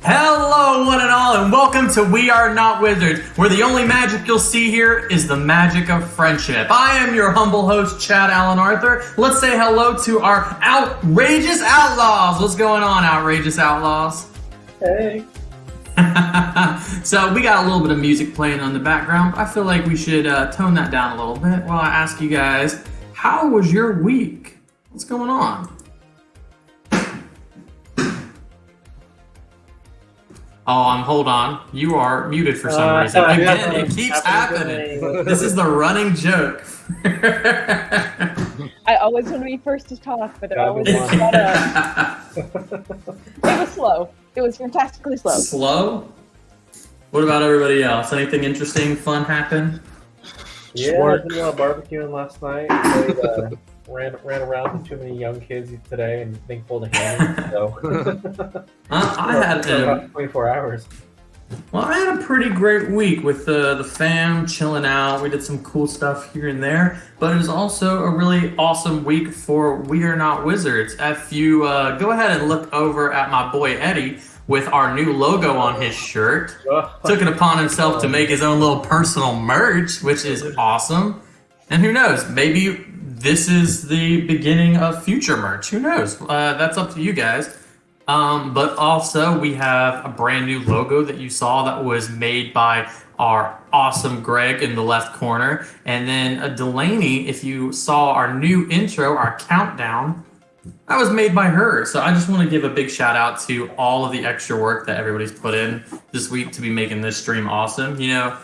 Hello, one and all, and welcome to We Are Not Wizards, where the only magic you'll see here is the magic of friendship. I am your humble host, Chad Allen Arthur. Let's say hello to our outrageous outlaws. What's going on, outrageous outlaws? Hey. So we got a little bit of music playing on the background. I feel like we should tone that down a little bit while I ask you guys, how was your week? What's going on? Hold on. You are muted for some reason. Again, it keeps happening. This is the running joke. I always want to be first to talk, but it always shut up. It was slow. It was fantastically slow. Slow? What about everybody else? Anything interesting, fun happen? Yeah, I did a lot of barbecuing last night. Played, ran around with too many young kids today and being pulled a hammer. So I had about 24 hours. Well, I had a pretty great week with the fam, chilling out. We did some cool stuff here and there, but it was also a really awesome week for We Are Not Wizards. If you go ahead and look over at my boy Eddie with our new logo on his shirt, took it upon himself to make his own little personal merch, which is awesome. And who knows, maybe this is the beginning of future merch. Who knows? That's up to you guys. But also we have a brand new logo that you saw that was made by our awesome Greg in the left corner. And then Delaney, if you saw our new intro, our countdown, that was made by her. So I just want to give a big shout out to all of the extra work that everybody's put in this week to be making this stream awesome. You know,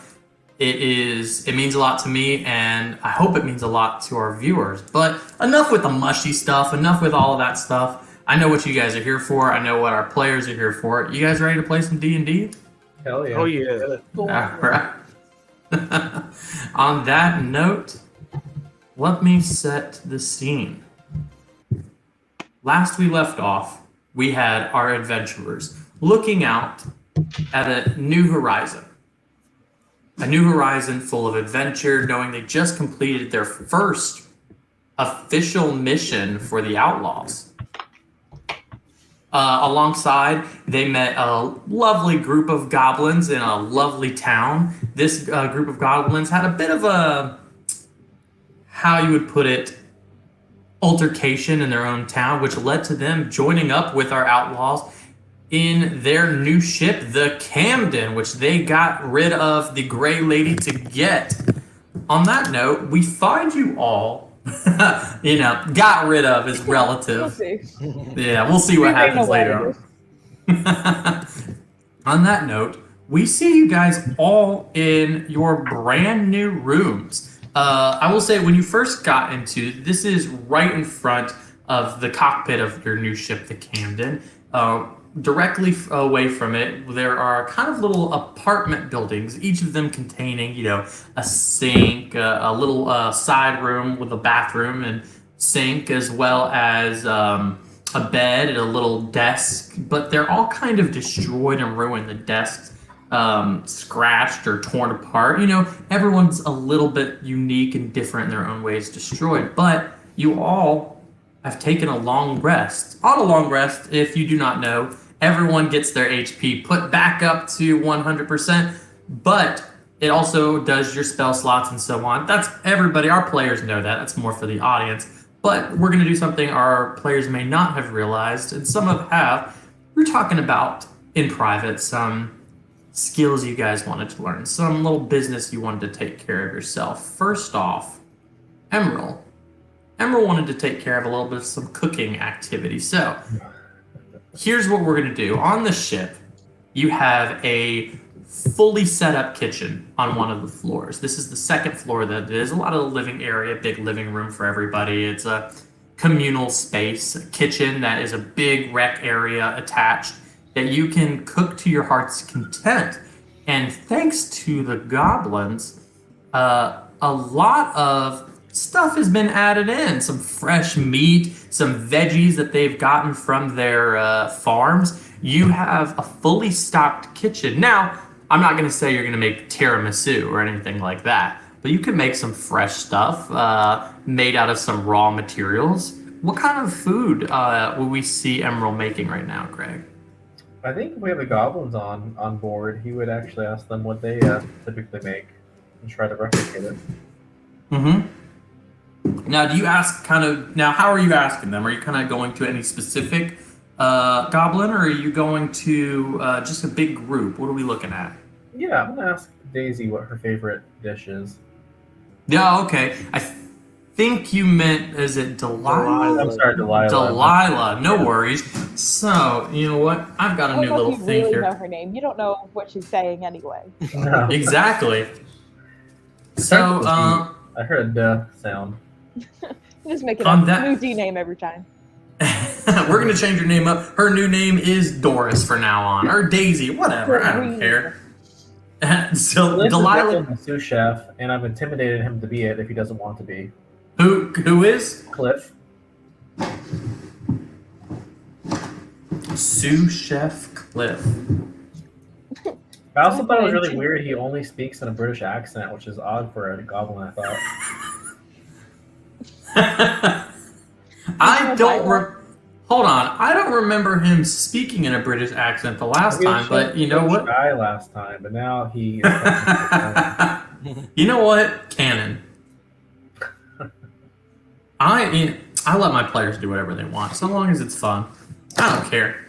it means a lot to me, and I hope it means a lot to our viewers. But enough with the mushy stuff, enough with all of that stuff. I know what you guys are here for. I know what our players are here for. You guys ready to play some D&D? Hell yeah. Oh yeah. All right. On that note, let me set the scene. Last we left off, we had our adventurers looking out at a new horizon. A new horizon full of adventure, knowing they just completed their first official mission for the outlaws. Alongside, they met a lovely group of goblins in a lovely town. This group of goblins had a bit of a, how you would put it, altercation in their own town, which led to them joining up with our outlaws in their new ship, the Camden, which they got rid of the Gray Lady to get. On that note, we find you all got rid of is relative. We'll see. Yeah, we'll see what happens later on. On that note, we see you guys all in your brand new rooms. I will say, when you first got into this, is right in front of the cockpit of your new ship, the Camden. Directly away from it, there are kind of little apartment buildings, each of them containing, a sink, a little side room with a bathroom and sink, as well as a bed and a little desk. But they're all kind of destroyed and ruined. The desks scratched or torn apart. Everyone's a little bit unique and different in their own ways, destroyed. But you all have taken a long rest. On a long rest, if you do not know, everyone gets their HP put back up to 100%, but it also does your spell slots and so on. That's everybody. Our players know that. That's more for the audience. But we're going to do something our players may not have realized, and some have. We're talking about, in private, some skills you guys wanted to learn, some little business you wanted to take care of yourself. First off, Emerald. Emerald wanted to take care of a little bit of some cooking activity. So here's what we're going to do. On the ship, you have a fully set up kitchen on one of the floors. This is the second floor. That there's a lot of the living area, big living room for everybody. It's a communal space, a kitchen that is a big rec area attached that you can cook to your heart's content. And thanks to the goblins, a lot of stuff has been added in. Some fresh meat, some veggies that they've gotten from their farms. You have a fully stocked kitchen. Now, I'm not going to say you're going to make tiramisu or anything like that, but you can make some fresh stuff made out of some raw materials. What kind of food will we see Emerald making right now, Greg? I think if we have the goblins on board, he would actually ask them what they typically make and try to replicate it. Mm-hmm. Now, do you ask how are you asking them? Are you kind of going to any specific goblin, or are you going to just a big group? What are we looking at? Yeah, I'm gonna ask Daisy what her favorite dish is. Yeah, okay. I think you meant, is it Delilah? I'm sorry, Delilah. Delilah, no worries. So, you know what? I've got I a don't new know little if you thing really know here. her name. You don't know what she's saying anyway. No. Exactly. It So, starts with a D. I heard a duh sound. Just make it On up. that- New D name every time. we're going to change her name up. Her new name is Doris for now on, or Daisy, whatever. I don't care. So, This Delilah. is the sous chef, and I've intimidated him to be it if he doesn't want to be. Who is? Cliff. Sous Chef Cliff. I also thought it was really weird he only speaks in a British accent, which is odd for a goblin, I thought. Hold on. I don't remember him speaking in a British accent the last time, but you know what? Guy last time, but now he. You know what? Canon. I let my players do whatever they want, so long as it's fun. I don't care.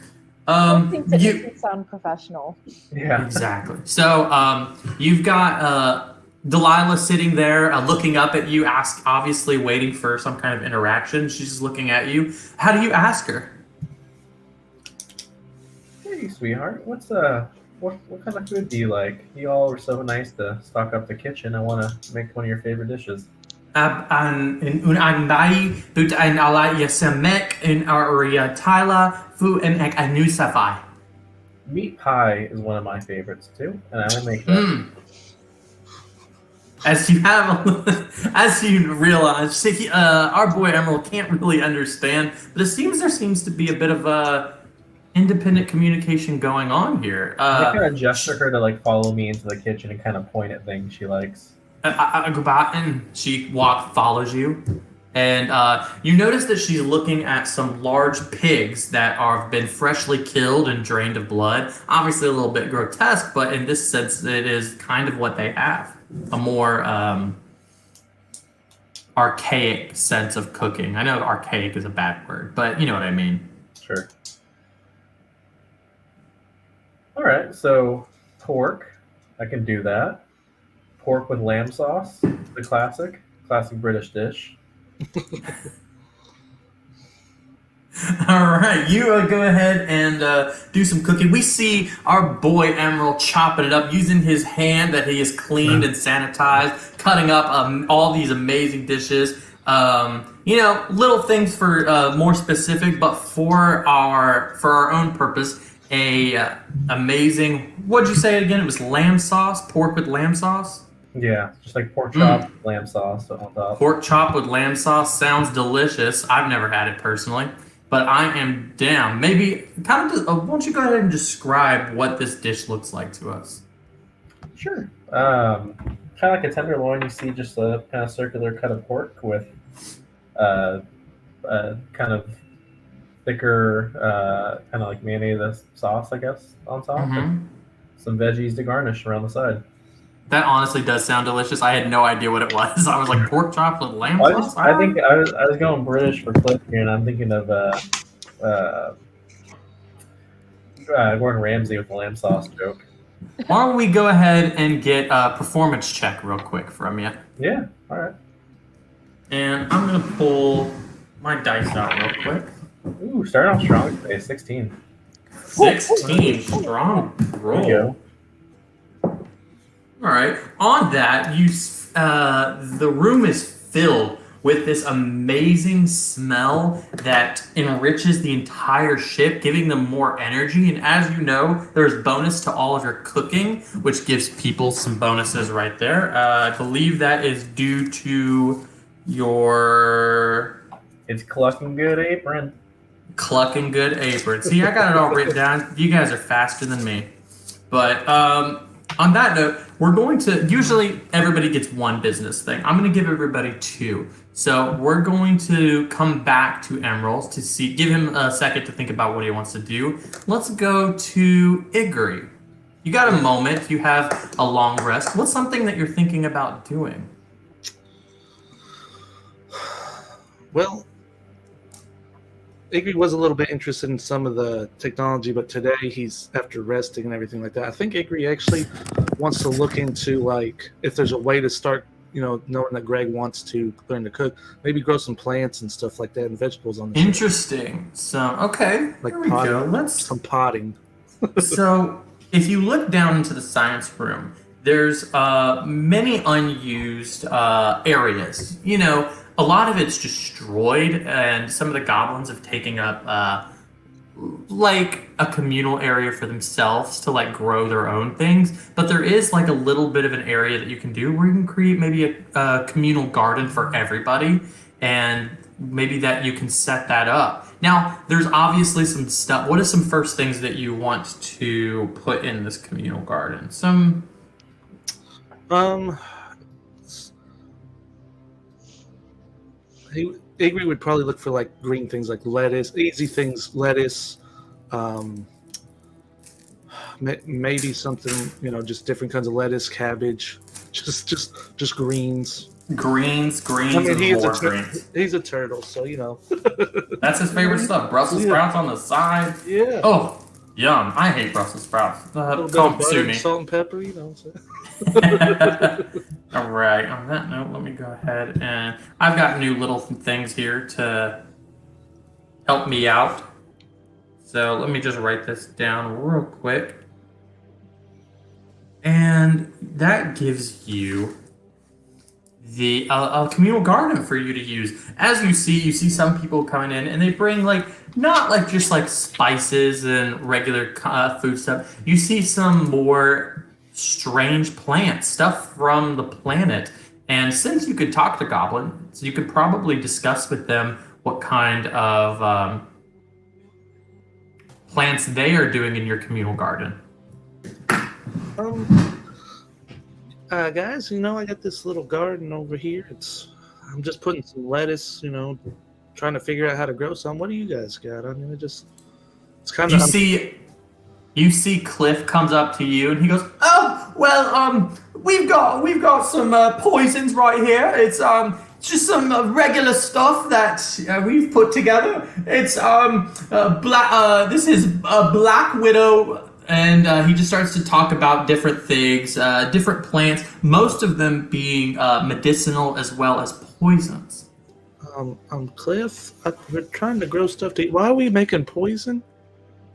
I think that makes it sound professional. Yeah, exactly. So you've got Delilah sitting there, looking up at you, obviously waiting for some kind of interaction. She's just looking at you. How do you ask her? Hey, sweetheart. What kind of food do you like? You all were so nice to stock up the kitchen. I want to make one of your favorite dishes. Meat pie is one of my favorites too, and I will make that. As you realize, our boy Emerald can't really understand, but there seems to be a bit of a independent communication going on here. I kind of gesture her to like follow me into the kitchen and kind of point at things she likes. I go back and she follows you, and you notice that she's looking at some large pigs that have been freshly killed and drained of blood. Obviously, a little bit grotesque, but in this sense, it is kind of what they have. A more archaic sense of cooking. I know archaic is a bad word, but you know what I mean. Sure. All right, so pork, I can do that. Pork with lamb sauce, the classic British dish. All right, you go ahead and do some cooking. We see our boy Emerald chopping it up, using his hand that he has cleaned and sanitized, cutting up all these amazing dishes. Little things for more specific, but for our own purpose, amazing. What'd you say again? It was lamb sauce, pork with lamb sauce. Yeah, just like pork chop, lamb sauce on top. Pork chop with lamb sauce sounds delicious. I've never had it personally, but I am down. Maybe why don't you go ahead and describe what this dish looks like to us? Sure. Kind of like a tenderloin. You see just a kind of circular cut of pork with kind of thicker, kind of like mayonnaise sauce, I guess, on top. And some veggies to garnish around the side. That honestly does sound delicious. I had no idea what it was. I was like, pork chop with lamb sauce? I think I was going British for Cliff here, and I'm thinking of Gordon Ramsay with the lamb sauce joke. Why don't we go ahead and get a performance check real quick from you? Yeah, all right. And I'm going to pull my dice out real quick. Ooh, starting off strong today, 16. 16, strong roll. There you go. All right. On that, the room is filled with this amazing smell that enriches the entire ship, giving them more energy. And as you know, there's bonus to all of your cooking, which gives people some bonuses right there. I believe that is due to your... It's clucking good apron. Clucking good apron. See, I got it all written down. You guys are faster than me. But On that note, we're going to usually everybody gets one business thing. I'm going to give everybody two. So we're going to come back to Emerald to see. Give him a second to think about what he wants to do. Let's go to Igri. You got a moment. You have a long rest. What's something that you're thinking about doing? Well, Iggy was a little bit interested in some of the technology, but today he's after resting and everything like that. I think Iggy actually wants to look into like if there's a way to start, knowing that Greg wants to learn to cook, maybe grow some plants and stuff like that and vegetables on the Interesting. So okay, like here we potting, go. Let's some potting. So, if you look down into the science room, there's many unused areas. A lot of it's destroyed, and some of the goblins have taken up like a communal area for themselves to like grow their own things. But there is like a little bit of an area that you can do where you can create maybe a communal garden for everybody, and maybe that you can set that up. Now, there's obviously some stuff. What are some first things that you want to put in this communal garden? Iggy would probably look for like green things like lettuce, easy things, lettuce, maybe something, just different kinds of lettuce, cabbage, just greens. Greens, I mean, and more greens. He's a turtle, so That's his favorite stuff. Brussels sprouts on the side. Yeah. Oh, yum! I hate Brussels sprouts. Come sue me. Salt and pepper, All right. On that note, let me go ahead and I've got new little things here to help me out. So let me just write this down real quick, and that gives you the communal garden for you to use. As you see some people coming in and they bring like not like just like spices and regular food stuff. You see some more strange plants, stuff from the planet. And since you could talk to goblins, you could probably discuss with them what kind of plants they are doing in your communal garden. Guys, I got this little garden over here. I'm just putting some lettuce, trying to figure out how to grow some. What do you guys got? I mean, it's kind of. You see Cliff comes up to you and he goes, "Oh, well, we've got some poisons right here. It's just some regular stuff that we've put together. It's black. This is a black widow." And he just starts to talk about different things, different plants, most of them being medicinal as well as poisons. Cliff, we're trying to grow stuff to eat. Why are we making poison?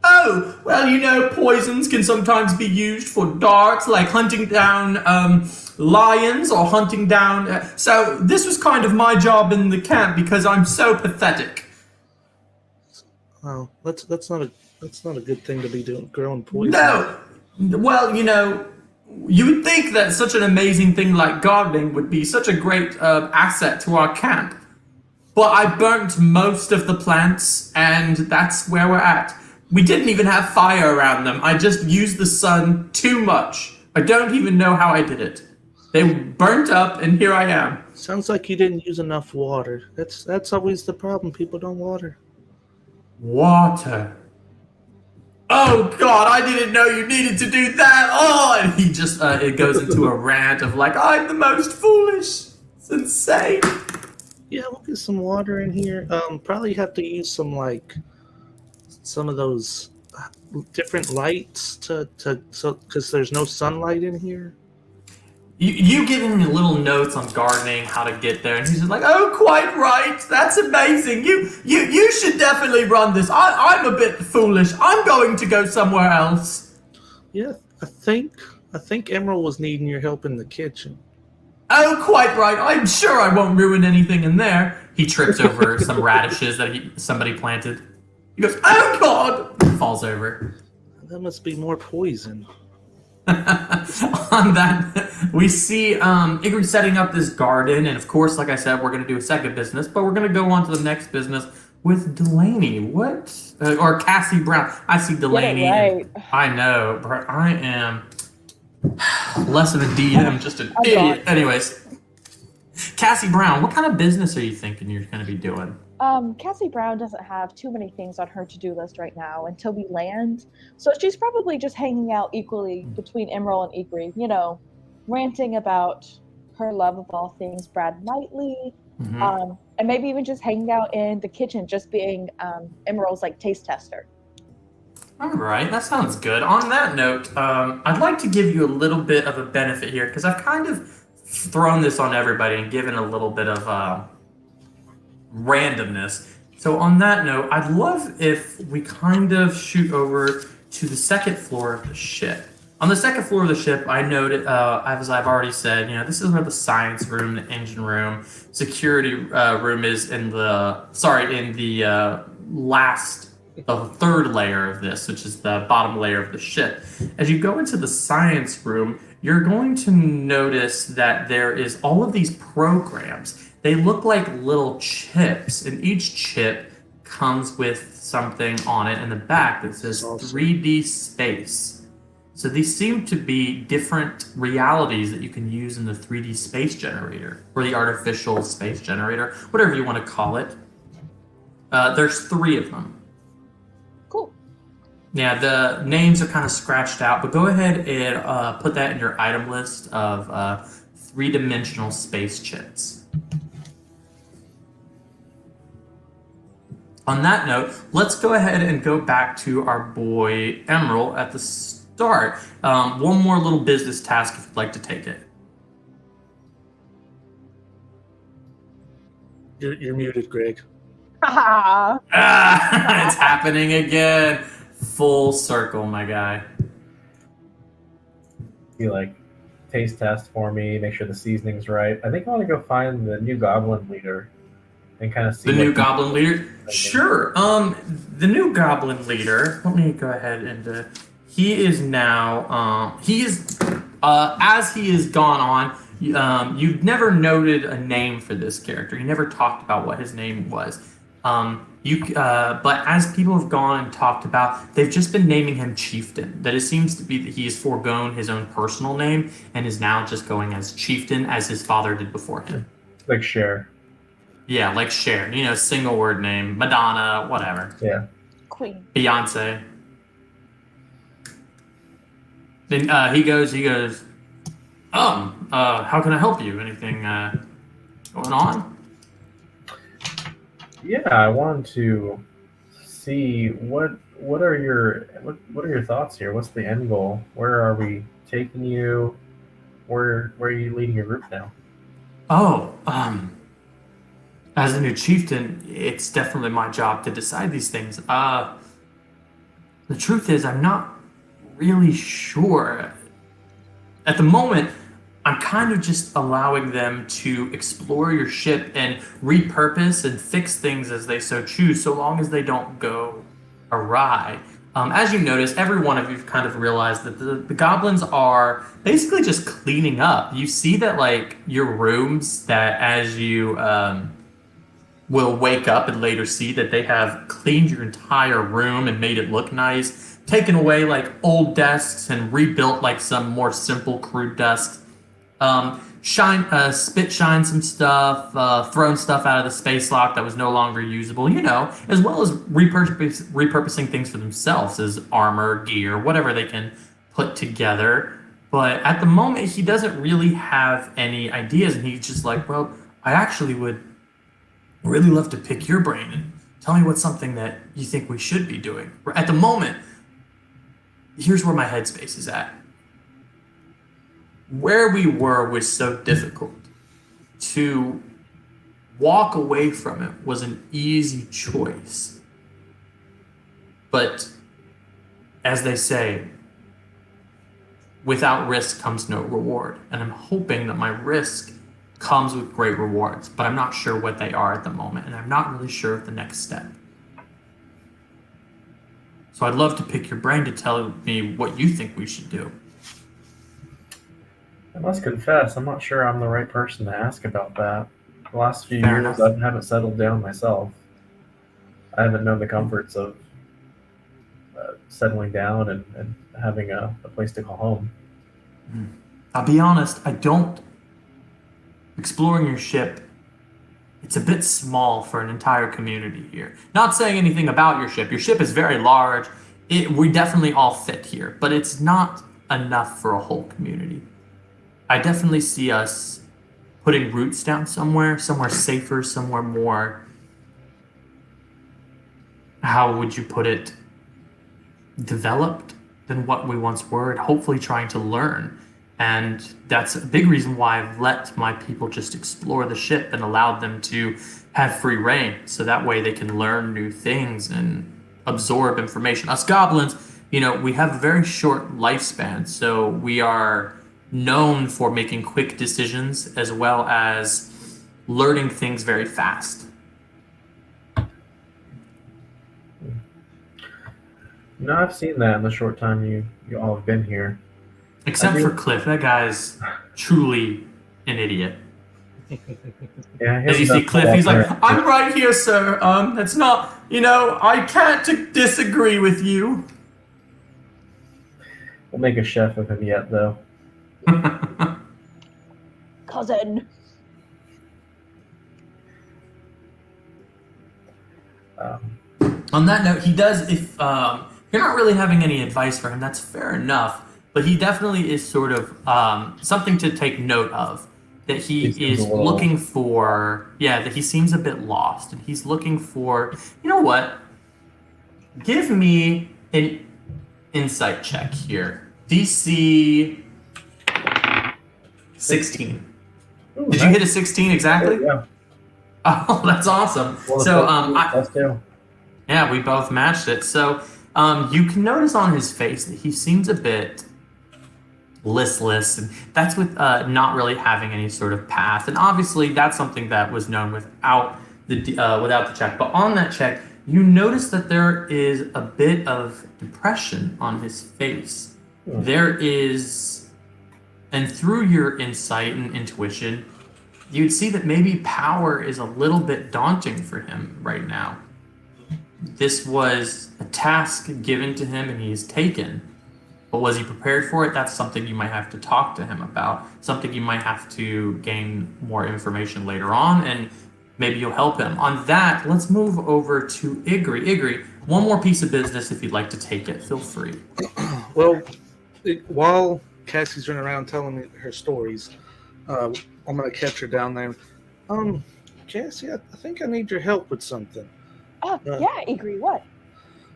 Oh, well, poisons can sometimes be used for darts, like hunting down lions or hunting down... So this was kind of my job in the camp because I'm so pathetic. Oh, that's not a good thing to be doing, growing poison. No! Well, you would think that such an amazing thing like gardening would be such a great asset to our camp. But I burnt most of the plants, and that's where we're at. We didn't even have fire around them. I just used the sun too much. I don't even know how I did it. They burnt up, and here I am. Sounds like you didn't use enough water. That's always the problem. People don't water. Water. Oh God, I didn't know you needed to do that. Oh, and he just it goes into a rant of like, I'm the most foolish. It's insane. Yeah, we'll get some water in here. Probably have to use some of those different lights because there's no sunlight in here. You give him little notes on gardening, how to get there, and he's just like, "Oh, quite right. That's amazing. You should definitely run this. I'm a bit foolish. I'm going to go somewhere else." Yeah, I think Emerald was needing your help in the kitchen. Oh, quite right. I'm sure I won't ruin anything in there. He trips over some radishes that somebody planted. He goes, "Oh God!" Falls over. That must be more poison. On that, we see Igor setting up this garden, and of course, like I said, we're going to do a second business, but we're going to go on to the next business with Delaney. What? Or Cassie Brown. I see Delaney. Get it right. I know, but I am Less of a DM, just an I'm idiot. gone. Anyways, Cassie Brown, what kind of business are you thinking you're going to be doing? Cassie Brown doesn't have too many things on her to-do list right now until we land, so she's probably just hanging out equally between Emerald and Igri, ranting about her love of all things Brad Knightley, Mm-hmm. and maybe even just hanging out in the kitchen, just being Emerald's like taste tester. All right, that sounds good. On that note, I'd like to give you a little bit of a benefit here because I've kind of thrown this on everybody and given a little bit of randomness. So, on that note, I'd love if we kind of shoot over to the second floor of the ship. On the second floor of the ship, I noted, as I've already said, this is where the science room, the engine room, security room is in the last the third layer of this, which is the bottom layer of the ship. As you go into the science room, you're going to notice that there is all of these programs. They look like little chips, and each chip comes with something on it in the back that says 3D space. So these seem to be different realities that you can use in the 3D space generator, or the artificial space generator, whatever you want to call it. There's 3 of them. Cool. Yeah, the names are kind of scratched out, but go ahead and put that in your item list of 3-dimensional space chips. On that note, let's go ahead and go back to our boy Emerald at the start. One more little business task if you'd like to take it. You're muted, Greg. Haha. It's happening again. Full circle, my guy. You like taste test for me, make sure the seasoning's right. I think I want to go find the new goblin leader and kind of see The what new he's goblin leader? thinking. Sure. The new goblin leader, let me go ahead and he is now as he has gone on, you've never noted a name for this character. You never talked about what his name was. But as people have gone and talked about, they've just been naming him Chieftain. That it seems to be that he has foregone his own personal name and is now just going as Chieftain, as his father did before him. Like Cher. Yeah, like Cher. Single word name, Madonna, whatever. Yeah. Queen. Beyonce. Then he goes, how can I help you? Anything going on? Yeah, I wanted to see what are your thoughts here? What's the end goal? Where are we taking you? Where are you leading your group now? Oh, as a new chieftain, it's definitely my job to decide these things. The truth is, I'm not really sure. At the moment, I'm kind of just allowing them to explore your ship and repurpose and fix things as they so choose, so long as they don't go awry. As you notice, every one of you kind of realized that the goblins are basically just cleaning up. You see that, like, your rooms, that as you will wake up and later see that they have cleaned your entire room and made it look nice, taken away, like, old desks and rebuilt, like, some more simple, crude desks. Spit shine some stuff, thrown stuff out of the space lock that was no longer usable, as well as repurposing things for themselves as armor, gear, whatever they can put together. But at the moment, he doesn't really have any ideas, and he's just like, well, I actually would really love to pick your brain and tell me what's something that you think we should be doing. At the moment, here's where my headspace is at. Where we were was so difficult. To walk away from it was an easy choice. But as they say, without risk comes no reward. And I'm hoping that my risk comes with great rewards, but I'm not sure what they are at the moment, and I'm not really sure of the next step. So I'd love to pick your brain to tell me what you think we should do. I must confess, I'm not sure I'm the right person to ask about that. The last few Fair years, enough. I haven't settled down myself. I haven't known the comforts of settling down and having a place to call home. I'll be honest, I don't. Exploring your ship, it's a bit small for an entire community here. Not saying anything about your ship. Your ship is very large. We definitely all fit here, but it's not enough for a whole community. I definitely see us putting roots down somewhere safer, somewhere more, how would you put it, developed than what we once were, and hopefully trying to learn. And that's a big reason why I've let my people just explore the ship and allowed them to have free reign, so that way they can learn new things and absorb information. Us goblins, we have a very short lifespan, so we are known for making quick decisions as well as learning things very fast. I've seen that in the short time you all have been here. Except for Cliff, that guy's truly an idiot. Yeah, As you see Cliff, he's like, I'm right here, sir. That's not, I can't disagree with you. We'll make a chef of him yet, though. Cousin. On that note, he does, if you're not really having any advice for him, that's fair enough. But he definitely is sort of something to take note of. That he is looking for, that he seems a bit lost. And he's looking for, you know what? Give me an insight check here. DC 16. Ooh, Did you hit a 16 exactly? Yeah. Oh, that's awesome. Well, So, yeah, we both matched it. So you can notice on his face that he seems a bit listless, and that's with not really having any sort of path. And obviously, that's something that was known without the check. But on that check, you notice that there is a bit of depression on his face. There is, and through your insight and intuition, you'd see that maybe power is a little bit daunting for him right now. This was a task given to him and he's taken. But was he prepared for it? That's something you might have to talk to him about. Something you might have to gain more information later on, and maybe you'll help him. On that, let's move over to Igri. Igri, one more piece of business if you'd like to take it. Feel free. Well, while Cassie's running around telling me her stories, I'm going to catch her down there. Cassie, I think I need your help with something. Yeah, Igri, what?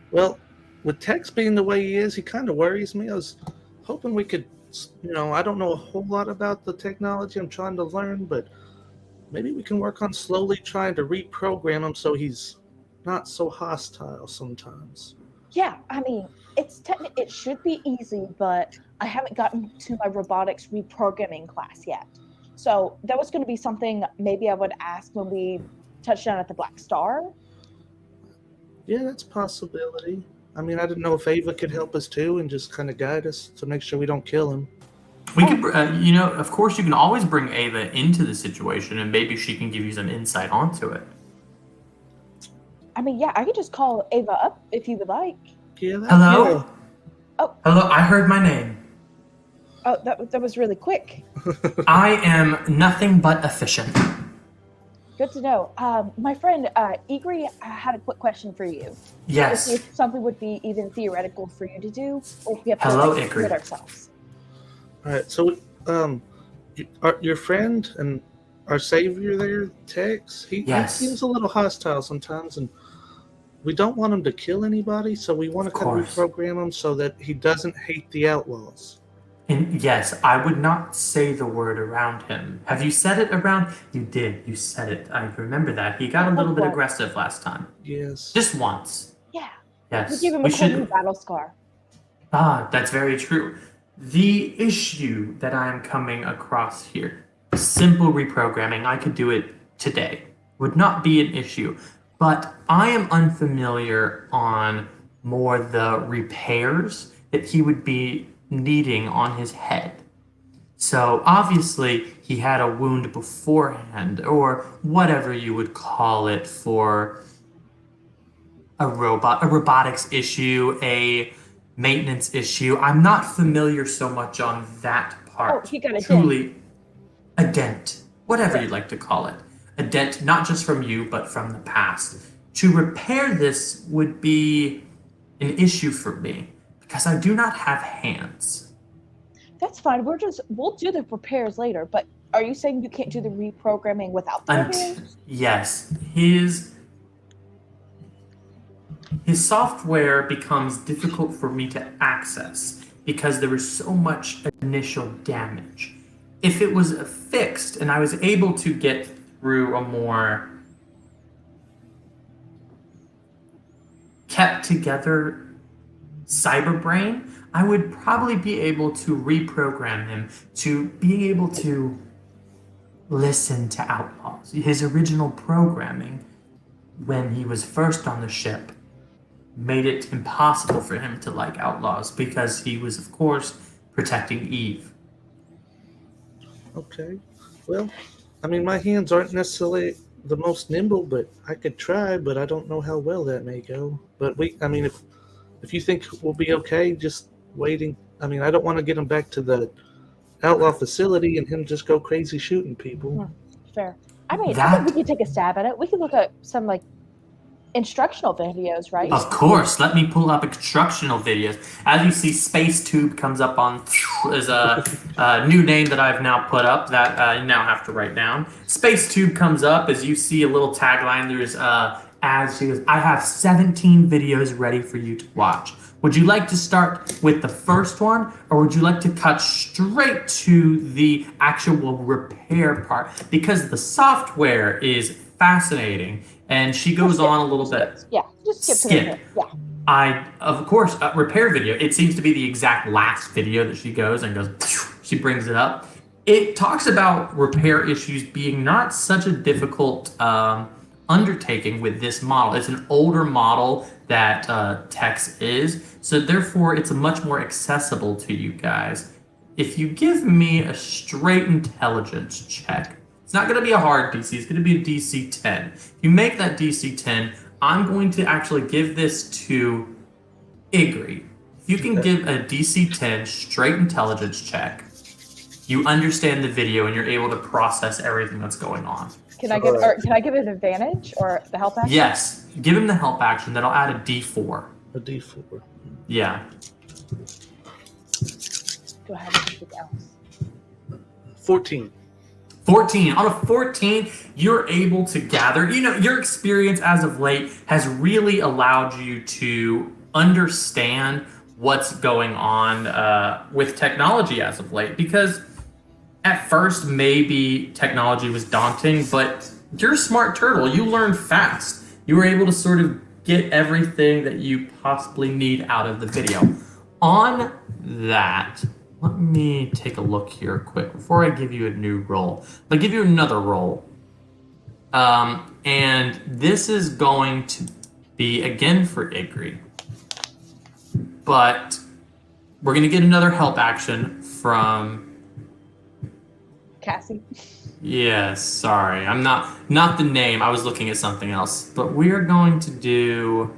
Well, with Tex being the way he is, he kind of worries me. I was hoping we could, I don't know a whole lot about the technology I'm trying to learn, but maybe we can work on slowly trying to reprogram him so he's not so hostile sometimes. Yeah, I mean, it should be easy, but I haven't gotten to my robotics reprogramming class yet. So that was going to be something maybe I would ask when we touch down at the Black Star. Yeah, that's a possibility. I mean, I didn't know if Ava could help us too and just kind of guide us to make sure we don't kill him. We could, of course, you can always bring Ava into the situation, and maybe she can give you some insight onto it. I mean, yeah, I could just call Ava up if you would like. Yeah. Hello? Yeah. Oh. Hello, I heard my name. Oh, that was really quick. I am nothing but efficient. Good to know. My friend, Igri, had a quick question for you. Yes. If something would be even theoretical for you to do, or if we have to Hello, do Igri. it ourselves. All right. So, your friend and our savior there, Tex, he seems a little hostile sometimes, and we don't want him to kill anybody, so we want to kind of reprogram him so that he doesn't hate the outlaws. And yes, I would not say the word around him. Have you said it around? You did. You said it. I remember that. He got a little bit aggressive last time. Yes. Just once. Yeah. Yes. We give him a whole new battle scar. Ah, that's very true. The issue that I'm coming across here, simple reprogramming, I could do it today. Would not be an issue. But I am unfamiliar on more the repairs that he would be needing on his head. So obviously he had a wound beforehand, or whatever you would call it, for a robotics issue, a maintenance issue. I'm not familiar so much on that part. he got a dent. Truly a dent, whatever Right. you'd like to call it. A dent not just from you, but from the past. To repair this would be an issue for me because I do not have hands. That's fine. We'll do the repairs later. But are you saying you can't do the reprogramming without the repairs? Yes, his software becomes difficult for me to access because there was so much initial damage. If it was fixed and I was able to get through a more kept together cyber brain, I would probably be able to reprogram him to being able to listen to outlaws. His original programming when he was first on the ship made it impossible for him to like outlaws because he was, of course, protecting Eve. Okay. Well, I mean, my hands aren't necessarily the most nimble, but I could try, but I don't know how well that may go. But if you think we'll be okay, just waiting. I mean, I don't want to get him back to the outlaw facility and him just go crazy shooting people. Fair. I mean, I think we could take a stab at it. We could look at some instructional videos, right? Of course, let me pull up instructional videos. As you see, Space Tube comes up on is a new name that I've now put up that you now have to write down. Space Tube comes up as you see a little tagline. There's as she goes, I have 17 videos ready for you to watch. Would you like to start with the first one, or would you like to cut straight to the actual repair part? Because the software is fascinating, and she goes on a little bit. Yeah, just skip. Yeah. Of course, repair video. It seems to be the exact last video that she goes, she brings it up. It talks about repair issues being not such a difficult undertaking with this model. It's an older model that Tex is, so therefore it's a much more accessible to you guys. If you give me a straight intelligence check, it's not going to be a hard DC, it's going to be a DC 10. If you make that DC 10, I'm going to actually give this to Igri. If you can give a DC 10 straight intelligence check, you understand the video and you're able to process everything that's going on. Can I give it an advantage or the help action? Yes, give him the help action. That'll add a D4. A D4. Yeah. Go ahead and anything else. 14. 14. On a 14, you're able to gather. Your experience as of late has really allowed you to understand what's going on with technology as of late. Because at first, maybe technology was daunting, but you're a smart turtle. You learn fast. You were able to sort of get everything that you possibly need out of the video. On that, let me take a look here quick before I give you a new roll. I'll give you another roll. And this is going to be, again, for Igri. But we're going to get another help action from... Cassie. Yes, sorry. I'm not the name. I was looking at something else. But we are going to do...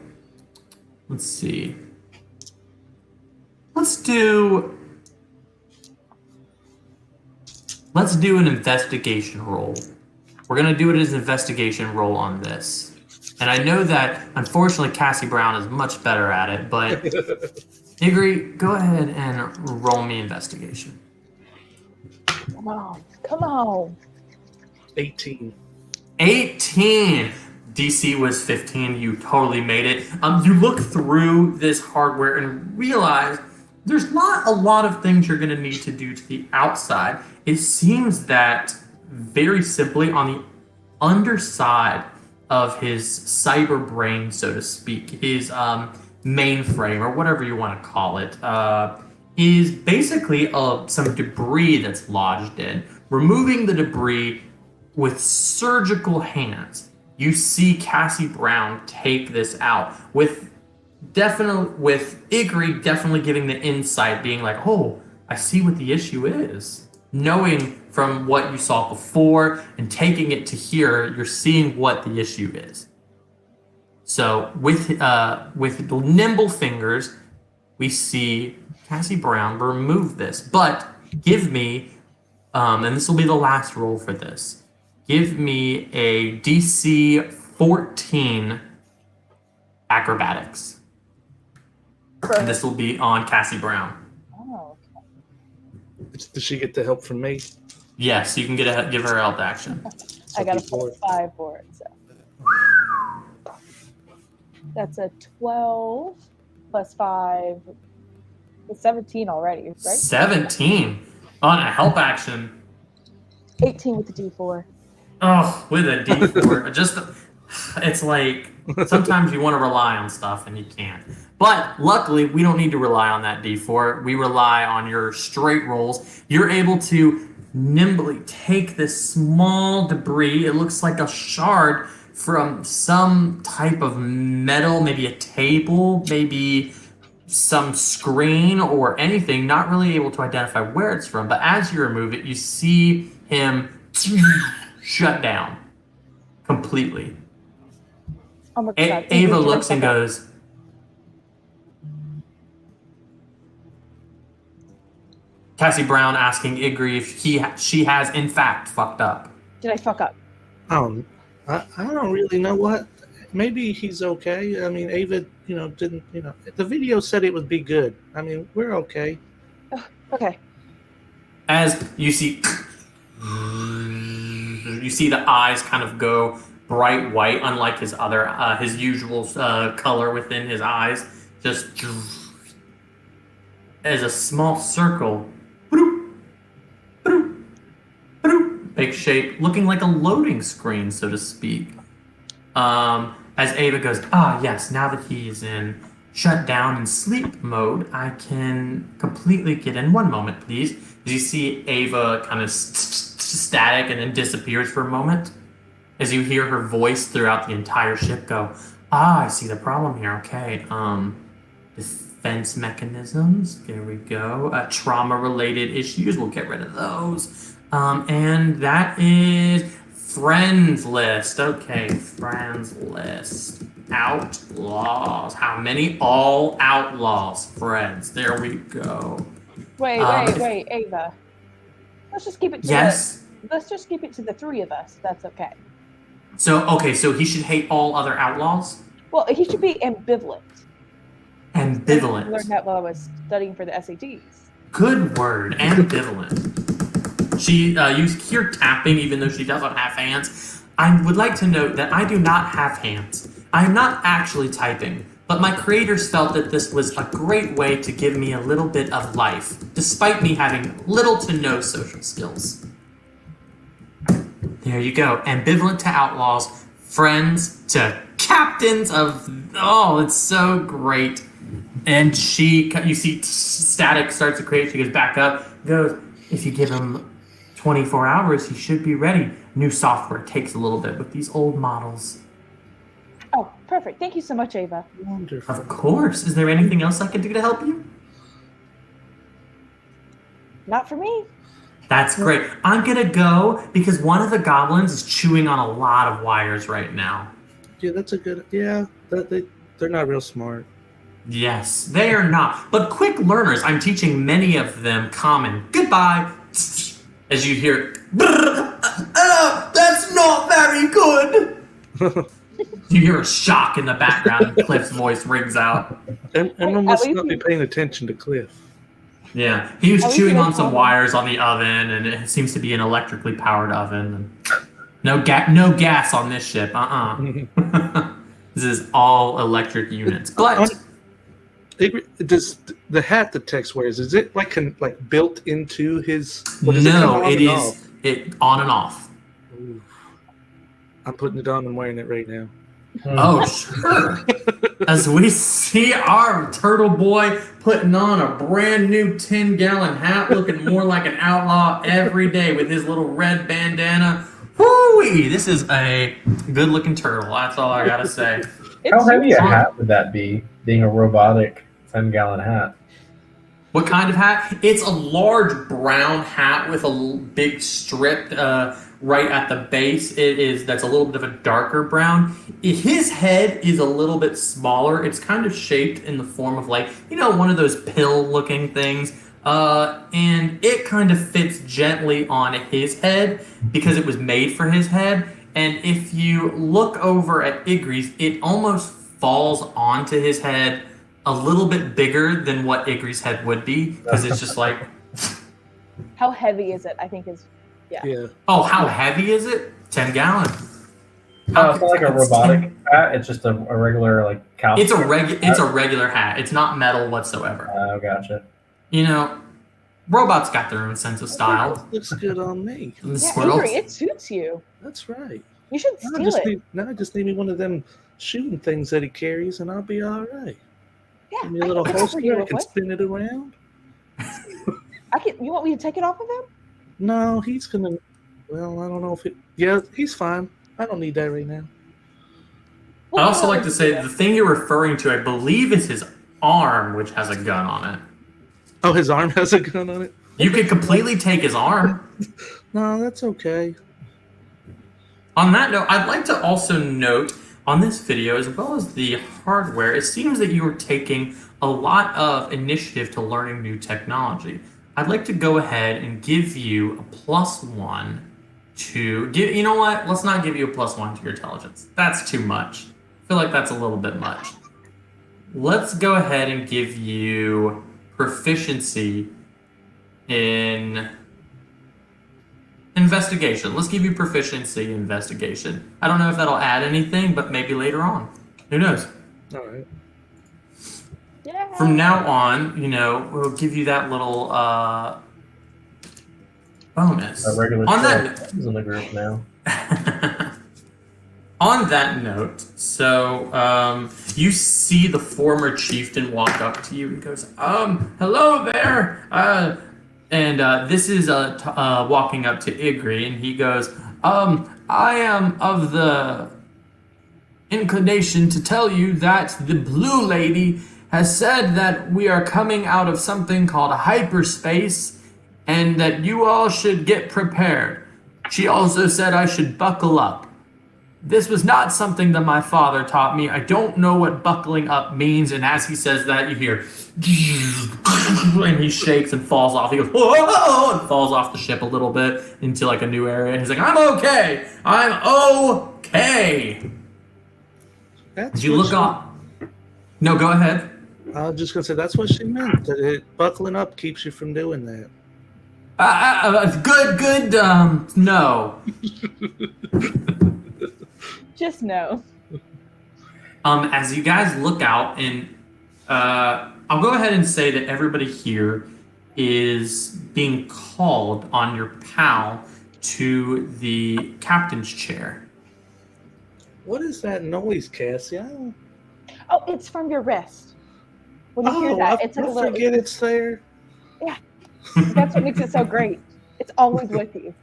Let's see. Let's do an investigation roll. We're going to do it as an investigation roll on this. And I know that, unfortunately, Cassie Brown is much better at it, but Igri, go ahead and roll me investigation. Come on. 18. 18! DC was 15. You totally made it. You look through this hardware and realize there's not a lot of things you're going to need to do to the outside. It seems that very simply on the underside of his cyber brain, so to speak, his mainframe or whatever you want to call it, is basically some debris that's lodged in. Removing the debris with surgical hands, you see Cassie Brown take this out with Igri definitely giving the insight, being like, oh, I see what the issue is. Knowing from what you saw before and taking it to here, you're seeing what the issue is. So with nimble fingers, we see Cassie Brown remove this. But give me, and this will be the last roll for this. Give me a DC 14 acrobatics. And this will be on Cassie Brown. Oh, okay. Does she get the help from me? Yes, you can give her help action. I got a +5 for it, so. That's a 12 plus 5. It's 17 already, right? 17 on a help action. 18 with the D4. Oh, with a D4. It's like sometimes you want to rely on stuff and you can't. But luckily, we don't need to rely on that D4. We rely on your straight rolls. You're able to nimbly take this small debris. It looks like a shard from some type of metal, maybe a table, maybe some screen or anything, not really able to identify where it's from. But as you remove it, you see him shut down completely. Oh my God. Ava looks and goes, Cassie Brown asking Igri if she has in fact fucked up. Did I fuck up? I don't really know what. Maybe he's okay. I mean, Ava, didn't, the video said it would be good. I mean, we're okay. Oh, okay. As you see the eyes kind of go bright white, unlike his usual color within his eyes, just as a small circle, big shape, looking like a loading screen, so to speak. As Ava goes, yes, now that he's in shut down and sleep mode, I can completely get in. One moment, please. As you see Ava kind of static and then disappears for a moment, as you hear her voice throughout the entire ship go, I see the problem here. Okay, defense mechanisms, there we go. Trauma-related issues, we'll get rid of those. And that is friends list. Okay, friends list. Outlaws. How many? All outlaws. Friends. There we go. Wait, Ava. Let's just keep it to let's just keep it to the 3 of us. That's okay. So he should hate all other outlaws? Well, he should be ambivalent. Ambivalent. I learned that while I was studying for the SATs. Good word. Ambivalent. You hear tapping even though she doesn't have hands. I would like to note that I do not have hands. I am not actually typing, but my creators felt that this was a great way to give me a little bit of life, despite me having little to no social skills. There you go. Ambivalent to outlaws, friends to captains of... Oh, it's so great. And you see static starts to create. She goes back up, goes, if you give him 24 hours, he should be ready. New software takes a little bit with these old models. Oh, perfect. Thank you so much, Ava. Wonderful. Of course. Is there anything else I can do to help you? Not for me. That's great. I'm going to go because one of the goblins is chewing on a lot of wires right now. Yeah, that's a good... Yeah, they're not real smart. Yes, they are not. But quick learners, I'm teaching many of them common goodbye. As you hear, that's not very good. You hear a shock in the background and Cliff's voice rings out. Emma must not be paying attention to Cliff. Yeah, he was chewing on some wires on the oven, and it seems to be an electrically powered oven. No gas on this ship. This is all electric units. But does the hat that Tex wears, is it like built into his? No, it is on and off. Ooh. I'm putting it on and wearing it right now. Oh, sure. As we see our turtle boy putting on a brand new 10-gallon hat, looking more like an outlaw every day with his little red bandana. Woo-wee! This is a good-looking turtle. That's all I gotta say. How heavy a hat would that be, being a robotic 10-gallon hat? What kind of hat? It's a large brown hat with a big strip right at the base. That's a little bit of a darker brown. His head is a little bit smaller. It's kind of shaped in the form of one of those pill-looking things. and it kind of fits gently on his head because it was made for his head. And if you look over at Igri's, it almost falls onto his head a little bit bigger than what Igri's head would be because it's just like. How heavy is it? I think is. Yeah. Oh, how heavy is it? 10 gallon. Oh, it's not like a robotic hat. It's just a regular like cow. It's a regular hat. It's not metal whatsoever. Oh, gotcha. You know, robots got their own sense of style. Looks good on me. Yeah, Avery, it suits you. That's right. You should steal it. Now I just need me one of them shooting things that he carries, and I'll be all right. Yeah, Give me a little holster. I can spin it around. You want me to take it off of him? No, he's gonna. Well, I don't know if it. Yeah, he's fine. I don't need that right now. I'd also like to say the thing you're referring to, I believe, is his arm, which has a gun on it. Oh, his arm has a gun on it? You could completely take his arm. No, that's okay. On that note, I'd like to also note on this video, as well as the hardware, it seems that you are taking a lot of initiative to learning new technology. I'd like to go ahead and give you a +1 to give. You know what? Let's not give you a +1 to your intelligence. That's too much. I feel like that's a little bit much. Let's go ahead and give you proficiency in investigation. Let's give you proficiency in investigation. I don't know if that'll add anything, but maybe later on. Who knows? All right. Yeah. From now on, we'll give you that little bonus. A regular On that is in the group now. On that note, so you see the former chieftain walk up to you and goes, hello there. And this is walking up to Igri, and he goes, I am of the inclination to tell you that the blue lady has said that we are coming out of something called hyperspace, and that you all should get prepared. She also said I should buckle up. This was not something that my father taught me. I don't know what buckling up means. And as he says that, you hear, and he shakes and falls off. He goes, whoa, and falls off the ship a little bit into like a new area. And he's like, I'm okay. I'm okay. That's You look up. No, go ahead. I was just gonna say that's what she meant. That buckling up keeps you from doing that. Good. No. Just no. As you guys look out, and I'll go ahead and say that everybody here is being called on your PAL to the captain's chair. What is that noise, Cassie? I don't... Oh, it's from your wrist. When you hear that, it's like a little. Forget it's there. Yeah, that's what makes it so great. It's always with you.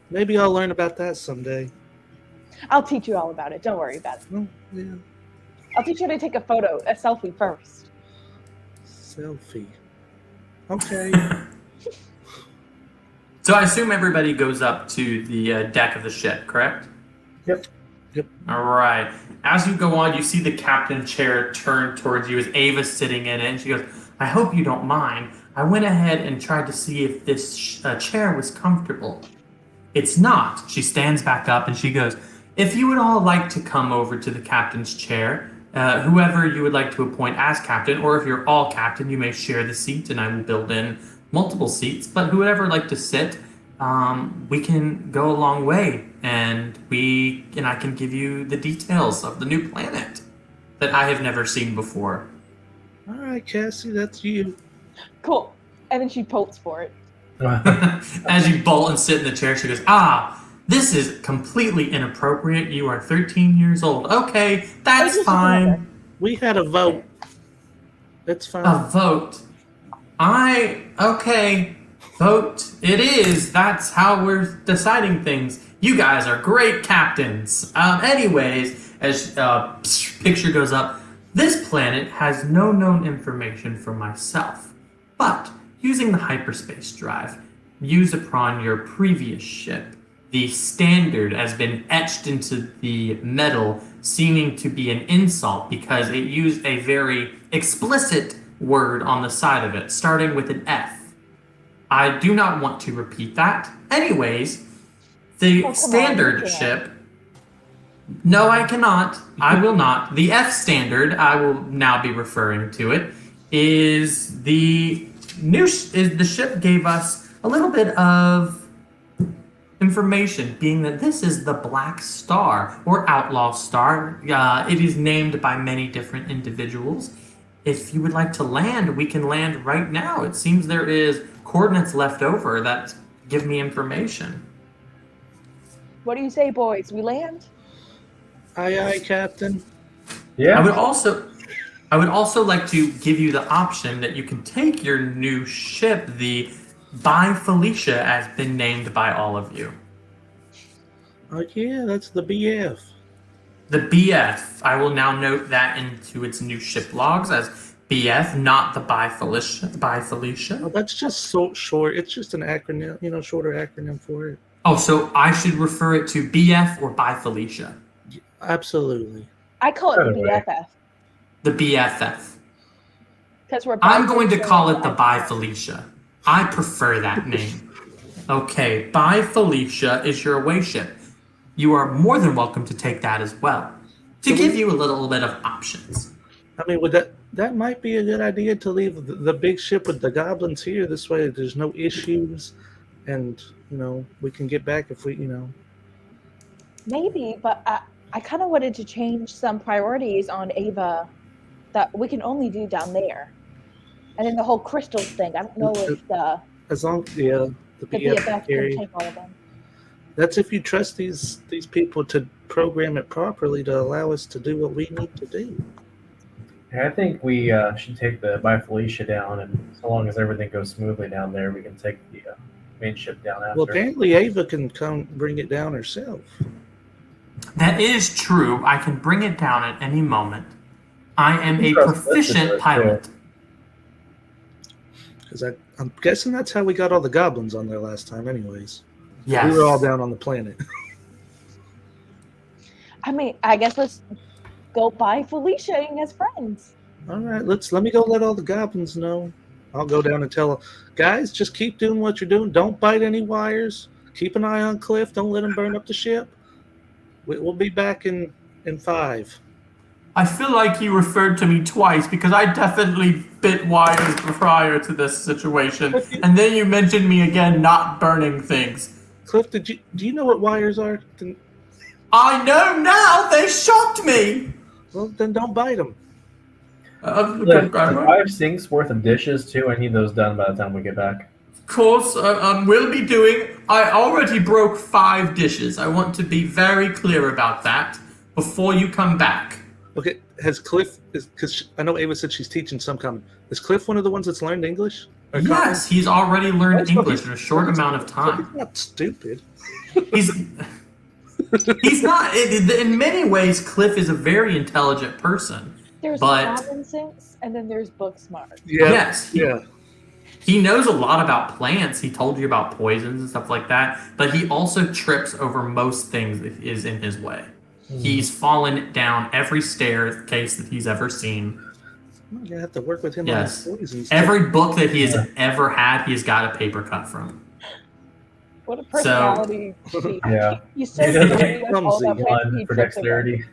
Maybe I'll learn about that someday. I'll teach you all about it. Don't worry about it. Oh, yeah. I'll teach you how to take a selfie first. Selfie. Okay. So I assume everybody goes up to the deck of the ship, correct? Yep. All right. As you go on, you see the captain chair turn towards you as Ava's sitting in it, and she goes, I hope you don't mind. I went ahead and tried to see if this chair was comfortable. It's not. She stands back up and she goes, if you would all like to come over to the captain's chair, whoever you would like to appoint as captain, or if you're all captain, you may share the seat and I will build in multiple seats, but whoever would like to sit, we can go a long way, and I can give you the details of the new planet that I have never seen before. All right, Cassie, that's you. Cool. And then she pokes for it. As you bolt and sit in the chair, she goes, this is completely inappropriate. You are 13 years old. Okay, that's fine. We had a vote. It's fine. A vote. Okay. Vote it is. That's how we're deciding things. You guys are great captains. Anyways, as picture goes up, this planet has no known information for myself, but using the hyperspace drive used upon your previous ship, the standard has been etched into the metal, seeming to be an insult because it used a very explicit word on the side of it, starting with an F. I do not want to repeat that. Anyways, the Oh, come on, standard you can. ship. No, I cannot. I will not. The F standard, I will now be referring to it, is the the ship gave us a little bit of information, being that this is the Black Star or Outlaw Star. It is named by many different individuals. If you would like to land, we can land right now. It seems there is coordinates left over that give me information. What do you say, boys? We land? Aye, aye, Captain. Yeah. I would also like to give you the option that you can take your new ship, the By Felicia, has been named by all of you. Oh yeah, that's the BF. The BF. I will now note that into its new ship logs as BF, not the By Felicia. By Felicia. Oh, that's just so short. It's just an acronym, shorter acronym for it. Oh, so I should refer it to BF or By Felicia? Absolutely. I call it the Anyway. BFF. The BFF. Because we're I'm going to bi-Felicia call and it the By Felicia. I prefer that name. Okay, By Felicia is your away ship. You are more than welcome to take that as well, to give you a little bit of options. I mean, would that might be a good idea to leave the big ship with the goblins here. This way, there's no issues, and we can get back if we. Maybe, but I kind of wanted to change some priorities on Ava that we can only do down there. And then the whole crystals thing. I don't know if the the BFF BF can carry. take all of them. That's if you trust these people to program it properly to allow us to do what we need to do. I think we should take the By Felicia down, and so long as everything goes smoothly down there, we can take the main ship down after. Well, apparently Ava can come bring it down herself. That is true. I can bring it down at any moment. I am a Trust proficient Lister, pilot. Because I'm guessing that's how we got all the goblins on there last time, anyways. Yes. We were all down on the planet. I mean, I guess let's go by Felicia and as friends. All right, let me go let all the goblins know. I'll go down and tell them, guys, just keep doing what you're doing. Don't bite any wires. Keep an eye on Cliff. Don't let him burn up the ship. We'll be back in 5. I feel like you referred to me twice because I definitely bit wires prior to this situation. And then you mentioned me again not burning things. Cliff, do you know what wires are? I know now! They shocked me! Well, then don't bite them. Look, 5 sinks worth of dishes too. I need those done by the time we get back. Of course, we'll be doing. I already broke 5 dishes. I want to be very clear about that before you come back. Okay, has Cliff, because I know Ava said she's teaching some common. Is Cliff one of the ones that's learned English? Yes, he's already learned English in a short amount of time. He's not stupid. He's not. In many ways, Cliff is a very intelligent person. There's But- common sense, and then there's book smart. Yeah. Yes, he knows a lot about plants. He told you about poisons and stuff like that. But he also trips over most things that is in his way. He's fallen down every staircase that he's ever seen. I'm gonna have to work with him Yes. on poisons. Every book that he has ever had, he's got a paper cut from. What a personality sheet. Yeah. You so He doesn't good get at all clumsy. that fancy 1 for tricks of dexterity.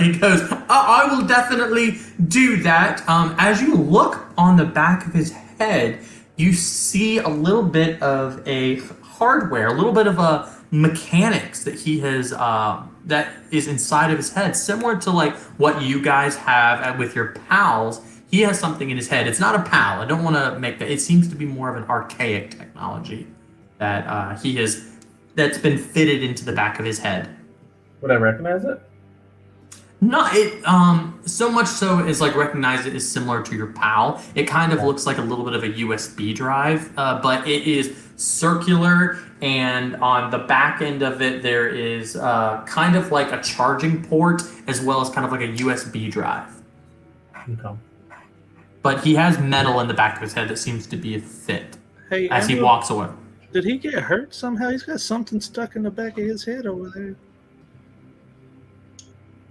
He goes, I will definitely do that. As you look on the back of his head, you see a little bit of a hardware, a little bit of a mechanics that he has that is inside of his head, similar to like what you guys have with your pals. He has something in his head. It's not a pal. I don't want to make that. It seems to be more of an archaic technology that he has that's been fitted into the back of his head. Would I recognize it? Not it. So much so is like recognize it is similar to your PAL. It kind of looks like a little bit of a USB drive, but it is circular, and on the back end of it there is kind of like a charging port as well as kind of like a USB drive. Okay. But he has metal in the back of his head that seems to be a fit Hey, as he Andrew, walks away. did he get hurt somehow? He's got something stuck in the back of his head over there.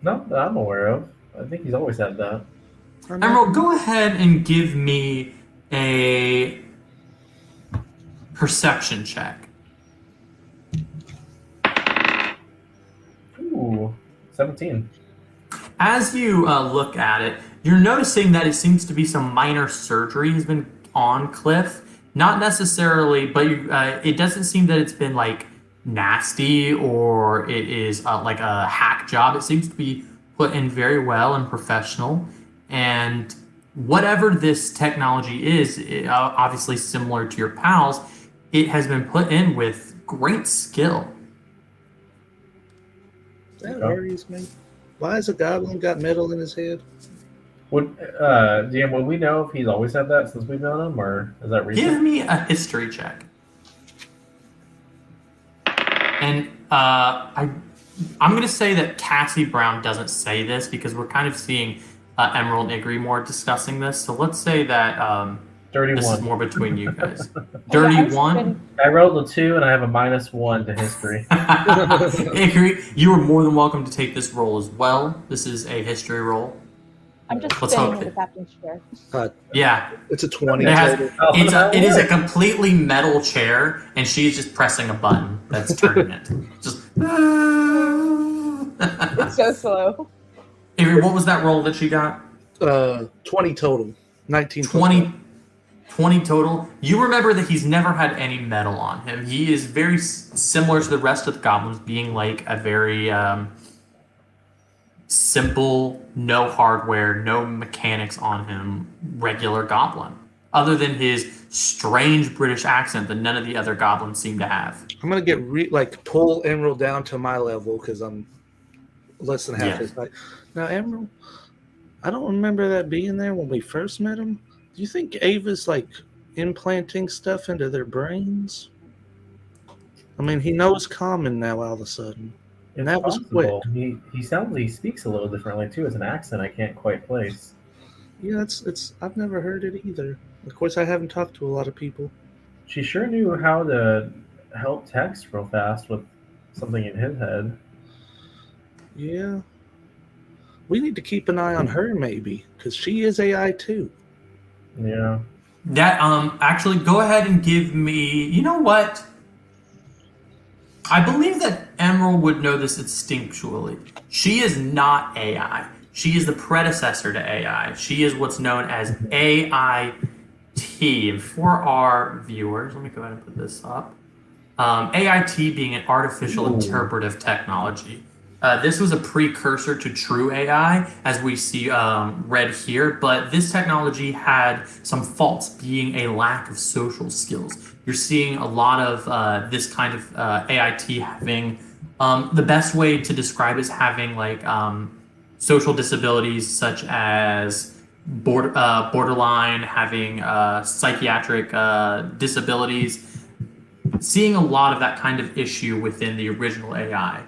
No, that I'm aware of. I think he's always had that. Emerald, go ahead and give me a perception check. Ooh, 17. As you look at it, you're noticing that it seems to be some minor surgery has been on Cliff. Not necessarily, but it doesn't seem that it's been like nasty or it is like a hack job. It seems to be put in very well and professional. And whatever this technology is, obviously similar to your pals, it has been put in with great skill. That worries me. Why has a goblin got metal in his head? Would DM, would we know if he's always had that since we've known him, or is that recent? Give me a history check. And I'm going to say that Cassie Brown doesn't say this because we're kind of seeing Emerald and Igri more discussing this. So let's say that this is more between you guys. Dirty one. I rolled a 2 and I have a -1 to history. Igri, you are more than welcome to take this roll as well. This is a history roll. I'm just Let's sitting hope in the captain's chair. Yeah. It's a 20. It is a completely metal chair, and she's just pressing a button that's turning it. Just. It's so slow. Avery, what was that roll that she got? 20 total. 19 20 total. You remember that he's never had any metal on him. He is very similar to the rest of the goblins, being like a very simple, no hardware, no mechanics on him, regular goblin. Other than his strange British accent that none of the other goblins seem to have. I'm gonna get pull Emerald down to my level because I'm less than half his height. Now, Emerald, I don't remember that being there when we first met him. Do you think Ava's like implanting stuff into their brains? I mean, he knows common now all of a sudden. And that was quick. He sounds he speaks a little differently too. It's an accent I can't quite place. Yeah, it's I've never heard it either. Of course, I haven't talked to a lot of people. She sure knew how to help text real fast with something in his head. Yeah. We need to keep an eye on her maybe, because she is AI too. Yeah. That actually go ahead and give me, you know what? I believe that Emerald would know this instinctually. She is not AI. She is the predecessor to AI. She is what's known as AIT. And for our viewers, let me go ahead and put this up. AIT being an artificial interpretive technology. This was a precursor to true AI, as we see read here, but this technology had some faults, being a lack of social skills. You're seeing a lot of this kind of AIT having, the best way to describe it is having like social disabilities such as borderline, having psychiatric disabilities, seeing a lot of that kind of issue within the original AI.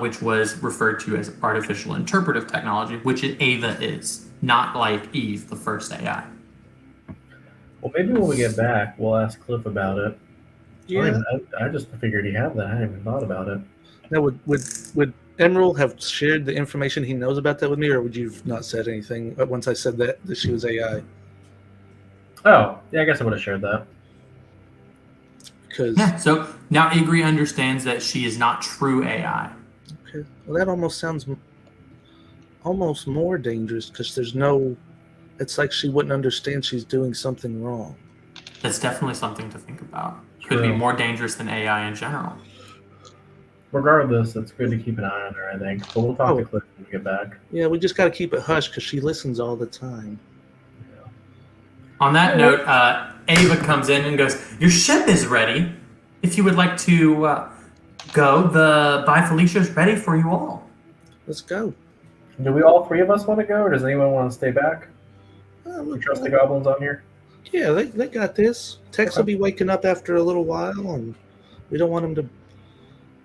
Which was referred to as artificial interpretive technology, which Ava is, not like Eve, the first AI. Well, maybe when we get back, we'll ask Cliff about it. Yeah. I just figured he had that. I hadn't even thought about it. Now, would Emerald have shared the information he knows about that with me, or would you have not said anything once I said that she was AI? Oh, yeah, I guess I would have shared that. Because so now Igri understands that she is not true AI. Okay. Well, that almost sounds almost more dangerous because there's no. It's like she wouldn't understand she's doing something wrong. That's definitely something to think about. Could be more dangerous than AI in general. Regardless, it's good to keep an eye on her, I think. But we'll talk to Cliff when we get back. Yeah, we just got to keep it hush because she listens all the time. Yeah. On that note, Ava comes in and goes, "Your ship is ready. If you would like to go, the By Felicia is ready for you all." Let's go. Do we all three of us want to go, or does anyone want to stay back? We trust the goblins on here? Yeah, they got this. Tex will be waking up after a little while, and we don't want him to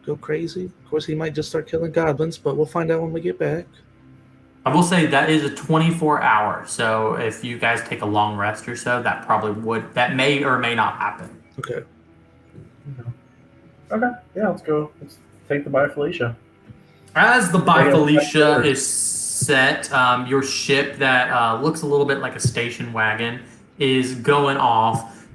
go crazy. Of course, he might just start killing goblins, but we'll find out when we get back. I will say that is a 24-hour, so if you guys take a long rest or so, that may or may not happen. Okay. Okay, yeah, let's go. Let's take the By Felicia. As the By Felicia is set. Your ship that looks a little bit like a station wagon is going off.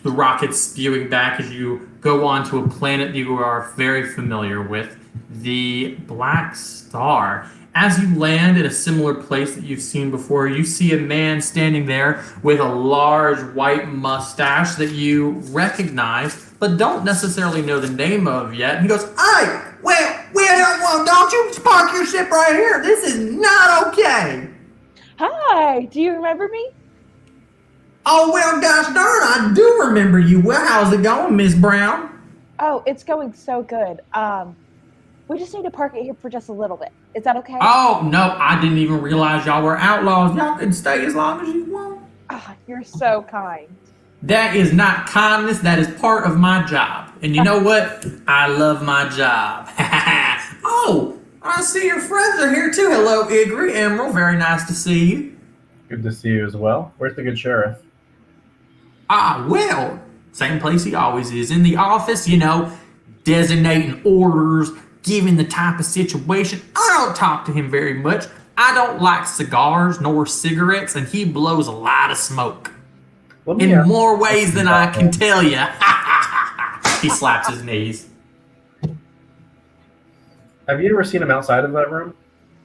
The rockets spewing back as you go on to a planet that you are very familiar with, the Black Star. As you land in a similar place that you've seen before, you see a man standing there with a large white mustache that you recognize, but don't necessarily know the name of yet. And he goes, "Hey, well, don't you park your ship right here. This is not okay." Hi, do you remember me? Oh, well, gosh darn, I do remember you. Well, how's it going, Miss Brown? Oh, it's going so good. We just need to park it here for just a little bit. Is that okay? Oh, no, I didn't even realize y'all were outlaws. Y'all can stay as long as you want. Ah, you're so kind. That is not kindness. That is part of my job. And you know what? I love my job. Oh, I see your friends are here too. Hello, Igri, Emerald. Very nice to see you. Good to see you as well. Where's the good sheriff? Ah, well, same place he always is. In the office, designating orders, giving the type of situation. I don't talk to him very much. I don't like cigars nor cigarettes, and he blows a lot of smoke. In more ways than I can tell you. He slaps his knees. Have you ever seen him outside of that room?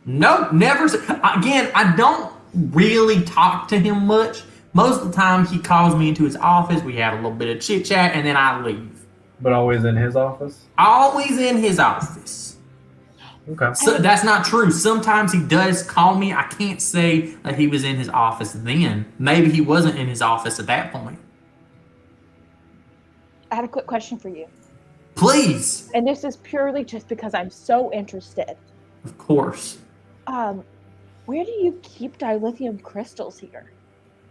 Nope, never. Again, I don't really talk to him much. Most of the time, he calls me into his office. We have a little bit of chit chat, and then I leave. But always in his office? Always in his office. Okay. So that's not true. Sometimes he does call me. I can't say that he was in his office then. Maybe he wasn't in his office at that point. I had a quick question for you. Please. And this is purely just because I'm so interested. Of course. Where do you keep dilithium crystals here?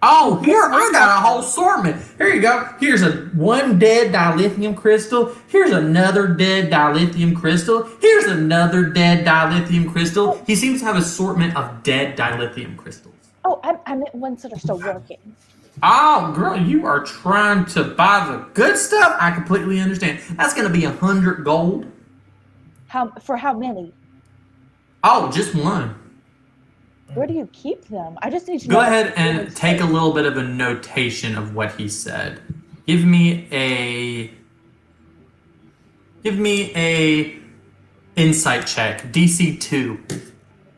Oh, here, I got a whole assortment. Here you go. Here's one dead dilithium crystal. Here's another dead dilithium crystal. Here's another dead dilithium crystal. He seems to have an assortment of dead dilithium crystals. Oh, I meant ones that are still working. Oh, girl, you are trying to buy the good stuff? I completely understand. That's going to be 100 gold. For how many? Oh, just one. Where do you keep them? I just need to Go know. ahead and take a little bit of a notation of what he said. Give me a insight check. DC 2.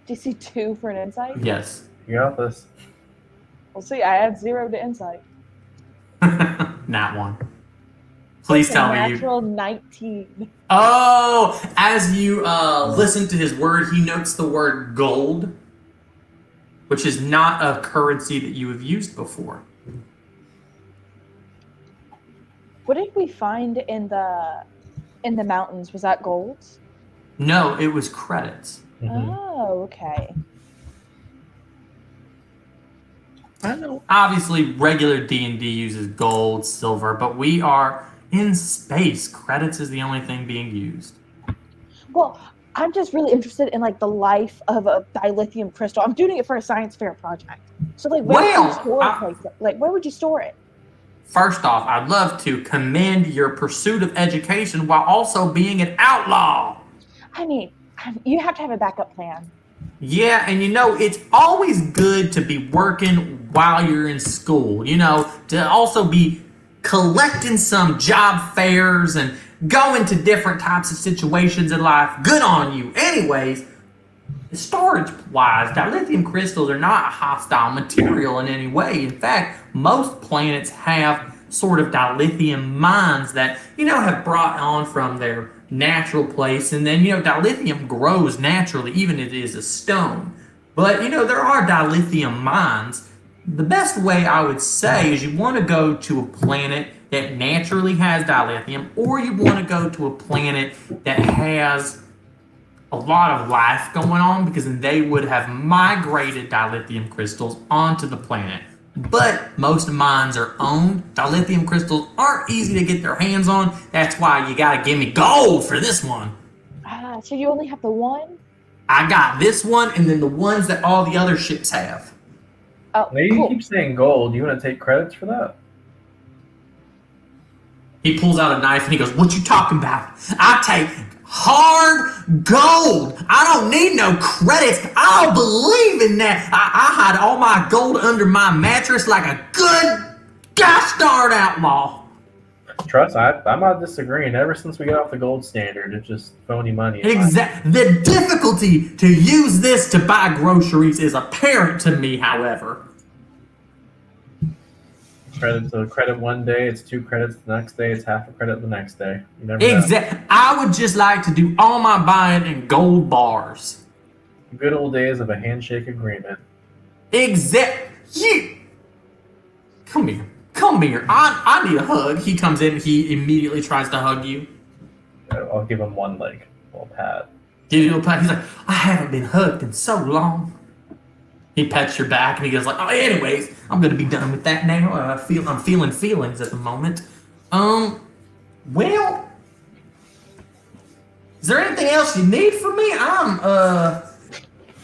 DC 2 for an insight? Yes. You got this. We'll see. I add 0 to insight. Not one. Please It's tell a me you. natural 19. Oh, as you listen to his word, he notes the word gold, which is not a currency that you have used before. What did we find in the mountains? Was that gold? No, it was credits. Mm-hmm. Oh, okay. I know. Obviously, regular D&D uses gold, silver, but we are in space. Credits is the only thing being used. Well, I'm just really interested in the life of a dilithium crystal. I'm doing it for a science fair project. So where would you store it? Where would you store it? First off, I'd love to commend your pursuit of education while also being an outlaw. I mean, you have to have a backup plan. Yeah, and it's always good to be working while you're in school, to also be collecting some job fairs and going to different types of situations in life. Good on you. Anyways, storage-wise, dilithium crystals are not a hostile material in any way. In fact, most planets have sort of dilithium mines that, have brought on from their natural place. And then, dilithium grows naturally, even if it is a stone. But, there are dilithium mines. The best way I would say is you want to go to a planet that naturally has dilithium, or you want to go to a planet that has a lot of life going on, because then they would have migrated dilithium crystals onto the planet. But most mines are owned. Dilithium crystals aren't easy to get their hands on. That's why you gotta give me gold for this one. So you only have the one? I got this one, and then the ones that all the other ships have. Oh, Now you cool. keep saying gold. You want to take credits for that? He pulls out a knife and he goes, "What you talking about? I take hard gold. I don't need no credits. I'll believe in that. I hide all my gold under my mattress like a good gosh darn outlaw. Trust, I'm not disagreeing. Ever since we got off the gold standard, it's just phony money. Exactly. The difficulty to use this to buy groceries is apparent to me, however. Credit one day, it's 2 credits the next day, it's half a credit the next day. You never know. Exactly. I would just like to do all my buying in gold bars. Good old days of a handshake agreement. You. Come here. Come here. I need a hug. He comes in. He immediately tries to hug you. I'll give him one leg. A little pat. Give you a pat. He's like, I haven't been hugged in so long. He pets your back and he goes like, oh, anyways, I'm gonna be done with that now. I'm feeling feelings at the moment. Well, is there anything else you need from me? I'm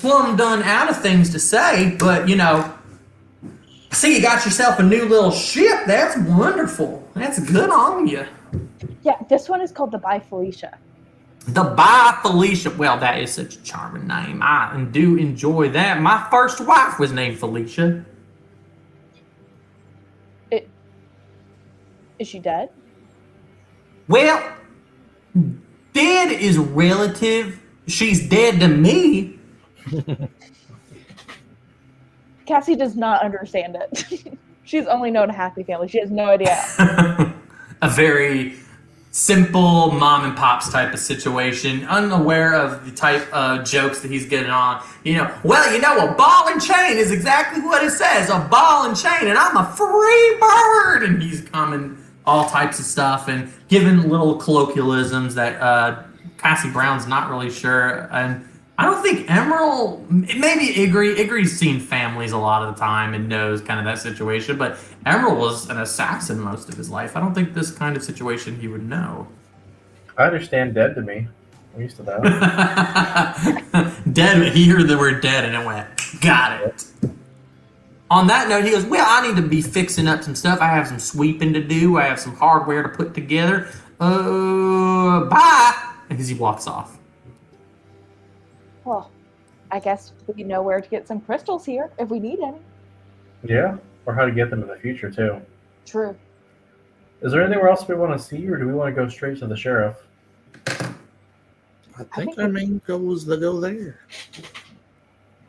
plumb done out of things to say, but you know, I see you got yourself a new little ship. That's wonderful. That's good on you. Yeah, this one is called the By Felicia. The By Felicia. Well, that is such a charming name. I do enjoy that. My first wife was named Felicia. Is she dead? Well, dead is relative. She's dead to me. Cassie does not understand it. She's only known a happy family. She has no idea. A very simple mom and pops type of situation, unaware of the type of jokes that he's getting on. You know, well, you know, a ball and chain is exactly what it says, a ball and chain, and I'm a free bird. And he's coming all types of stuff and giving little colloquialisms that Cassie Brown's not really sure. And I don't think Emerald, maybe Igri's seen families a lot of the time and knows kind of that situation, but Emerald was an assassin most of his life. I don't think this kind of situation he would know. I understand dead to me. I'm used to that. Dead, he heard the word dead and it went, got it. On that note, he goes, well, I need to be fixing up some stuff. I have some sweeping to do. I have some hardware to put together. Bye. As he walks off. Well, I guess we know where to get some crystals here if we need any. Yeah, or how to get them in the future, too. True. Is there anywhere else we want to see, or do we want to go straight to the sheriff? I think our main goal is to go there.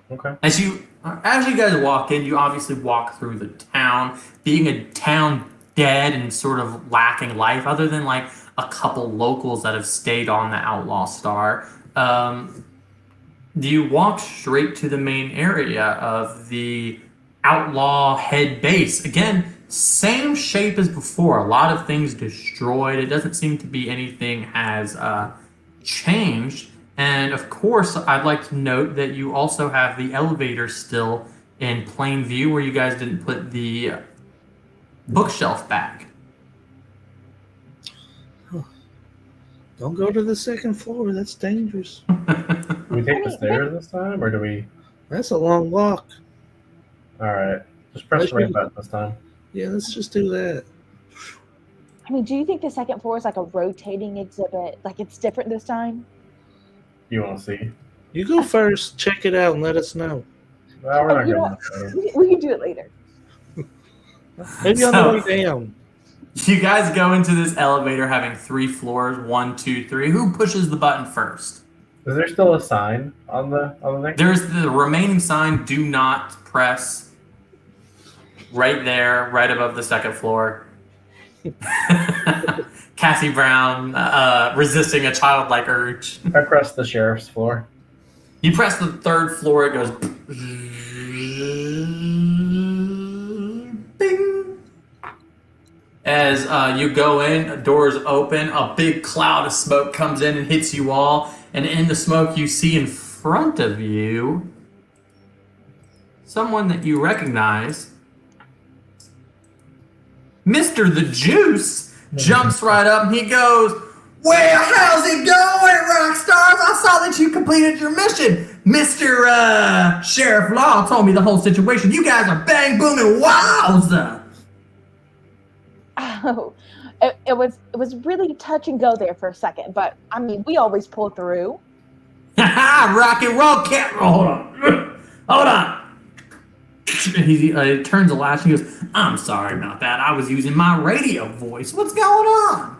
Okay. As you guys walk in, you obviously walk through the town, being a town dead and sort of lacking life, other than like a couple locals that have stayed on the Outlaw Star. You walk straight to the main area of the Outlaw head base. Again, same shape as before. A lot of things destroyed. It doesn't seem to be anything has changed. And of course, I'd like to note that you also have the elevator still in plain view where you guys didn't put the bookshelf back. Don't go to the second floor. That's dangerous. Do we take the stairs this time, or do we... That's a long walk. All right. Just press the right button this time. Yeah, let's just do that. I mean, do you think the second floor is like a rotating exhibit? Like it's different this time? You want to see? You go first. Check it out and let us know. Well, we're not You going know to. what? We can do it later. Maybe on the way down. You guys go into this elevator having 3 floors, 1, 2, 3. Who pushes the button first? Is there still a sign on the thing? There's the remaining sign, do not press, right there, right above the second floor. Cassie Brown resisting a childlike urge. I pressed the sheriff's floor. You press the 3rd floor, it goes bing. As you go in, doors open, a big cloud of smoke comes in and hits you all. And in the smoke, you see in front of you someone that you recognize. Mr. The Juice jumps right up and he goes, well, how's it going, Rockstars? I saw that you completed your mission. Mr. Sheriff Law told me the whole situation. You guys are bang, booming, wowza. Oh, it was really touch and go there for a second, but I mean, we always pull through. Rock and roll, cat. Hold on. Hold on. He turns the latch and he goes, I'm sorry about that. I was using my radio voice. What's going on?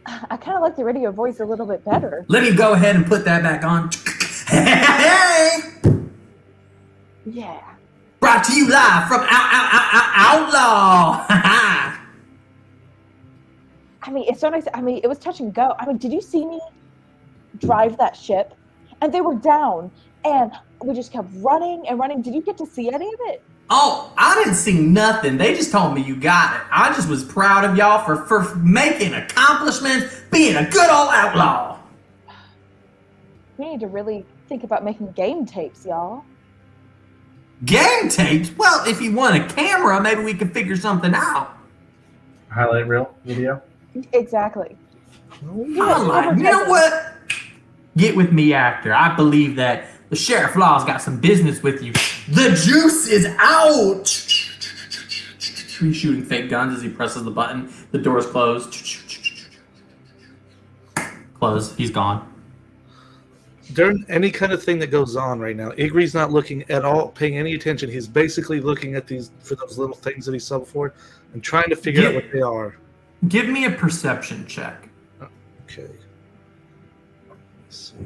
I kind of like the radio voice a little bit better. Let me go ahead and put that back on. Hey! Yeah. Brought to you live from Outlaw. I mean, it's so nice. I mean, it was touch and go. I mean, did you see me drive that ship? And they were down, and we just kept running and running. Did you get to see any of it? Oh, I didn't see nothing. They just told me you got it. I just was proud of y'all for making accomplishments, being a good old outlaw. We need to really think about making game tapes, y'all. Game tapes? Well, if you want a camera, maybe we can figure something out. Highlight reel video. Exactly. You know what? Get with me, actor. I believe that the Sheriff Law's got some business with you. The juice is out! He's shooting fake guns as he presses the button. The door's closed. Closed. He's gone. During any kind of thing that goes on right now, Igri's not looking at all, paying any attention. He's basically looking at these for those little things that he saw before and trying to figure out what they are. Give me a perception check. Okay. Let's see.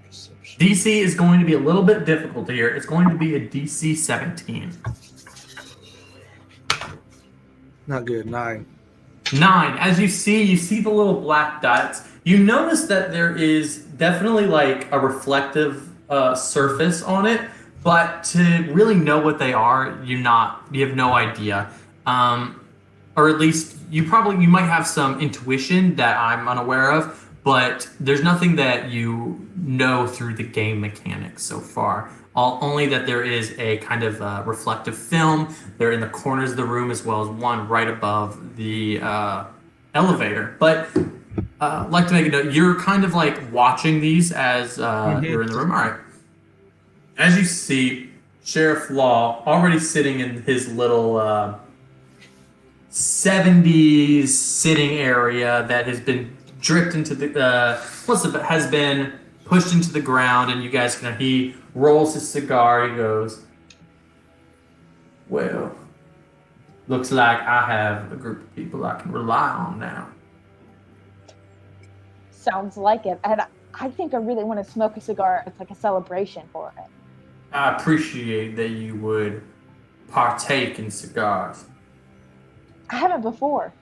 Perception. DC is going to be a little bit difficult here. It's going to be a DC 17. Not good. 9. 9. As you see the little black dots. You notice that there is definitely like a reflective surface on it, but to really know what they are, you have no idea. Or at least you might have some intuition that I'm unaware of, but there's nothing that you know through the game mechanics so far. Only that there is a kind of reflective film. They're in the corners of the room as well as one right above the elevator. But I'd like to make a note. You're kind of like watching these as you're in the room. All right. As you see, Sheriff Law already sitting in his little 70s sitting area that has been dripped into the has been pushed into the ground, and you guys can. He rolls his cigar. He goes, "Well, looks like I have a group of people I can rely on now." Sounds like it. And I think I really want to smoke a cigar. It's like a celebration for it. I appreciate that you would partake in cigars. I haven't before.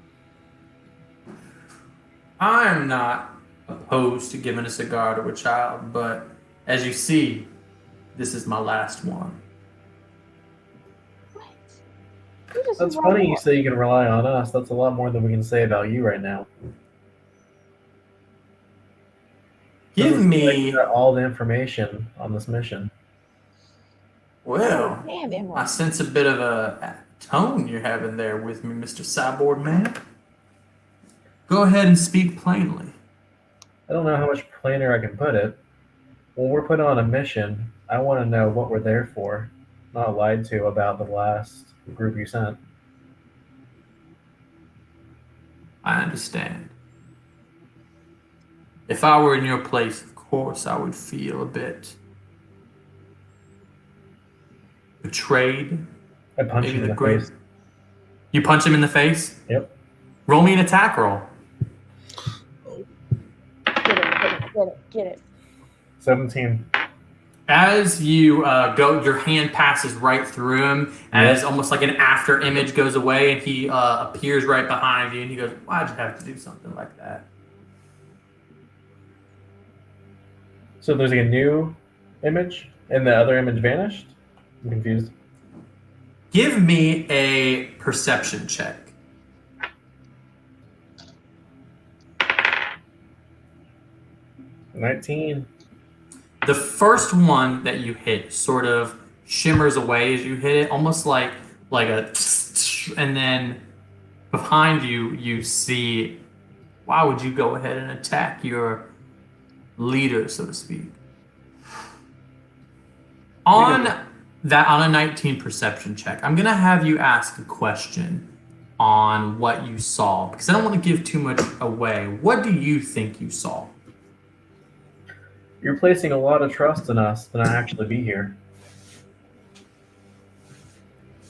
I am not opposed to giving a cigar to a child, but as you see, this is my last one. What? That's funny you say you can rely on us. That's a lot more than we can say about you right now. Give me all the information on this mission. Well, Damn, Emerald. I sense a bit of a tone you're having there with me, Mr. Cyborg Man. Go ahead and speak plainly. I don't know how much plainer I can put it. When we're put on a mission, I want to know what we're there for, not lied to about the last group you sent. I understand. If I were in your place, of course, I would feel a bit betrayed. I punch him in the face. You punch him in the face? Yep. Roll me an attack roll. Get it. 17. As you go, your hand passes right through him, as almost like an after image goes away, and he appears right behind you, and he goes, "Why'd you have to do something like that?" So there's like a new image, and the other image vanished? I'm confused. Give me a perception check. 19. The first one that you hit sort of shimmers away as you hit it, almost like a, and then behind you, you see, why would you go ahead and attack your leader, so to speak? On a 19 perception check, I'm gonna have you ask a question. on what you saw, because I don't want to give too much away. What do you think you saw? You're placing a lot of trust in us to not actually be here.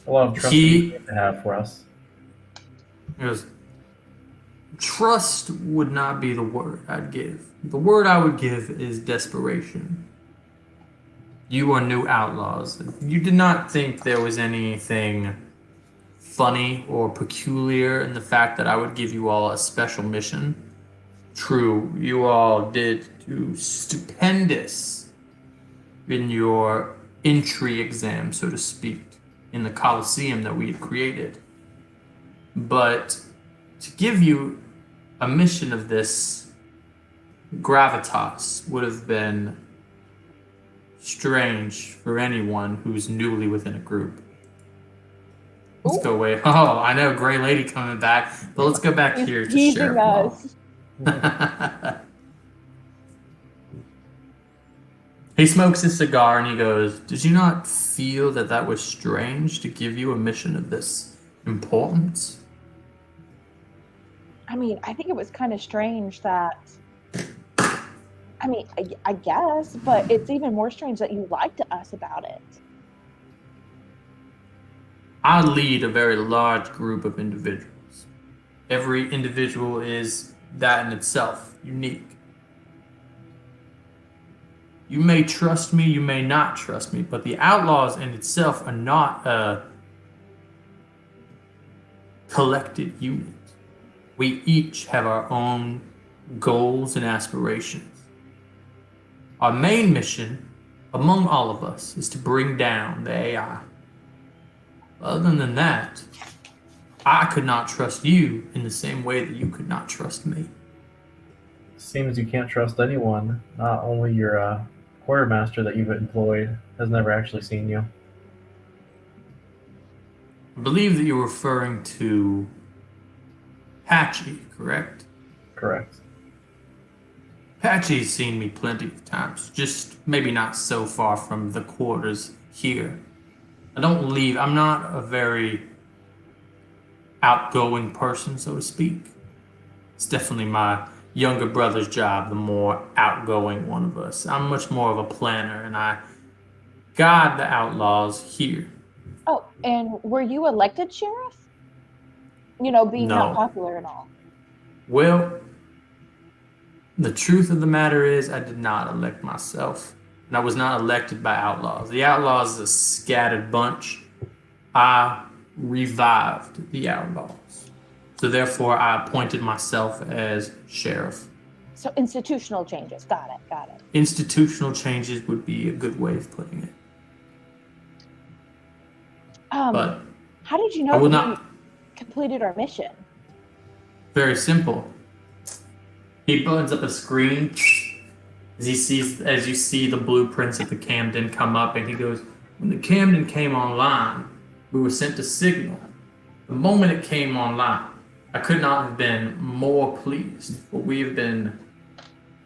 A lot of trust that you He need to have for us. goes, trust would not be the word I'd give. The word I would give is desperation. You are new outlaws. You did not think there was anything funny or peculiar in the fact that I would give you all a special mission. True, you all did do stupendous in your entry exam, so to speak, in the Colosseum that we had created. But to give you a mission of this gravitas would have been strange for anyone who's newly within a group. Let's go away. Oh, I know, Gray Lady coming back, but let's go back here to Teasing Sheriff Law. us. He smokes his cigar and he goes, did you not feel that that was strange to give you a mission of this importance? I mean, I think it was kind of strange that. I mean, I guess, but it's even more strange that you lied to us about it. I lead a very large group of individuals. Every individual is that in itself, unique. You may trust me, you may not trust me, but the outlaws in itself are not a collected unit. We each have our own goals and aspirations. Our main mission, among all of us, is to bring down the AI. Other than that, I could not trust you in the same way that you could not trust me. Seems you can't trust anyone. Not only your quartermaster that you've employed has never actually seen you. I believe that you're referring to Patchy, correct? Correct. Patchy's seen me plenty of times, just maybe not so far from the quarters here. I don't leave. I'm not a very outgoing person, so to speak. It's definitely my younger brother's job, the more outgoing one of us. I'm much more of a planner, and I guide the outlaws here. Oh, and were you elected sheriff? You know, being not No. popular and all. Well, the truth of the matter is I did not elect myself. And I was not elected by outlaws. The outlaws is a scattered bunch. I revived the outlaws. So therefore I appointed myself as sheriff. So institutional changes. Got it. Institutional changes would be a good way of putting it. But how did you I know will that we not. completed our mission? Very simple. He opens up a screen as you see the blueprints of the Camden come up, and he goes, when the Camden came online, we were sent a signal. The moment it came online, I could not have been more pleased. But we have been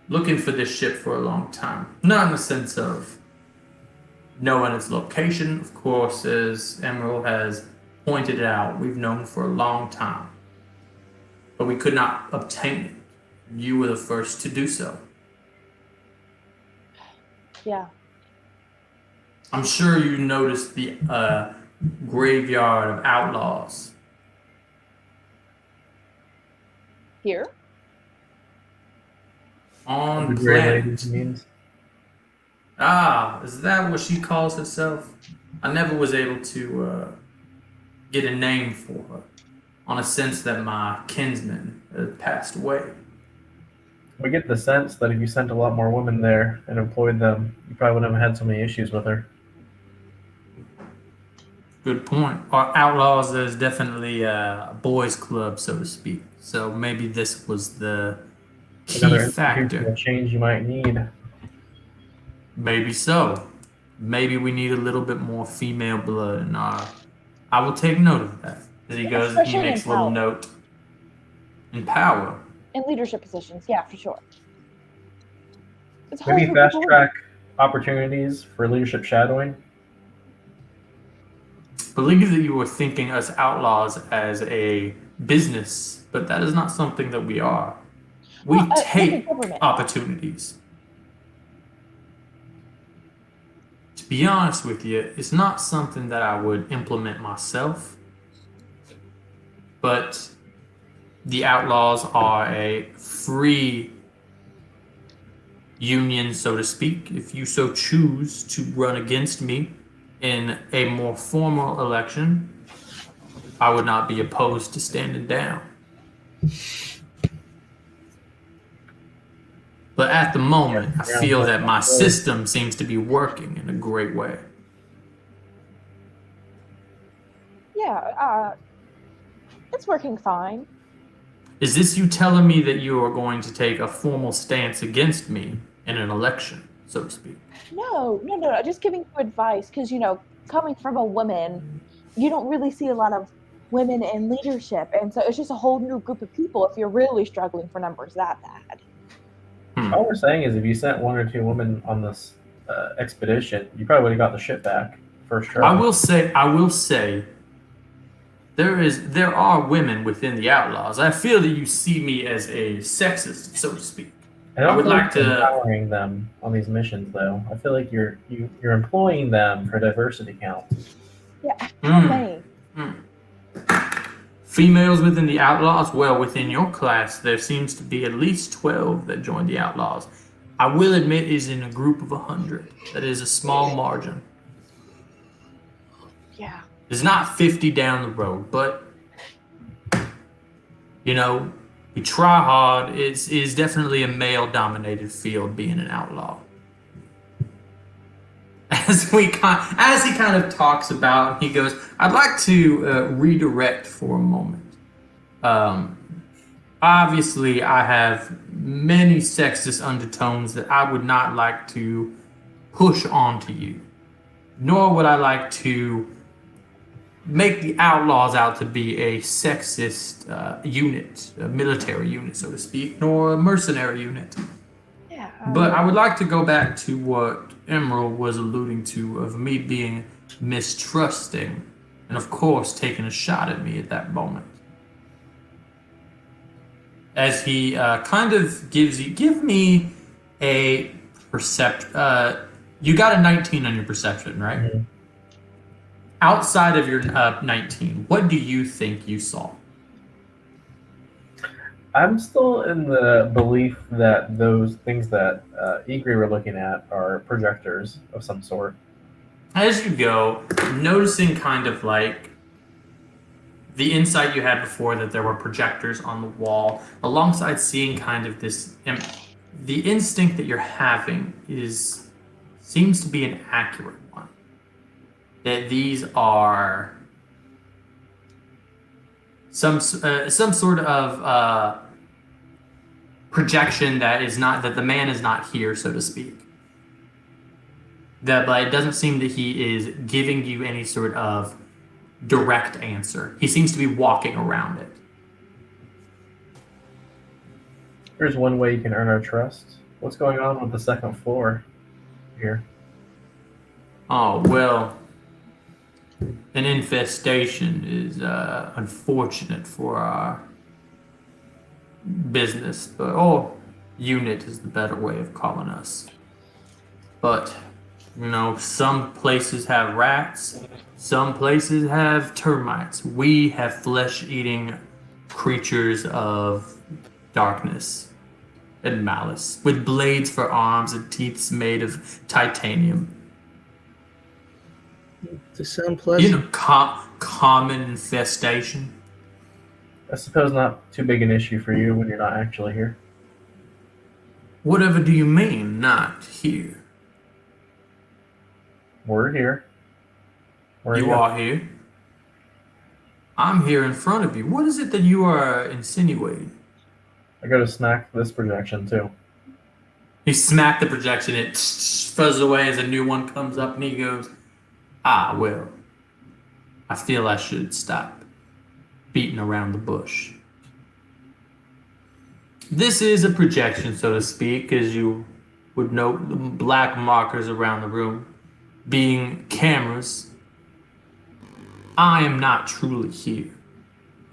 looking for this ship for a long time. Not in the sense of knowing its location, of course, as Emerald has pointed it out, we've known for a long time. But we could not obtain it. You were the first to do so. Yeah. I'm sure you noticed the graveyard of outlaws. Here? On The Grey Lady planet. means. Ah, is that what she calls herself? I never was able to get a name for her, on a sense that my kinsman had passed away. We get the sense that if you sent a lot more women there and employed them, you probably wouldn't have had so many issues with her. Good point. Our outlaws is definitely a boys' club, so to speak. So maybe this was the key Another factor. institutional change you might need. Maybe so. Maybe we need a little bit more female blood in our. I will take note of that. As he goes, Especially he in makes a little power. note. In power. In leadership positions, yeah, for sure. It's hard Maybe for fast people. track opportunities for leadership shadowing. believe that you were thinking us outlaws as a business, but that is not something that we are. We Well, like a take government. opportunities. To be honest with you, it's not something that I would implement myself, but the outlaws are a free union, so to speak. If you so choose to run against me in a more formal election, I would not be opposed to standing down. But at the moment, I feel that my system seems to be working in a great way. Yeah, it's working fine. Is this you telling me that you are going to take a formal stance against me in an election, so to speak? No. Just giving you advice because, coming from a woman, you don't really see a lot of women in leadership. And so it's just a whole new group of people if you're really struggling for numbers that bad. All we're saying is if you sent 1 or 2 women on this expedition, you probably would have got the ship back first try. I will say, there are women within the outlaws. I feel that you see me as a sexist, so to speak. And I would like to empowering them on these missions, though. I feel like you're employing them for diversity count. Yeah, how many? Females within the outlaws? Well, within your class, there seems to be at least 12 that joined the outlaws. I will admit is in a group of 100. That is a small margin. Yeah. It's not 50 down the road, but we try hard. It is definitely a male-dominated field being an outlaw. As he kind of talks about, he goes, I'd like to redirect for a moment. Obviously, I have many sexist undertones that I would not like to push onto you, nor would I like to make the outlaws out to be a sexist unit, a military unit, so to speak, nor a mercenary unit. Yeah. But I would like to go back to what Emerald was alluding to of me being mistrusting and, of course, taking a shot at me at that moment. As he kind of give me a you got a 19 on your perception, right? Mm-hmm. Outside of your 19, what do you think you saw? I'm still in the belief that those things that Egri were looking at are projectors of some sort. As you go, noticing kind of like the insight you had before that there were projectors on the wall, alongside seeing kind of this, the instinct that you're having seems to be an accurate one. That these are some sort of projection that the man is not here, so to speak. But it doesn't seem that he is giving you any sort of direct answer. He seems to be walking around it. Here's one way you can earn our trust. What's going on with the second floor here? Oh, well, an infestation is unfortunate for our business, or unit is the better way of calling us. But, some places have rats, some places have termites. We have flesh-eating creatures of darkness and malice, with blades for arms and teeth made of titanium. They sound pleasant. Common infestation. I suppose not too big an issue for you when you're not actually here. Whatever do you mean, not here? We're here. You are here? I'm here in front of you. What is it that you are insinuating? I go to smack this projection too. He smacked the projection. It fuzzes away as a new one comes up, and he goes, well, I feel I should stop beating around the bush. This is a projection, so to speak, as you would note the black markers around the room being cameras. I am not truly here.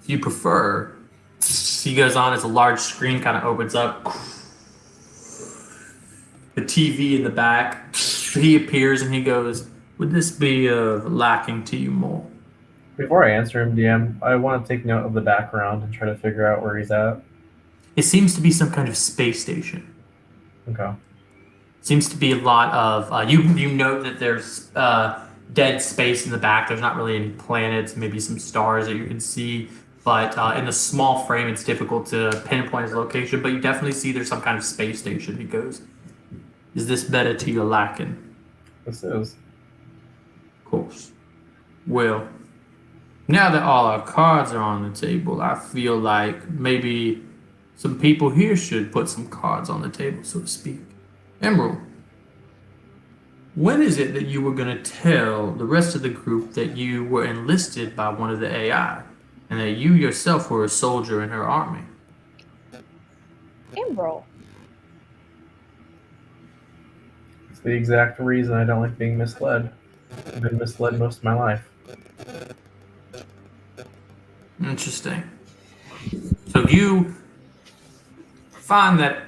If you prefer, he goes on as a large screen kind of opens up. The TV in the back. He appears and he goes, would this be lacking to you more? Before I answer him, DM, I want to take note of the background and try to figure out where he's at. It seems to be some kind of space station. Okay. Seems to be a lot of you note that there's dead space in the back. There's not really any planets, maybe some stars that you can see, but in the small frame it's difficult to pinpoint its location, but you definitely see there's some kind of space station. He goes, is this better to your liking? This is. Of course. Well, now that all our cards are on the table, I feel like maybe some people here should put some cards on the table, so to speak. Emerald, when is it that you were going to tell the rest of the group that you were enlisted by one of the AI and that you yourself were a soldier in her army? Emerald. It's the exact reason I don't like being misled. I've been misled most of my life. Interesting. So you find that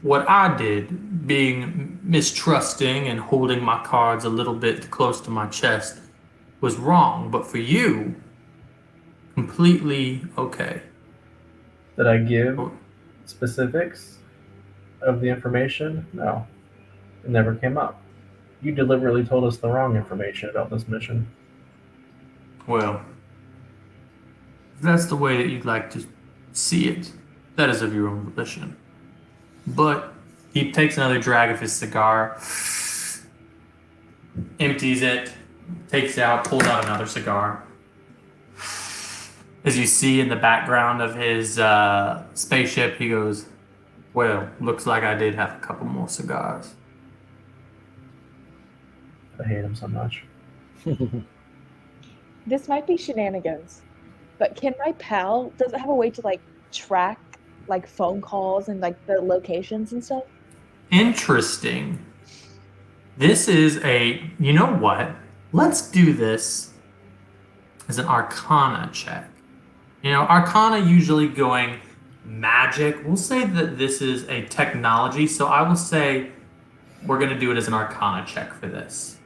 what I did, being mistrusting and holding my cards a little bit close to my chest, was wrong, but for you, completely okay. Did I give specifics of the information? No. It never came up. You deliberately told us the wrong information about this mission. Well, if that's the way that you'd like to see it, that is of your own volition. But he takes another drag of his cigar, empties it, takes it out, pulls out another cigar. As you see in the background of his spaceship, he goes, well, looks like I did have a couple more cigars. I hate him so much. This might be shenanigans, but can my pal, does it have a way to like track like phone calls and like the locations and stuff? Interesting. This is you know what? Let's do this as an Arcana check. You know, Arcana usually going magic. We'll say that this is a technology, so I will say we're going to do it as an Arcana check for this.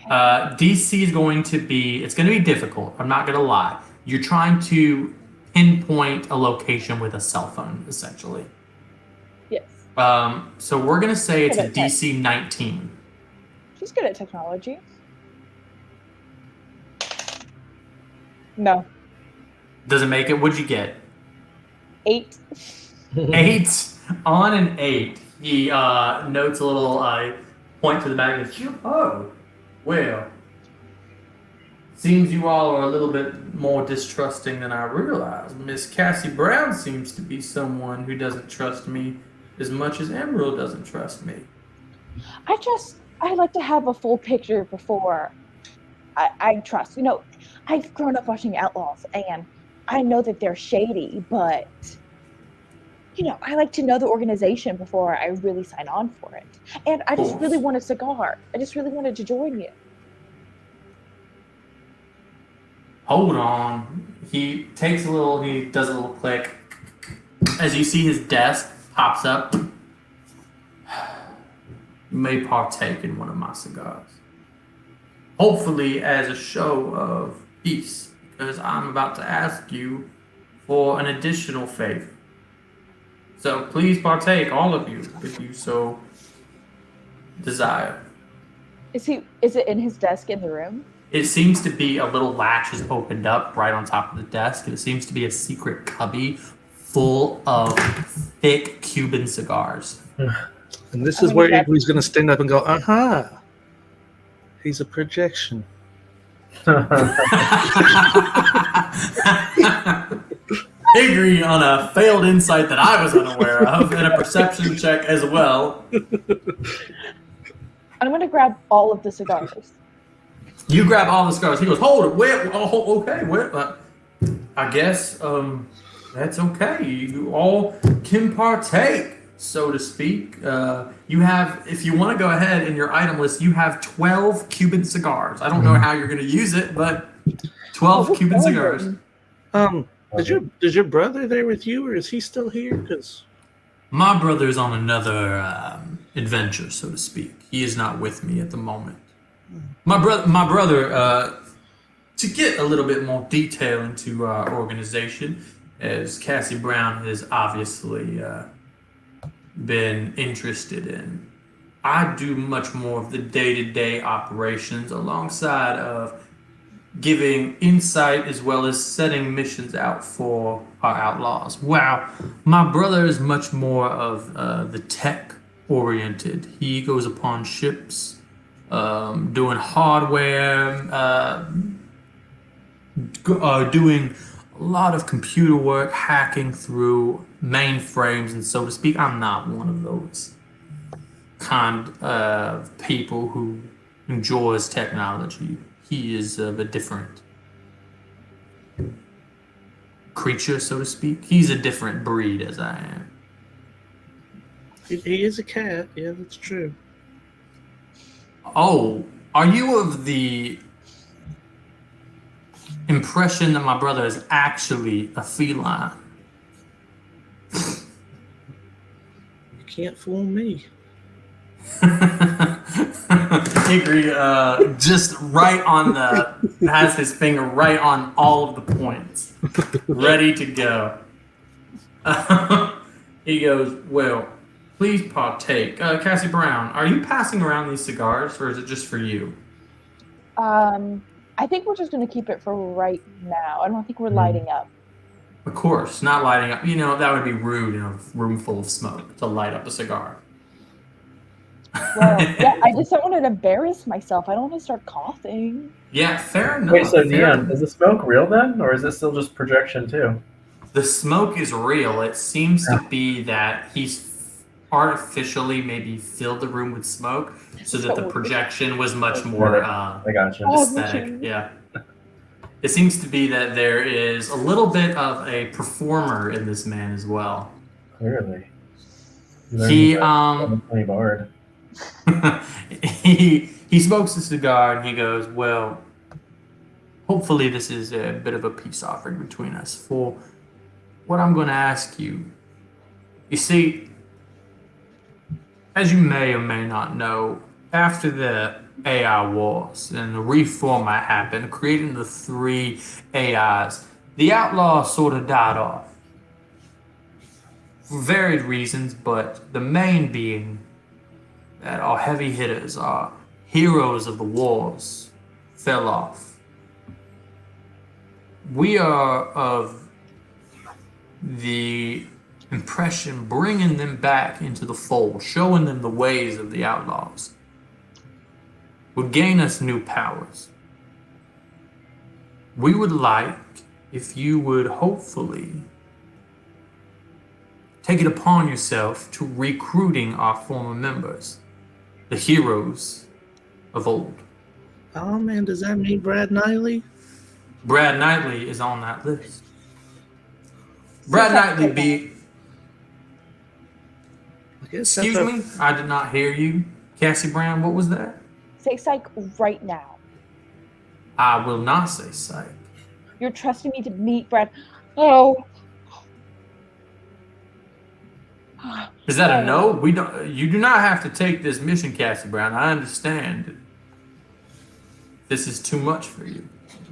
DC is going to be, it's going to be difficult. I'm not going to lie. You're trying to pinpoint a location with a cell phone, essentially. Yes. So we're going to say it's a Good at tech. DC 19. She's good at technology. No. Doesn't make it. What'd you get? 8. 8. On an 8. He notes a little point to the back and goes, oh, well, seems you all are a little bit more distrusting than I realized. Miss Cassie Brown seems to be someone who doesn't trust me as much as Emerald doesn't trust me. I like to have a full picture before I trust. You know, I've grown up watching Outlaws, and I know that they're shady, but, you know, I like to know the organization before I really sign on for it. And I just really want a cigar. I just really wanted to join you. Hold on. He does a little click. As you see his desk pops up. You may partake in one of my cigars. Hopefully as a show of peace, because I'm about to ask you for an additional favor. So please partake, all of you, if you so desire. Is it in his desk in the room? It seems to be a little latch is opened up right on top of the desk, and it seems to be a secret cubby full of thick Cuban cigars. And this is where Avery's going to stand up and go, aha, he's a projection. Agree on a failed insight that I was unaware of, and a perception check as well. I'm going to grab all of the cigars. You grab all the cigars. He goes, hold it, wait, oh, okay, wait. I guess that's okay. You all can partake, so to speak. You have, if you want to go ahead in your item list, you have 12 Cuban cigars. I don't know how you're going to use it, but 12 Oh, Cuban cigars. Is your brother there with you, or is he still here? Because My brother's on another adventure, so to speak. He is not with me at the moment. My brother. To get a little bit more detail into our organization, as Cassie Brown has obviously been interested in, I do much more of the day-to-day operations alongside of giving insight as well as setting missions out for our outlaws. Wow, my brother is much more of the tech oriented. He goes upon ships, doing hardware, doing a lot of computer work, hacking through mainframes, and so to speak. I'm not one of those kind of people who enjoys technology. He is of a different creature, so to speak. He's a different breed as I am. he is a cat. Yeah, that's true. Oh, are you of the impression that my brother is actually a feline? You can't fool me. Hickory just right on has his finger right on all of the points, ready to go. He goes, well, please partake. Cassie Brown, are you passing around these cigars, or is it just for you? I think we're just going to keep it for right now. I don't think we're lighting up. Of course, not lighting up. You know, that would be rude in a room full of smoke to light up a cigar. Well, yeah, I just don't want to embarrass myself. I don't want to start coughing. Yeah, fair enough. Wait, so fair Dion, enough. is the smoke real then, or is it still just projection too? The smoke is real. It seems to be that he's artificially maybe filled the room with smoke so that the projection was much more I gotcha. aesthetic. Yeah. It seems to be that there is a little bit of a performer in this man as well. Clearly. He Funny bard. he smokes a cigar and he goes, well, hopefully this is a bit of a peace offering between us. For what I'm going to ask you, you see, as you may or may not know, after the AI wars and the reformat happened, creating the 3 AIs, the outlaw sort of died off. For varied reasons, but the main being that our heavy hitters, our heroes of the wars, fell off. We are of the impression bringing them back into the fold, showing them the ways of the outlaws, would gain us new powers. We would like if you would hopefully take it upon yourself to recruiting our former members, the heroes of old. Oh man, does that mean Brad Knightley? Brad Knightley is on that list. Brad Knightley be... Excuse me? I did not hear you. Cassie Brown, what was that? Say psych right now. I will not say psych. You're trusting me to meet Brad. Oh. Is that a no? We don't. You do not have to take this mission, Cassie Brown. I understand. This is too much for you.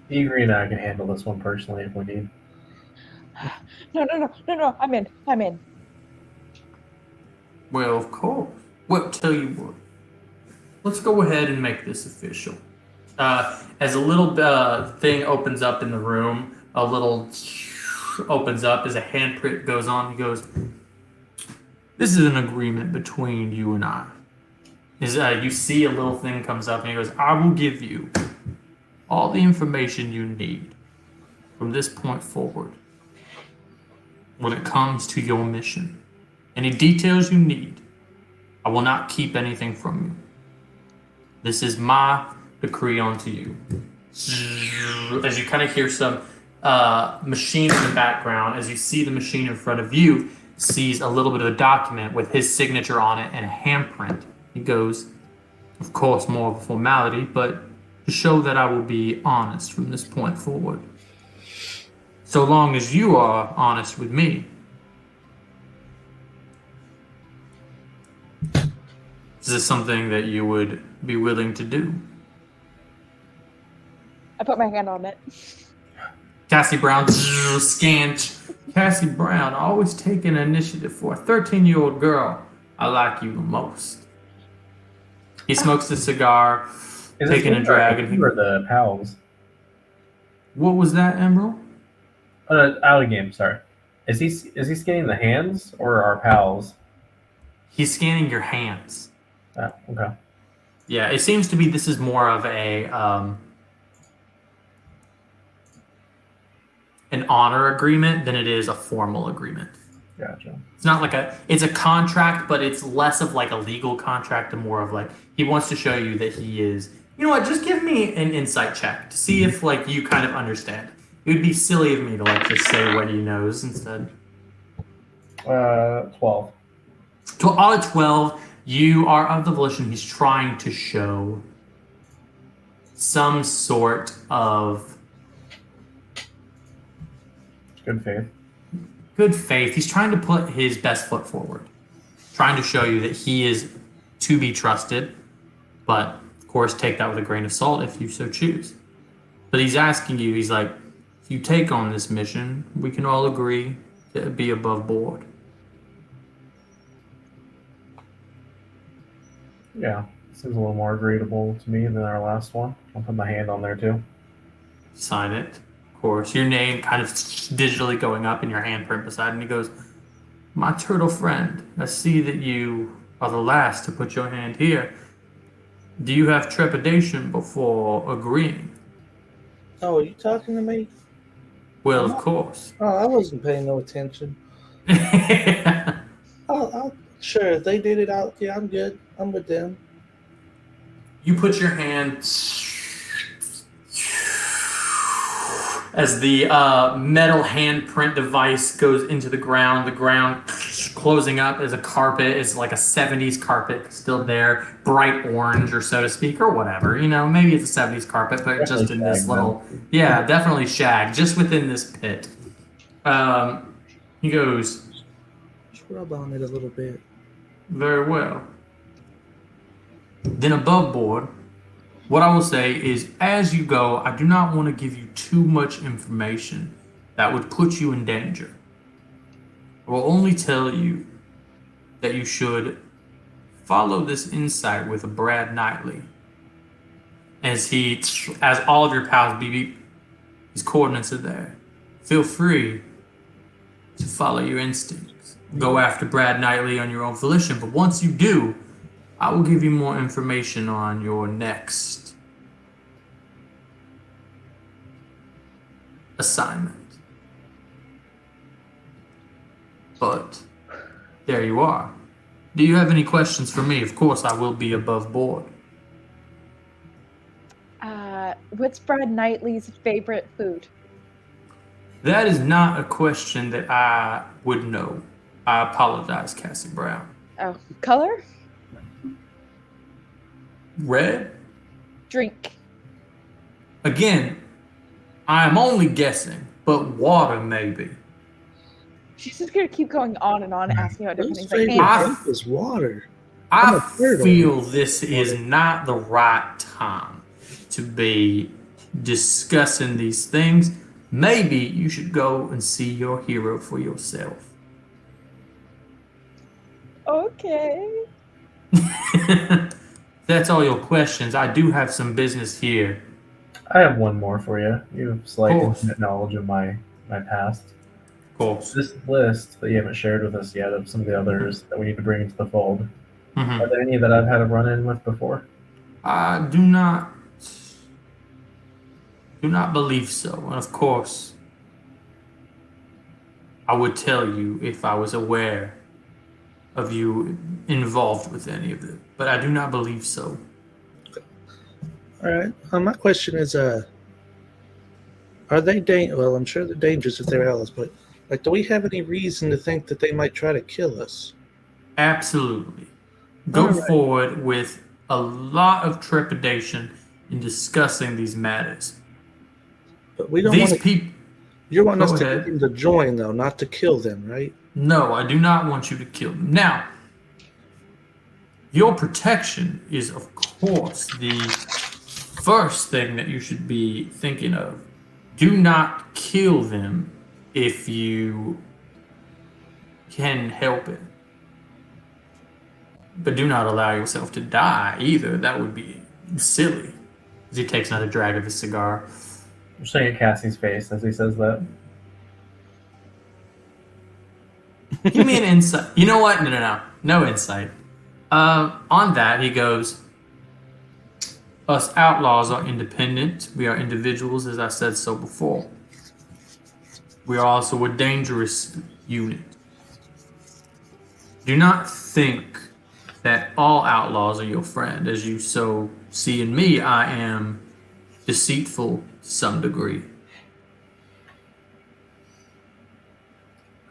Egri and I can handle this one personally if we need. No. I'm in. Well, of course. Well, tell you what. Let's go ahead and make this official. As a little thing opens up in the room, a little opens up as a handprint goes on. He goes, this is an agreement between you and I. You see a little thing comes up and he goes, I will give you all the information you need from this point forward when it comes to your mission. Any details you need, I will not keep anything from you. This is my decree unto you. As you kind of hear some machine in the background, as you see the machine in front of you, sees a little bit of a document with his signature on it and a handprint. He goes, of course, more of a formality, but to show that I will be honest from this point forward. So long as you are honest with me. Is this something that you would be willing to do? I put my hand on it. Cassie Brown scant. Cassie Brown, always taking initiative for a 13-year-old girl. I like you the most. He smokes a cigar, Is taking a drag. And or the pals? What was that, Emerald? Out of game. Sorry. Is he scanning the hands or our pals? He's scanning your hands. Oh, okay. Yeah, it seems to be this is more of a an honor agreement than it is a formal agreement. Gotcha. It's not like it's a contract, but it's less of like a legal contract and more of like he wants to show you that he is. You know what? Just give me an insight check to see if like you kind of understand. It would be silly of me to like just say what he knows instead. 12. To all of 12, you are of the volition. He's trying to show some sort of good faith. He's trying to put his best foot forward, trying to show you that he is to be trusted, but of course take that with a grain of salt if you so choose. But he's asking you, he's like, if you take on this mission, we can all agree to be above board. Yeah, seems a little more agreeable to me than our last one. I'll put my hand on there too. Sign it. Of course, your name kind of digitally going up in your handprint beside, and he goes, my turtle friend, I see that you are the last to put your hand here. Do you have trepidation before agreeing? Oh, are you talking to me? Well, of course. Oh, I wasn't paying no attention. Sure, if they did it out, yeah, I'm good. I'm with them. You put your hand as the metal handprint device goes into the ground closing up as a carpet. It's like a 70s carpet still there, bright orange or so to speak, or whatever. You know, maybe it's a 70s carpet, but definitely just in this little, yeah, definitely shag, just within this pit. He goes, just rub on it a little bit. Very well. Then above board, what I will say is, as you go, I do not want to give you too much information that would put you in danger. I will only tell you that you should follow this insight with Brad Knightley. As all of your pals beep beep, his coordinates are there. Feel free to follow your instincts. Go after Brad Knightley on your own volition, but once you do, I will give you more information on your next assignment. But there you are. Do you have any questions for me? Of course, I will be above board. What's Brad Knightley's favorite food? That is not a question that I would know. I apologize, Cassie Brown. Oh, color? Red? Drink. Again, I am only guessing, but water maybe. She's just gonna keep going on and on, asking about different Whose things. favorite Like, drink is water. I feel this is not the right time to be discussing these things. Maybe you should go and see your hero for yourself. okay. That's all your questions. I do have some business here. I have one more for you. You have slight course. intimate knowledge of my past. Of course. This list that you haven't shared with us yet of some of the others that we need to bring into the fold. Are there any that I've had a run-in with before? I do not believe so. And of course, I would tell you if I was aware of you involved with any of it, but I do not believe so. All right. My question is, are they well, I'm sure they're dangerous if they're outlaws, but like, do we have any reason to think that they might try to kill us? Absolutely. Go forward with a lot of trepidation in discussing these matters. But we don't These want to. people. You want Go us to ahead. get them to join, though, not to kill them, right? No, I do not want you to kill them. Now, your protection is, of course, the first thing that you should be thinking of. Do not kill them if you can help it. But do not allow yourself to die either. That would be silly. As he takes another drag of his cigar. I'm just looking at Cassie's face as he says that. Give me an insight. You know what? No insight. On that, he goes, us outlaws are independent. We are individuals, as I said so before. We are also a dangerous unit. Do not think that all outlaws are your friend. As you so see in me, I am deceitful to some degree.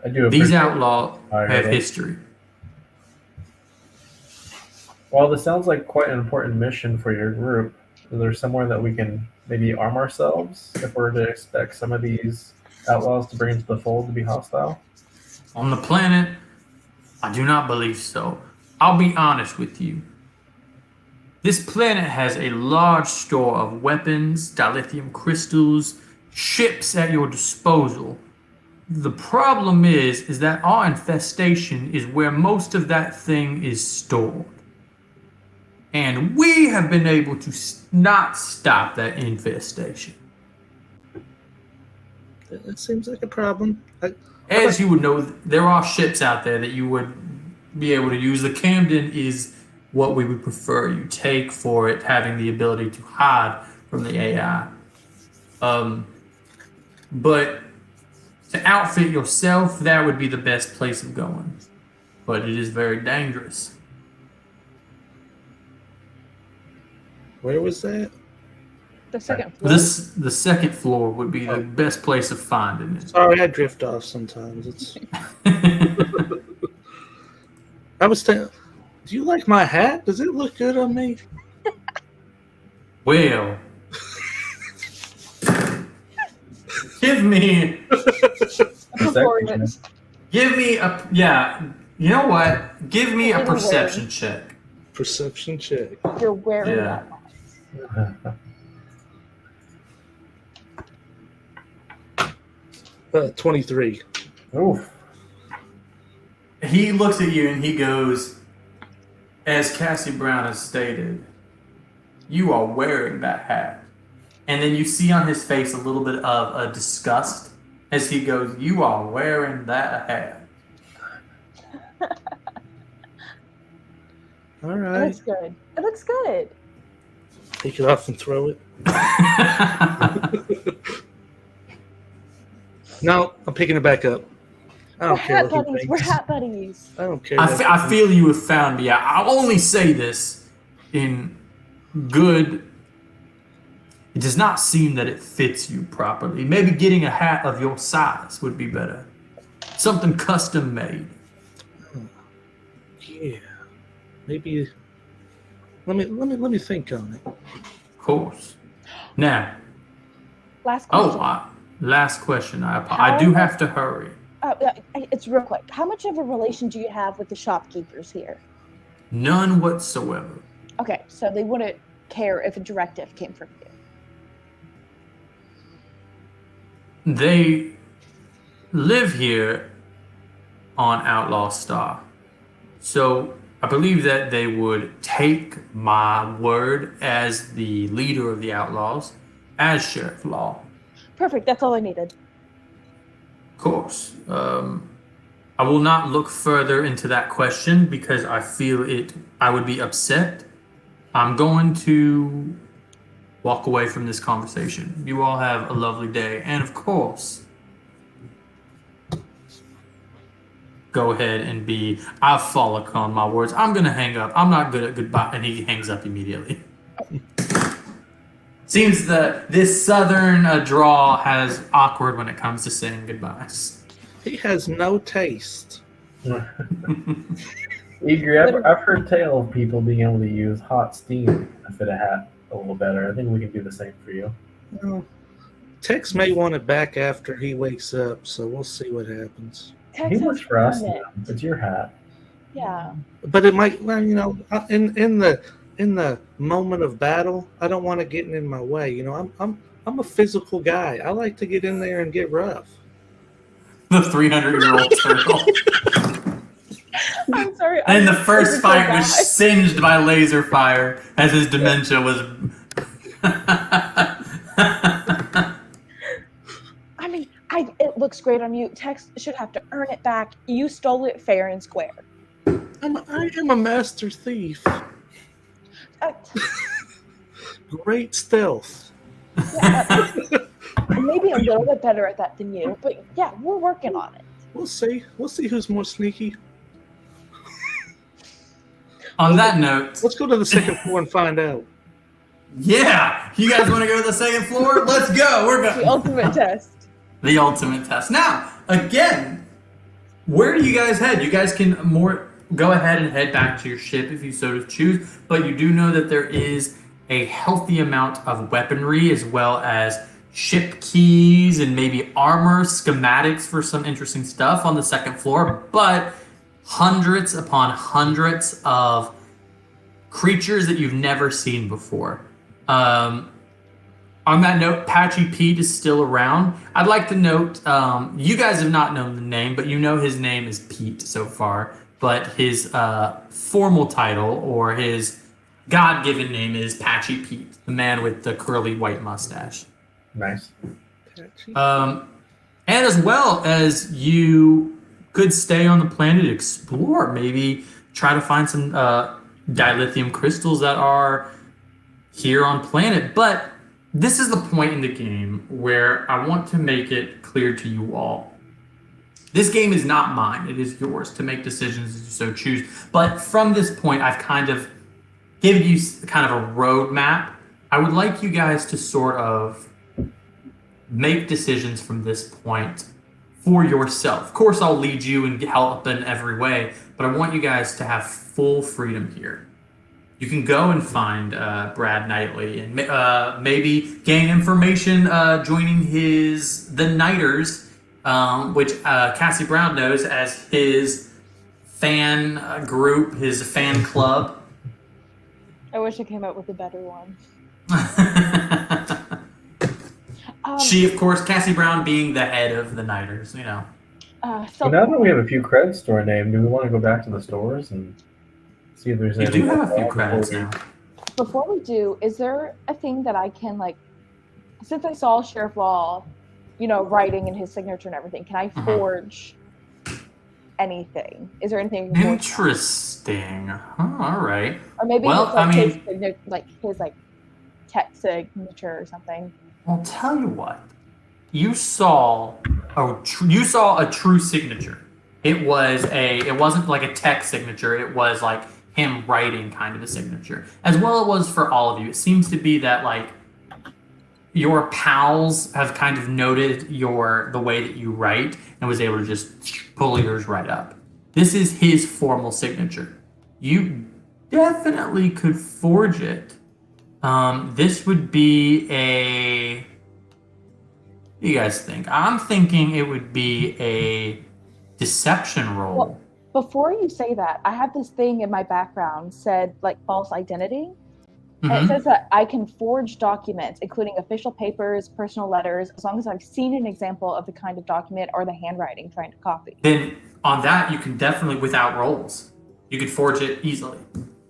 I do. These appreciate- outlaws have Alright. history. Well, this sounds like quite an important mission for your group. Is there somewhere that we can maybe arm ourselves if we're to expect some of these outlaws to bring into the fold to be hostile? On the planet, I do not believe so. I'll be honest with you. This planet has a large store of weapons, dilithium crystals, ships at your disposal. The problem is that our infestation is where most of that thing is stored. And we have been able to not stop that infestation. That seems like a problem. As you would know, there are ships out there that you would be able to use. The Camden is what we would prefer you take for it, having the ability to hide from the AI. But to outfit yourself, that would be the best place of going. But it is very dangerous. Where was that? The second floor. The second floor would be the best place of finding it. Sorry, I drift off sometimes. It's. I was saying, do you like my hat? Does it look good on me? Well, give me Performance. a you know what? Give me a perception check. Perception check. You're wearing Yeah. that. 23. Oof. He looks at you and he goes, as Cassie Brown has stated, you are wearing that hat. And then you see on his face a little bit of a disgust as he goes, you are wearing that hat. All It right. looks good. It looks good. Take it off and throw it. No, I'm picking it back up. I We're don't care hat what he buddies. We're thinks. hat buddies. I don't care. I feel you have found me out. I'll only say this in good. It does not seem that it fits you properly. Maybe getting a hat of your size would be better. Something custom made. Yeah. Maybe. Let me think on it. Of course. Now, Last question. last question. I do have to hurry. It's real quick. How much of a relation do you have with the shopkeepers here? None whatsoever. Okay, so they wouldn't care if a directive came from you. They live here on Outlaw Star. So I believe that they would take my word as the leader of the Outlaws, as Sheriff Law. Perfect. That's all I needed. Of course. I will not look further into that question because I feel I would be upset. I'm going to walk away from this conversation. You all have a lovely day. And of course, go ahead and I've fallen on my words. I'm going to hang up. I'm not good at goodbye. And he hangs up immediately. Seems that this southern draw has awkward when it comes to saying goodbyes. He has no taste. Igor, I've heard tale of people being able to use hot steam to fit a hat a little better. I think we can do the same for you. Well, Tex may want it back after he wakes up, so we'll see what happens. He Texas works for us earned now. it. It's your hat. Yeah. But it might, well, in the moment of battle, I don't want it getting in my way. I'm a physical guy. I like to get in there and get rough. The 300-year-old turtle. I'm sorry. And the I'm a first physical fight guy. was singed by laser fire as his dementia was. I mean, it looks great on you. Tex should have to earn it back. You stole it fair and square. I am a master thief. Great stealth. Yeah, maybe a little bit better at that than you, but yeah, we're working on it. We'll see. We'll see who's more sneaky. On that note, Let's go to the second floor and find out. yeah, you guys want to go to the second floor? Let's go. We're The going. ultimate test. The ultimate test. Now, again, where do you guys head? You guys can go ahead and head back to your ship if you so choose, but you do know that there is a healthy amount of weaponry as well as ship keys and maybe armor, schematics for some interesting stuff on the second floor, but hundreds upon hundreds of creatures that you've never seen before. On that note, Patchy Pete is still around. I'd like to note, you guys have not known the name, but you know his name is Pete so far, but his formal title or his God-given name is Patchy Pete, the man with the curly white mustache. Nice. And as well as you could stay on the planet, explore, maybe try to find some dilithium crystals that are here on planet. But this is the point in the game where I want to make it clear to you all. This game is not mine. It is yours to make decisions as you so choose. But from this point, I've kind of given you kind of a roadmap. I would like you guys to sort of make decisions from this point for yourself. Of course, I'll lead you and help in every way, but I want you guys to have full freedom here. You can go and find Brad Knightley and maybe gain information joining the Nighters, which Cassie Brown knows as his fan group, his fan club. I wish I came up with a better one. She, of course, Cassie Brown being the head of the Nighters, you know. So now that we have a few credits to our name, do we want to go back to the stores and see if there's You any? do have a few credits now. Before we do, is there a thing that I can, like, since I saw Sheriff Law, writing in his signature and everything, can I forge anything? Is there anything Interesting. All right. Or maybe Well, it's like I mean- his signature, his tech signature or something. I'll tell you what. You saw a true signature. It wasn't like a tech signature. It was like him writing kind of a signature. As well it was for all of you. It seems to be that like your pals have kind of noted the way that you write and was able to just pull yours right up. This is his formal signature. You definitely could forge it. This would be what do you guys think? I'm thinking it would be a deception roll. Well, before you say that, I have this thing in my background said like false identity. And it says that I can forge documents, including official papers, personal letters, as long as I've seen an example of the kind of document or the handwriting trying to copy. Then on that, you can definitely, without rolls, you could forge it easily.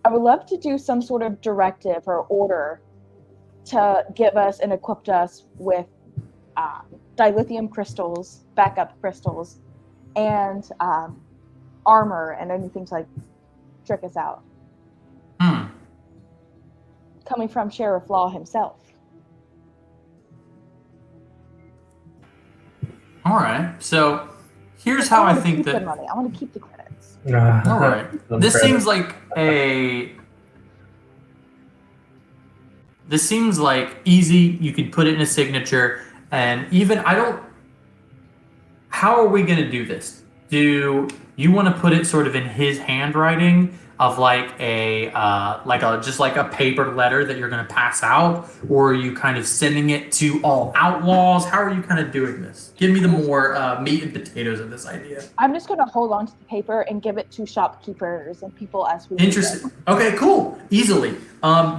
I would love to do some sort of directive or order to give us and equip us with dilithium crystals, backup crystals, and armor and anything to like trick us out. Coming from Sheriff Law himself. All right. So here's how I think that. Money. I want to keep the credits. All right. This seems like easy. You could put it in a signature, and even how are we going to do this? Do you want to put it sort of in his handwriting? of like a just like a paper letter that you're going to pass out, or are you kind of sending it to all outlaws? How are you kind of doing this? Give me the more meat and potatoes of this idea. I'm just going to hold on to the paper and give it to shopkeepers and people as we Interesting. Okay, cool. Easily.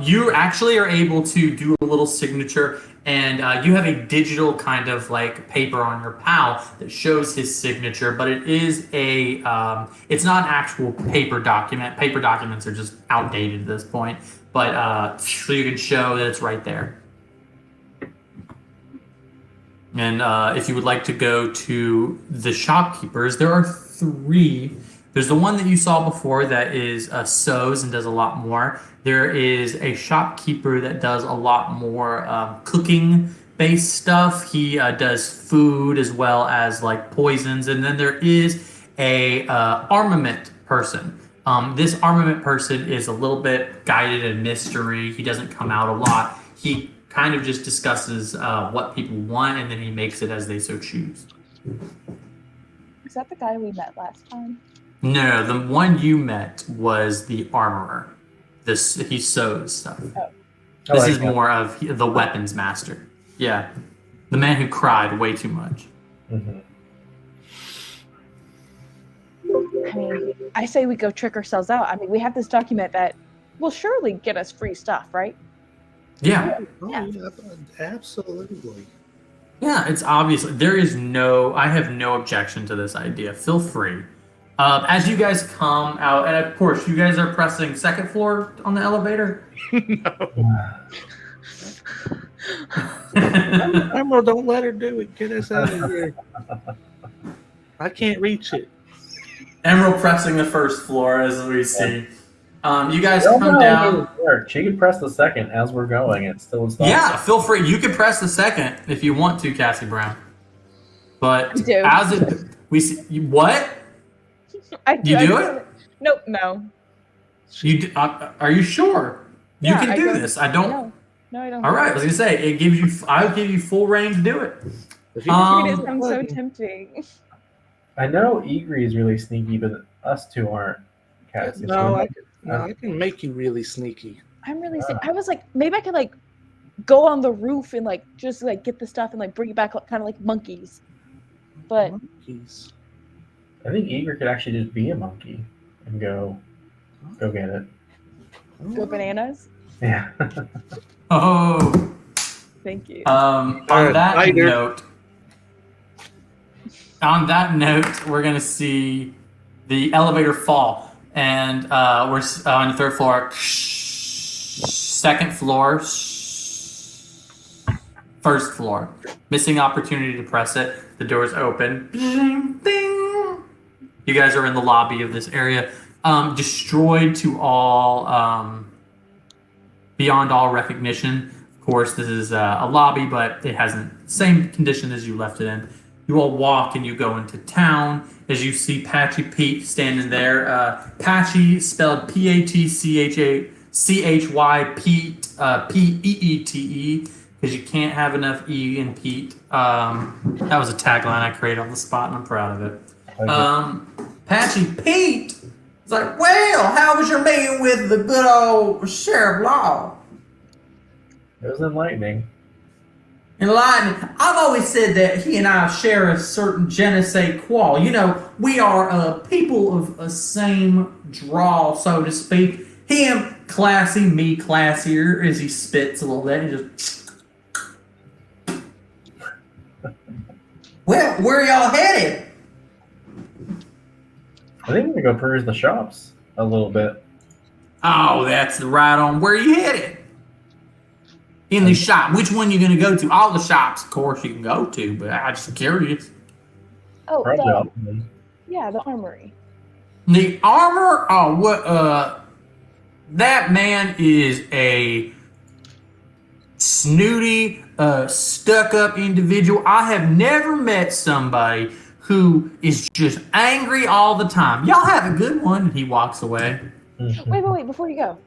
You actually are able to do a little signature, and you have a digital kind of like paper on your PAL that shows his signature, but it is it's not an actual paper document. Paper documents are just outdated at this point, but so you can show that it's right there. And if you would like to go to the shopkeepers, there are 3. There's the one that you saw before that is sews and does a lot more. There is a shopkeeper that does a lot more cooking-based stuff. He does food as well as like poisons. And then there is a armament person. This armament person is a little bit guided in mystery. He doesn't come out a lot. He kind of just discusses what people want, and then he makes it as they so choose. Is that the guy we met last time? No, the one you met was the armorer. He sews stuff. Oh. This is more of the weapons master. Yeah, the man who cried way too much. Mm-hmm. I mean, I say we go trick ourselves out. I mean, we have this document that will surely get us free stuff, right? Yeah. Oh, Yeah. yeah, absolutely. Yeah, it's obviously I have no objection to this idea. Feel free. As you guys come out, and of course, you guys are pressing second floor on the elevator. Emerald, don't let her do it. Get us out of here. I can't reach it. Emerald pressing the first floor, as we see. You guys come down. She can press the second as we're going. It's still installed. Yeah, feel free. You can press the second if you want to, Cassie Brown. But I do. as we see, what? I do. You do it? Nope, no. You do, are you sure? You Yeah, can I do don't- this. I don't. No, I don't. All right, I was gonna say I'll give you full reign to do it. If you It sounds so tempting. I know Egri is really sneaky, but us two aren't. Cassie. no, I can make you really sneaky. I'm really sick. I was like, maybe I could like go on the roof and like just like get the stuff and like bring it back, kind of like monkeys. But Monkeys. I think Egri could actually just be a monkey and go get it. go bananas. Yeah. Oh. Thank you. On that note, we're gonna see the elevator fall, and we're on the 3rd floor. Second floor. 1st floor. Missing opportunity to press it. The doors open. Ding, ding. You guys are in the lobby of this area. Destroyed to all, beyond all recognition. Of course, this is a lobby, but it hasn't same condition as you left it in. You all walk and you go into town as you see Patchy Pete standing there. Patchy spelled Patchy, Pete, Peete, because you can't have enough E in Pete. That was a tagline I created on the spot, and I'm proud of it. Patchy Pete is like, well, how was your meeting with the good old Sheriff Law? It was enlightening. Enlightening. I've always said that he and I share a certain je ne sais quoi. You know, we are people of a same draw, so to speak. Him classy, me classier, as he spits a little bit. He just. Well, where are y'all headed? I think we're gonna go peruse the shops a little bit. Oh, that's right on. Where are you headed? In the shop. Which one you gonna go to? All the shops, of course, you can go to, but I'm just curious. Oh, Probably the, all of them. yeah, the armory. The armor? Oh, what? That man is a snooty, stuck-up individual. I have never met somebody who is just angry all the time. Y'all have a good one. And he walks away. Wait, before you go.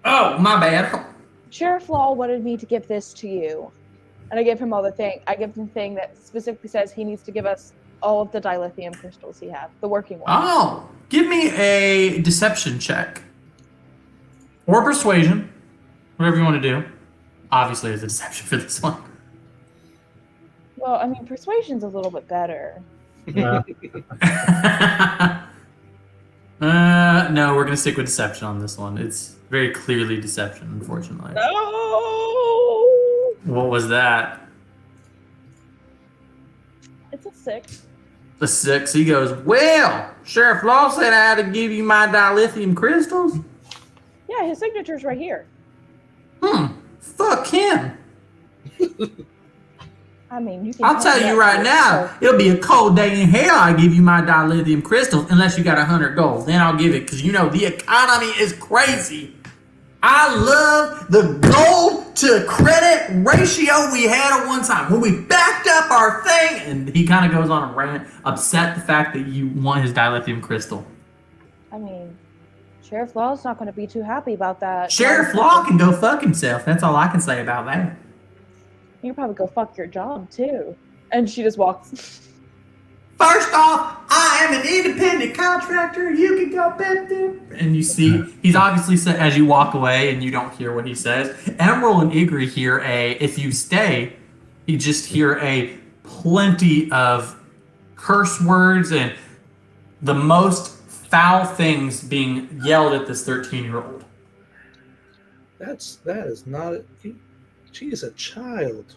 Oh, my bad. Sheriff Law wanted me to give this to you. And I give him all the thing. I give him the thing that specifically says he needs to give us all of the dilithium crystals he has, the working ones. Oh, give me a deception check. or persuasion, whatever you want to do. Obviously, it's a deception for this one. Well, I mean, persuasion's a little bit better. No. No, we're gonna stick with deception on this one. It's very clearly deception, unfortunately. No! What was that? It's a 6. The 6. He goes, well, Sheriff Law said I had to give you my dilithium crystals. Yeah, his signature's right here. Fuck him. I mean, you can. I'll tell you right now, it'll be a cold day in hell I give you my dilithium crystals unless you got 100 gold. Then I'll give it because the economy is crazy. I love the gold to credit ratio we had at one time when we backed up our thing. And he kind of goes on a rant, upset the fact that you want his dilithium crystal. I mean, Sheriff Law's not going to be too happy about that. Sheriff Law can go fuck himself. That's all I can say about that. You can probably go fuck your job too. And she just walks. First off, I am an independent contractor. You can go bet them. And you see, he's obviously said as you walk away and you don't hear what he says. Emerald and Igri hear if you stay, you just hear plenty of curse words and the most foul things being yelled at this 13-year-old. That is not it. She is a child.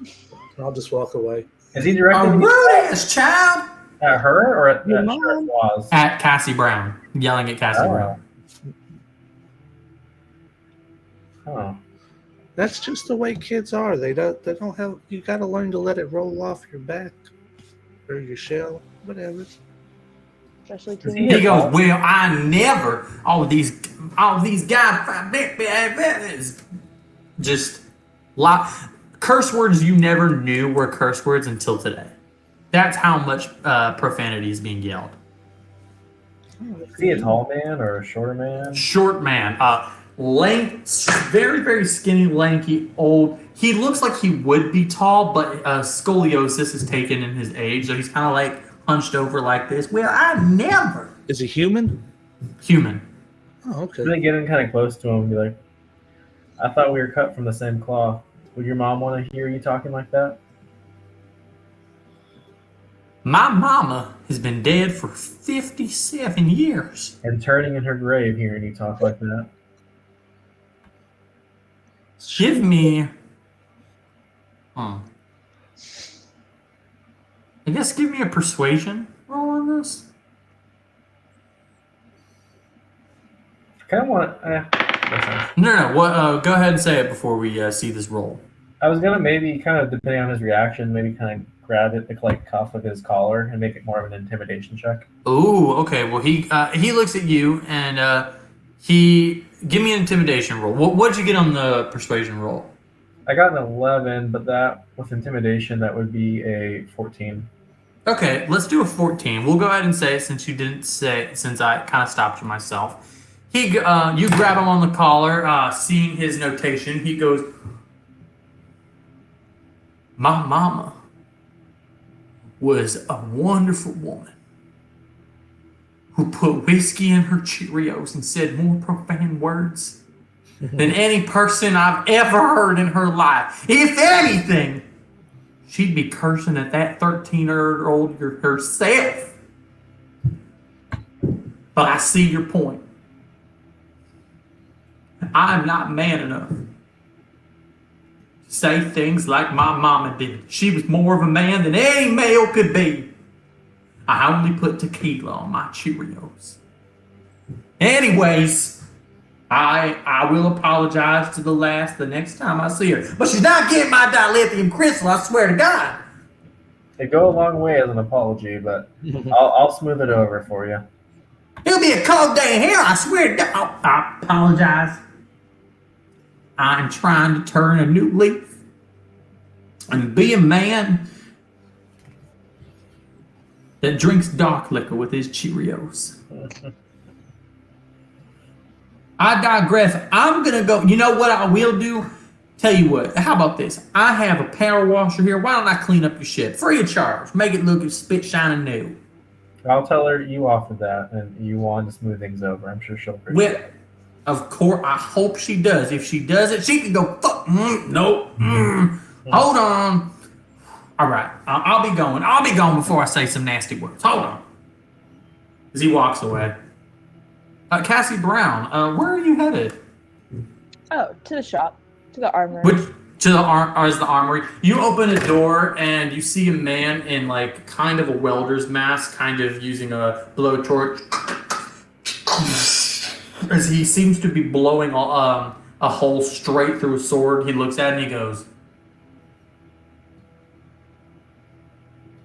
I'll just walk away. Is he directing A rude-ass child. at her or at Your Sheriff mom? Laws? At Cassie Brown. Yelling at Cassie Brown. Oh. That's just the way kids are. They don't have. You got to learn to let it roll off your back or your shell, whatever. Especially He goes, well, I never. All these guys. Just curse words you never knew were curse words until today. That's how much profanity is being yelled. Is he a tall man or a shorter man? Short man, very, very skinny, lanky, old. He looks like he would be tall, but scoliosis is taken in his age, so he's kind of like hunched over like this. Well, I never. Is he human? Human. Oh, okay. Really getting kind of close to him and be like, I thought we were cut from the same cloth. Would your mom want to hear you talking like that? My mama has been dead for 57 years. And turning in her grave hearing you talk like that? Give me... I guess give me a persuasion roll on this. I kind of want No. Go ahead and say it before we see this roll. I was gonna maybe kind of depending on his reaction, maybe kind of grab it the like cuff of his collar and make it more of an intimidation check. Ooh, okay. Well, he looks at you and he give me an intimidation roll. What'd you get on the persuasion roll? I got an 11, but that with intimidation that would be a 14. Okay, let's do a 14. We'll go ahead and say it since you didn't say it, since I kind of stopped you myself. You grab him on the collar, seeing his notation. He goes, my mama was a wonderful woman who put whiskey in her Cheerios and said more profane words than any person I've ever heard in her life. If anything, she'd be cursing at that 13-year-old herself. But I see your point. I'm not man enough to say things like my mama did. She was more of a man than any male could be. I only put tequila on my Cheerios. Anyways, I will apologize to the next time I see her. But she's not getting my dilithium crystal, I swear to God. It'd go a long way as an apology, but I'll smooth it over for you. It'll be a cold day in hell, I swear to God. I apologize. I'm trying to turn a new leaf and be a man that drinks dark liquor with his Cheerios. I digress. I'm going to go. You know what I will do? Tell you what. How about this? I have a power washer here. Why don't I clean up your shit? Free of charge. Make it look spit shining new. I'll tell her you offered that and you wanted to smooth things over. I'm sure she'll appreciate it. Of course, I hope she does. If she doesn't, she can go fuck. Nope. Hold on. All right, I'll be going. I'll be gone before I say some nasty words. Hold on. As he walks away. Cassie Brown, where are you headed? Oh, to the shop, to the armory. To the armory. You open a door and you see a man in like kind of a welder's mask, kind of using a blowtorch, as he seems to be blowing a hole straight through a sword. He looks at it and he goes,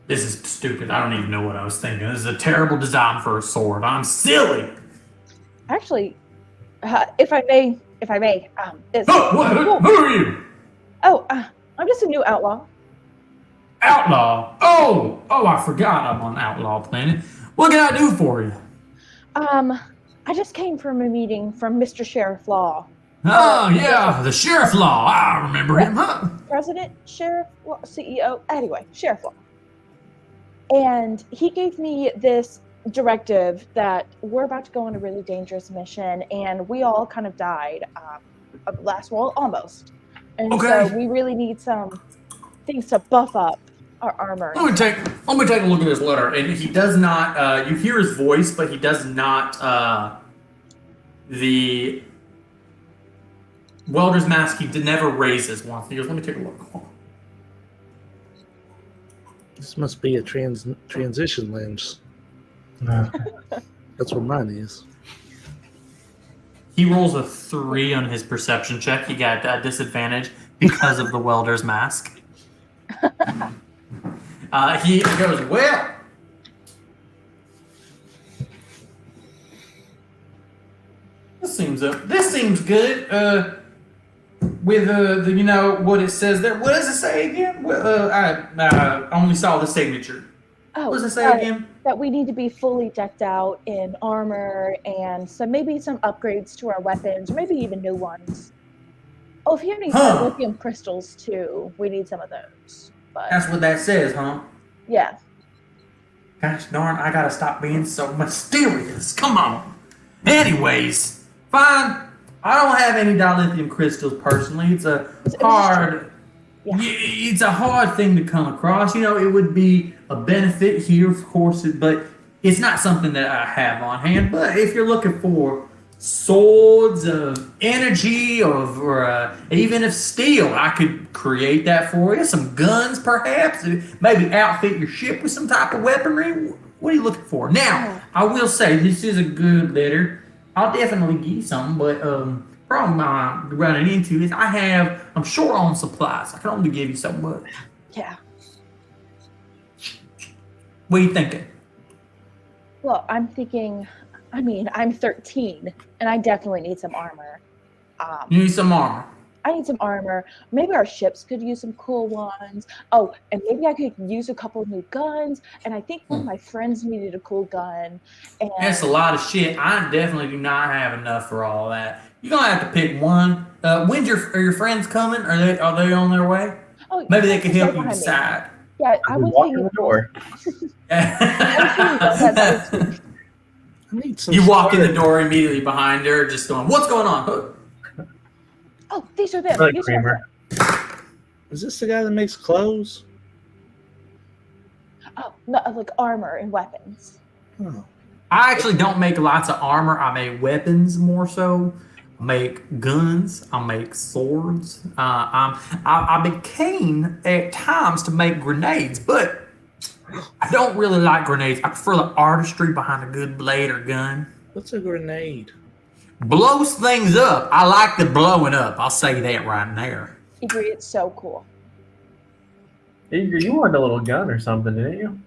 "This is stupid. I don't even know what I was thinking. This is a terrible design for a sword. I'm silly." Actually, if I may, it's Who are you? Oh, I'm just a new outlaw. Outlaw? Oh, I forgot I'm on Outlaw Planet. What can I do for you? I just came from a meeting from Mr. Sheriff Law. Oh, yeah, the Sheriff Law. I remember him, huh? President, Sheriff Law, CEO, anyway, Sheriff Law. And he gave me this directive that we're about to go on a really dangerous mission, and we all kind of died almost. And Okay. so we really need some things to buff up our armor. Let me take a look at this letter. And he does not, you hear his voice, but he does not, the welder's mask, he never raises once. He goes, let me take a look. This must be a transition lens. That's what mine is. He rolls a 3 on his perception check. He got a disadvantage because of the welder's mask. He goes, well, this seems good. With what it says there. What does it say again? I only saw the signature. Oh, what does it say again? That we need to be fully decked out in armor and maybe some upgrades to our weapons, or maybe even new ones. Oh, if you have any lithium crystals too, we need some of those. But that's what that says, huh? Yeah. Gosh darn, I gotta stop being so mysterious. Come on. Anyways, fine. I don't have any dilithium crystals personally. It's a hard thing to come across. It would be a benefit here, of course, but it's not something that I have on hand. But if you're looking for swords of energy or even of steel, I could create that for you. Some guns, perhaps. Maybe outfit your ship with some type of weaponry. What are you looking for? Now, I will say this is a good letter. I'll definitely give you some, but problem I'm running into is I'm short on supplies. I can only give you so much. Yeah. What are you thinking? Well, I'm thinking, I'm 13, and I definitely need some armor. You need some armor. I need some armor. Maybe our ships could use some cool ones. Oh, and maybe I could use a couple new guns. And I think one of my friends needed a cool gun. And that's a lot of shit. I definitely do not have enough for all that. You're gonna have to pick one. When's are your friends coming? Are they on their way? Oh, maybe they can help you decide. Yeah, I was walking the door. You walk in the door immediately behind her, just going, "What's going on?" Oh, these are them. Is this the guy that makes clothes? Oh, no, like armor and weapons. Oh. I actually don't make lots of armor. I make weapons more so. I make guns. I make swords. I've been keen at times to make grenades, but I don't really like grenades. I prefer the artistry behind a good blade or gun. What's a grenade? Blows things up. I like the blowing up. I'll say that right there. Agree, it's so cool. You wanted a little gun or something, didn't you?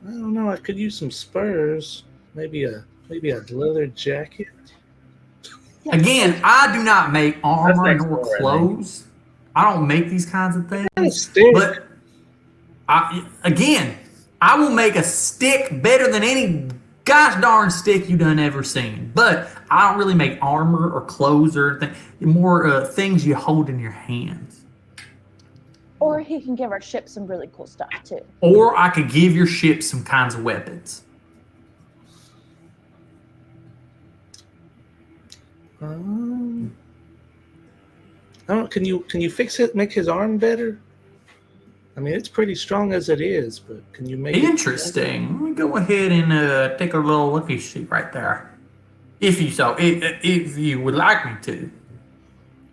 I don't know. I could use some spurs. Maybe a leather jacket. Yeah. Again, I do not make armor nor clothes. I don't make these kinds of things. But I will make a stick better than any gosh darn stick you done ever seen. But I don't really make armor or clothes or anything. More things you hold in your hands. Or he can give our ship some really cool stuff too. Or I could give your ship some kinds of weapons. I don't. Can you fix it? Make his arm better? I mean, it's pretty strong as it is, but can you make it? Interesting. Let me go ahead and take a little looky see right there, if you would like me to.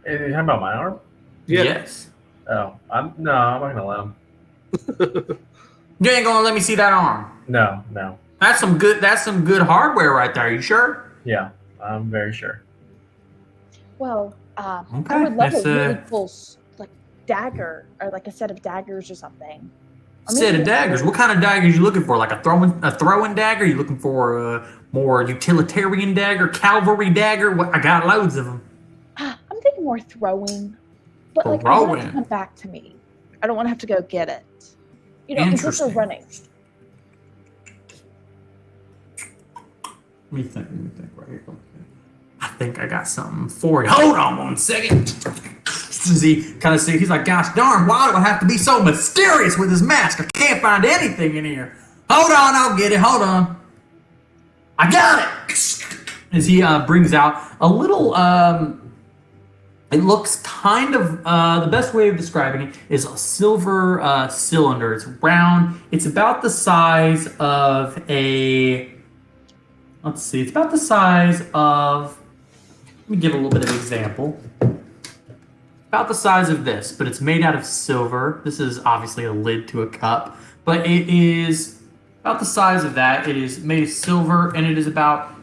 Are you talking about my arm? Yeah. Yes. Oh, I'm not gonna let him. You ain't gonna let me see that arm. No. That's some good hardware right there. You sure? Yeah, I'm very sure. Well, Okay, I would love that's, a really cool like dagger or like a set of daggers or something. Or Set maybe of daggers. What kind of daggers you looking for? Like a throwing dagger? You looking for a more utilitarian dagger, cavalry dagger? What? I got loads of them. I'm thinking more throwing, but like I want it to Throwing. come back to me. I don't want to have to go get it. You know, in case we're Interesting. running. Let me think right here. I think I got something for you. Hold on 1 second. He's like, gosh darn, why do I have to be so mysterious with his mask? I can't find anything in here. Hold on, I'll get it. Hold on. I got it. As he brings out a little, it looks kind of, the best way of describing it is a silver cylinder. It's round. It's about the size of a, let's see, it's about the size of, let me give a little bit of an example. About the size of this, but it's made out of silver. This is obviously a lid to a cup, but it is about the size of that. It is made of silver, and it is about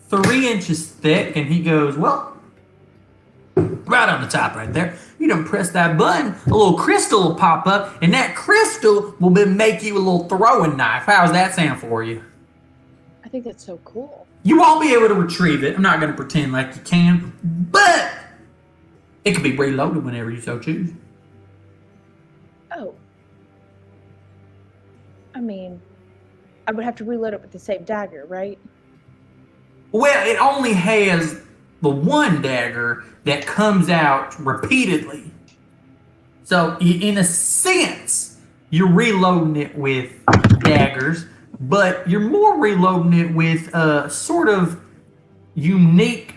3 inches thick, and he goes, well, right on the top right there. You don't press that button, a little crystal will pop up, and that crystal will make you a little throwing knife. How's that sound for you? I think that's so cool. You won't be able to retrieve it. I'm not going to pretend like you can, but it can be reloaded whenever you so choose. Oh. I mean, I would have to reload it with the same dagger, right? Well, it only has the one dagger that comes out repeatedly. So, in a sense, you're reloading it with daggers, but you're more reloading it with a sort of unique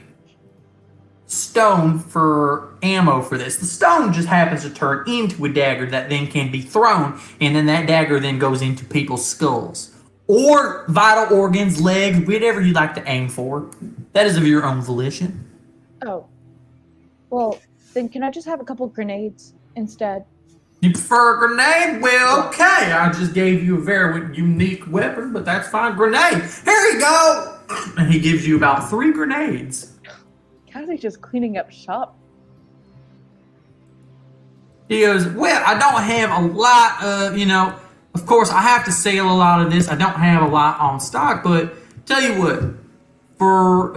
stone for ammo for this. The stone just happens to turn into a dagger that then can be thrown, and then that dagger then goes into people's skulls or vital organs, legs, whatever you like to aim for. That is of your own volition. Oh. Well, then can I just have a couple grenades instead? You prefer a grenade? Well, okay. I just gave you a very unique weapon, but that's fine. Grenade. Here you go. And he gives you about 3 grenades. Kind of just cleaning up shop. He goes, well, I don't have a lot of, of course, I have to sell a lot of this. I don't have a lot on stock, but tell you what, for,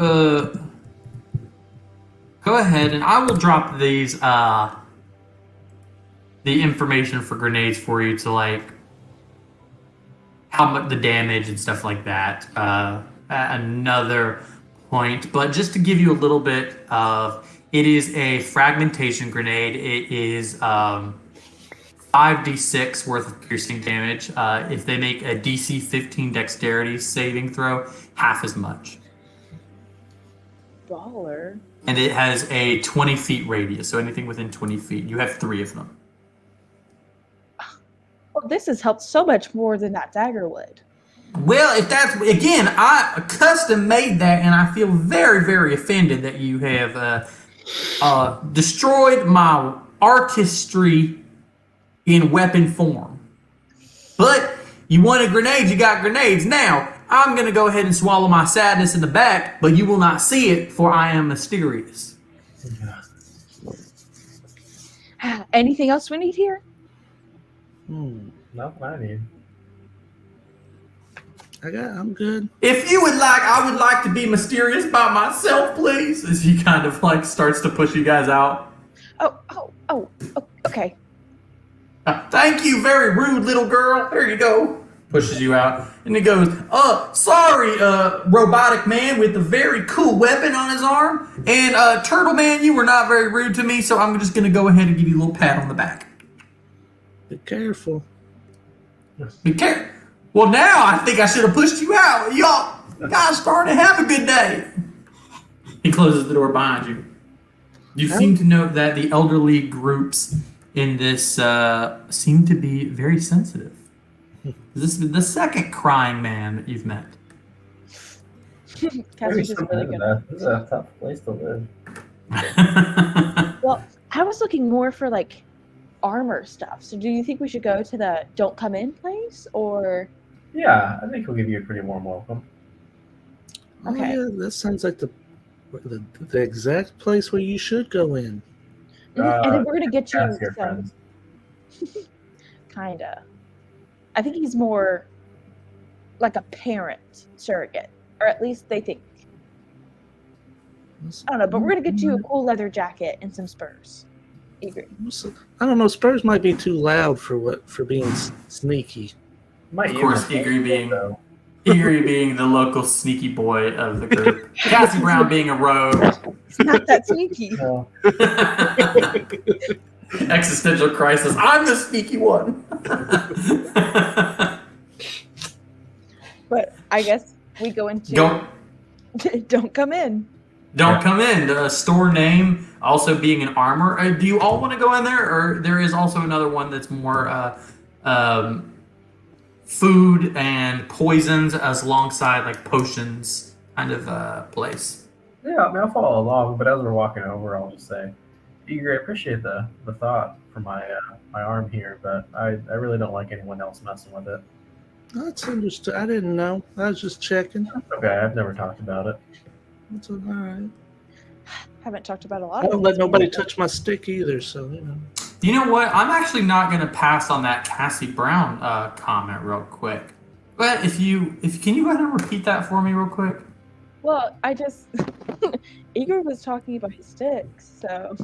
go ahead and I will drop these, the information for grenades for you to like how much the damage and stuff like that at another point. But just to give you a little bit of, it is a fragmentation grenade. It is 5d6 worth of piercing damage. If they make a DC 15 dexterity saving throw, half as much. Baller. And it has a 20 feet radius, so anything within 20 feet. You have 3 of them. Well, this has helped so much more than that dagger would. Well, if that's, again, I custom made that, and I feel very, very offended that you have destroyed my artistry in weapon form. But you wanted grenades, you got grenades. Now, I'm going to go ahead and swallow my sadness in the back, but you will not see it, for I am mysterious. Anything else we need here? Nothing I need. I'm good. If you would like, I would like to be mysterious by myself, please. As he kind of like starts to push you guys out. Oh, okay. Thank you, very rude little girl. There you go. Pushes you out. And he goes, sorry, robotic man with a very cool weapon on his arm. And turtle man, you were not very rude to me, so I'm just going to go ahead and give you a little pat on the back. Be careful. Be careful. Well, now I think I should have pushed you out. Y'all guys starting to have a good day. He closes the door behind you. You seem to note that the elderly groups in this seem to be very sensitive. This is the second crying man that you've met. Maybe Cassie's just something really in good. that. This is a tough place to live. Well, I was looking more for like armor stuff. So do you think we should go to the don't come in place or Yeah, I think we'll give you a pretty warm welcome. Okay. Oh, yeah, that sounds like the exact place where you should go in. And then we're gonna get you Ask your some friends. kinda. I think he's more like a parent surrogate. Or at least they think. I don't know, but we're gonna get you a cool leather jacket and some spurs. Agree. I don't know. Spurs might be too loud for being sneaky. Might Of even course, have Igri being though. Igri being the local sneaky boy of the group. Cassie Brown being a rogue. It's not that sneaky. No. Existential crisis. I'm the sneaky one. But I guess we go into don't come in. Don't come in. The store name also being an armor. Do you all want to go in there, or there is also another one that's more food and poisons as alongside like potions kind of place. Yeah, I mean, I'll follow along, but as we're walking over, I'll just say, Eager, I appreciate the thought for my my arm here, but I really don't like anyone else messing with it. That's understood. I didn't know. I was just checking. Okay, I've never talked about it. That's all right. Haven't talked about a lot I of don't things let nobody yet. touch my stick either, so you know. You know what? I'm actually not going to pass on that Cassie Brown comment real quick. But if can you go ahead and repeat that for me real quick? Well, I just Igor was talking about his sticks, so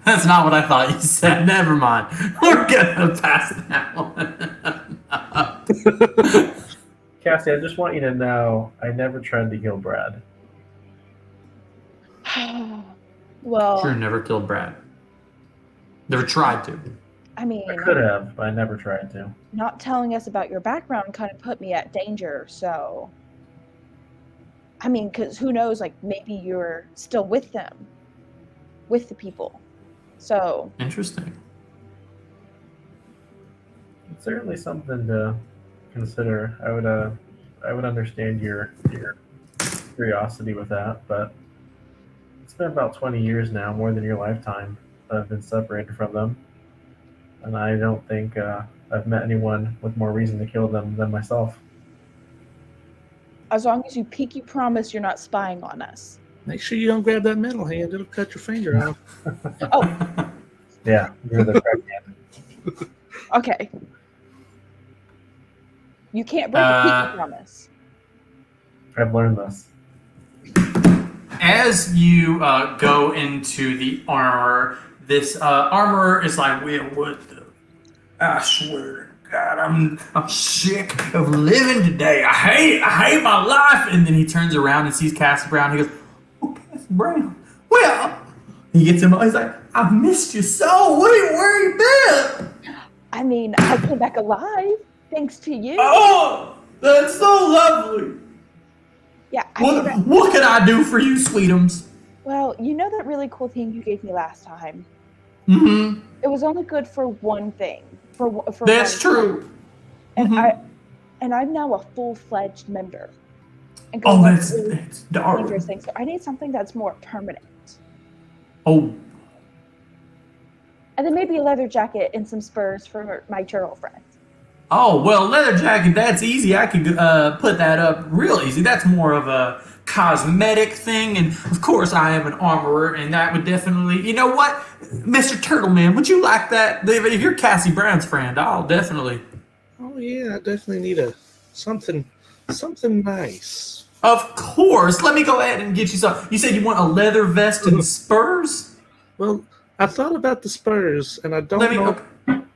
That's not what I thought you said. Never mind. We're gonna pass that one. Cassie, I just want you to know I never tried to kill Brad. well, Sure, never killed Brad. Never tried to. I mean, I could have, but I never tried to. not telling us about your background kind of put me at danger, so I mean, because who knows, like maybe you're still with them, with the people. So Interesting. It's certainly something to consider. I would understand your curiosity with that, but it's been about 20 years now, more than your lifetime, that I've been separated from them, and I don't think I've met anyone with more reason to kill them than myself. as long as you pinky promise you're not spying on us. Make sure you don't grab that metal hand. It'll cut your finger off. Oh, Yeah, you're the pregnant. okay. You can't break a pinky promise. I've learned this. As you go into the armor, this armor is like, well, what the? I swear to God, I'm sick of living today. I hate my life. And then he turns around and sees Cassie Brown. He goes, oh, Cassie Brown. Well, he gets him. He's like, I've missed you so. Where you been? I mean, I came back alive thanks to you. Oh, that's so lovely. Yeah. I came back- What can I do for you, sweetums? Well, you know that really cool thing you gave me last time? Mm-hmm. It was only good for one thing. For That's one true. time. And Mhm. I'm now a full-fledged member. And Oh, going on that's really dark. dangerous things. So I need something that's more permanent. Oh, And then maybe a leather jacket and some spurs for my turtle friend. oh, well, leather jacket, that's easy. I could put that up real easy. That's more of a cosmetic thing. And, of course, I am an armorer, and that would definitely... You know what, Mr. Turtleman, would you like that? If you're Cassie Brown's friend, I'll definitely... Oh yeah, I definitely need something nice. Of course. Let me go ahead and get you some. You said you want a leather vest and spurs? Well, I thought about the Spurs, and I don't Let me... know.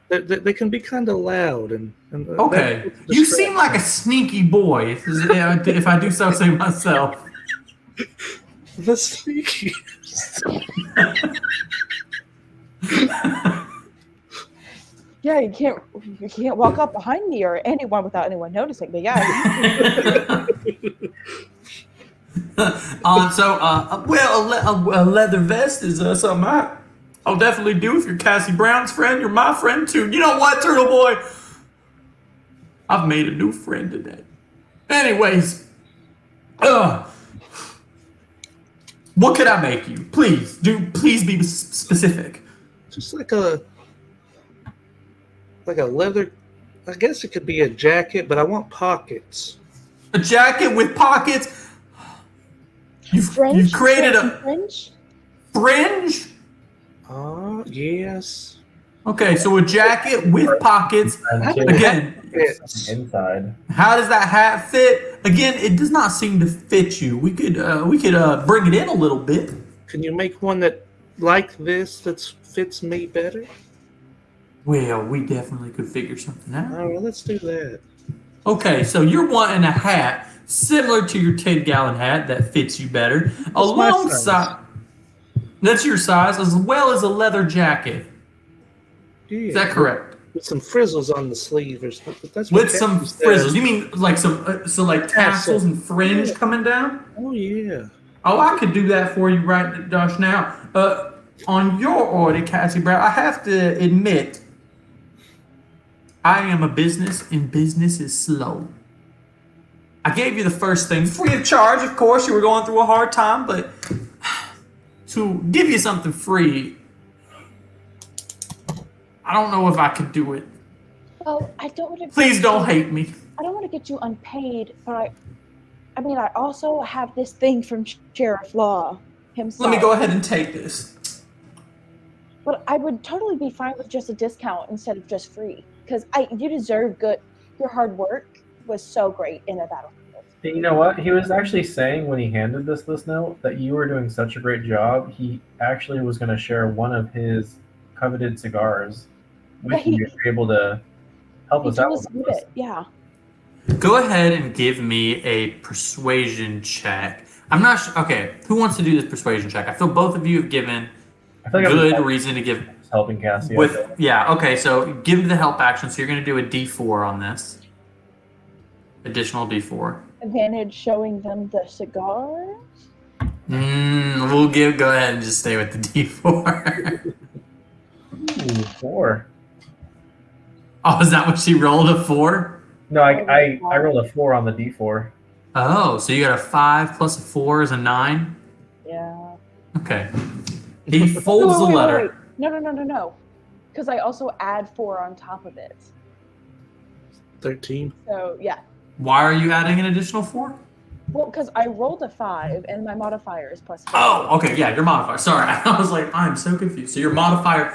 They can be kind of loud and Okay. You seem like a sneaky boy, if I do so say myself. the sneaky. Yeah, you can't walk up behind me or anyone without anyone noticing. But yeah, A leather vest is something I'll definitely do if you're Cassie Brown's friend. You're my friend too. You know what, Turtle Boy? I've made a new friend today. Anyways, what could I make you? Please be specific. Just like a leather. I guess it could be a jacket, but I want pockets. A jacket with pockets. You've created a fringe. Fringe? Yes. Okay, so a jacket with pockets. Again, inside. How does that hat fit? Again, it does not seem to fit you. We could bring it in a little bit. Can you make one that like this that fits me better? Well, we definitely could figure something out. All right, let's do that. Okay, so you're wanting a hat similar to your 10-gallon hat that fits you better, alongside. That's your size, as well as a leather jacket. Yeah. Is that correct? With some frizzles on the sleeve or something. That's with some frizzles. You mean like some tassels and fringe coming down? Oh yeah. Oh, I could do that for you right, Josh. Now, on your order, Cassie Brown, I have to admit, I am a business, and business is slow. I gave you the first thing free of charge. Of course, you were going through a hard time, but to give you something free, I don't know if I could do it. Well, I don't want to. Please don't hate me. I don't want to get you unpaid, but I mean, I also have this thing from Sheriff Law himself. Let me go ahead and take this. But I would totally be fine with just a discount instead of just free, because you deserve good. Your hard work was so great in a battlefield. You know what? He was actually saying when he handed this note that you were doing such a great job. He actually was going to share one of his coveted cigars with you if you're able to help us out with it. Yeah. Go ahead and give me a persuasion check. I'm not sure. Okay, who wants to do this persuasion check? I feel both of you have given good reason to give. Helping Cassie. Okay, so give me the help action. So you're going to do a D4 on this. Additional D4. Advantage showing them the cigar. Go ahead and just stay with the D4. Ooh, 4. Oh, is that what she rolled, a 4? No, I rolled a 4 on the D4. Oh, so you got a 5 plus a 4 is a 9? Yeah. Okay. He folds the letter. Wait. No. Because I also add 4 on top of it. 13. So, yeah. Why are you adding an additional 4? Well, because I rolled a 5 and my modifier is +4. Oh, okay. Yeah, your modifier. Sorry. I was like, I'm so confused. So your modifier,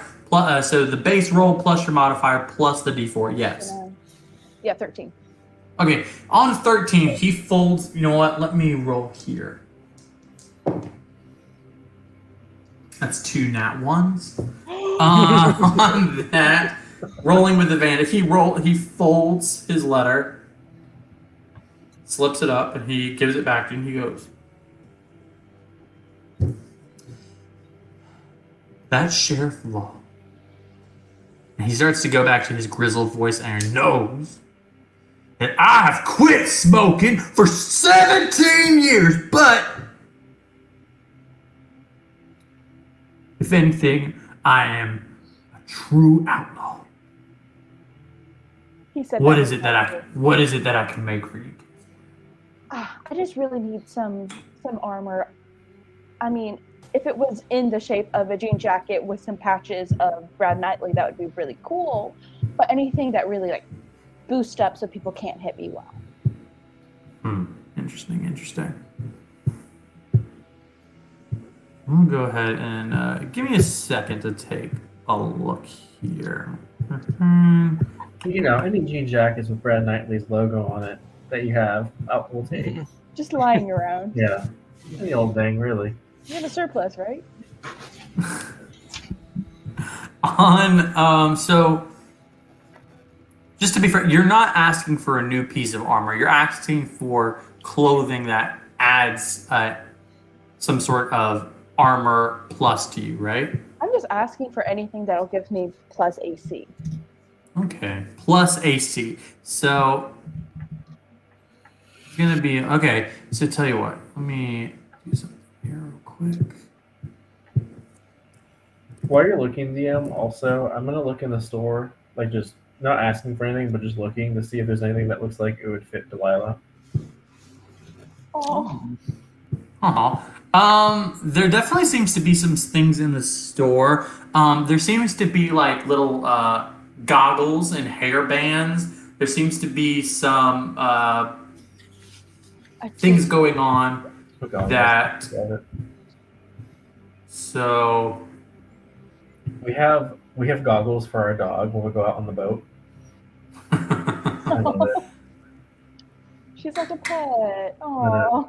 so the base roll plus your modifier plus the D4. Yes. Yeah, 13. Okay. On 13, he folds. You know what? Let me roll here. That's 2 nat 1s. On that, rolling with advantage, he folds his letter, slips it up, and he gives it back to you, and he goes, "That's Sheriff Law." And he starts to go back to his grizzled voice and knows that I have quit smoking for 17 years, but if anything, I am a true outlaw. He said, What is it that I can make for you? I just really need some armor. I mean, if it was in the shape of a jean jacket with some patches of Brad Knightley, that would be really cool. But anything that really like boosts up so people can't hit me well. Interesting. I'm gonna go ahead and give me a second to take a look here. You know, any jean jackets with Brad Knightley's logo on it that you have, we'll take. Just lying around. Yeah, any old thing, really. You have a surplus, right? So just to be fair, you're not asking for a new piece of armor. You're asking for clothing that adds some sort of armor plus to you, right? I'm just asking for anything that'll give me plus AC. Okay, plus AC. So gonna be okay. So tell you what, let me do something here real quick. While you're looking, DM, also, I'm gonna look in the store, like just not asking for anything, but just looking to see if there's anything that looks like it would fit Delilah. Oh, There definitely seems to be some things in the store. There seems to be like little goggles and hair bands. There seems to be some things going on Okay, that. got it. So We have goggles for our dog when we go out on the boat. I love it. she's like a pet. Oh,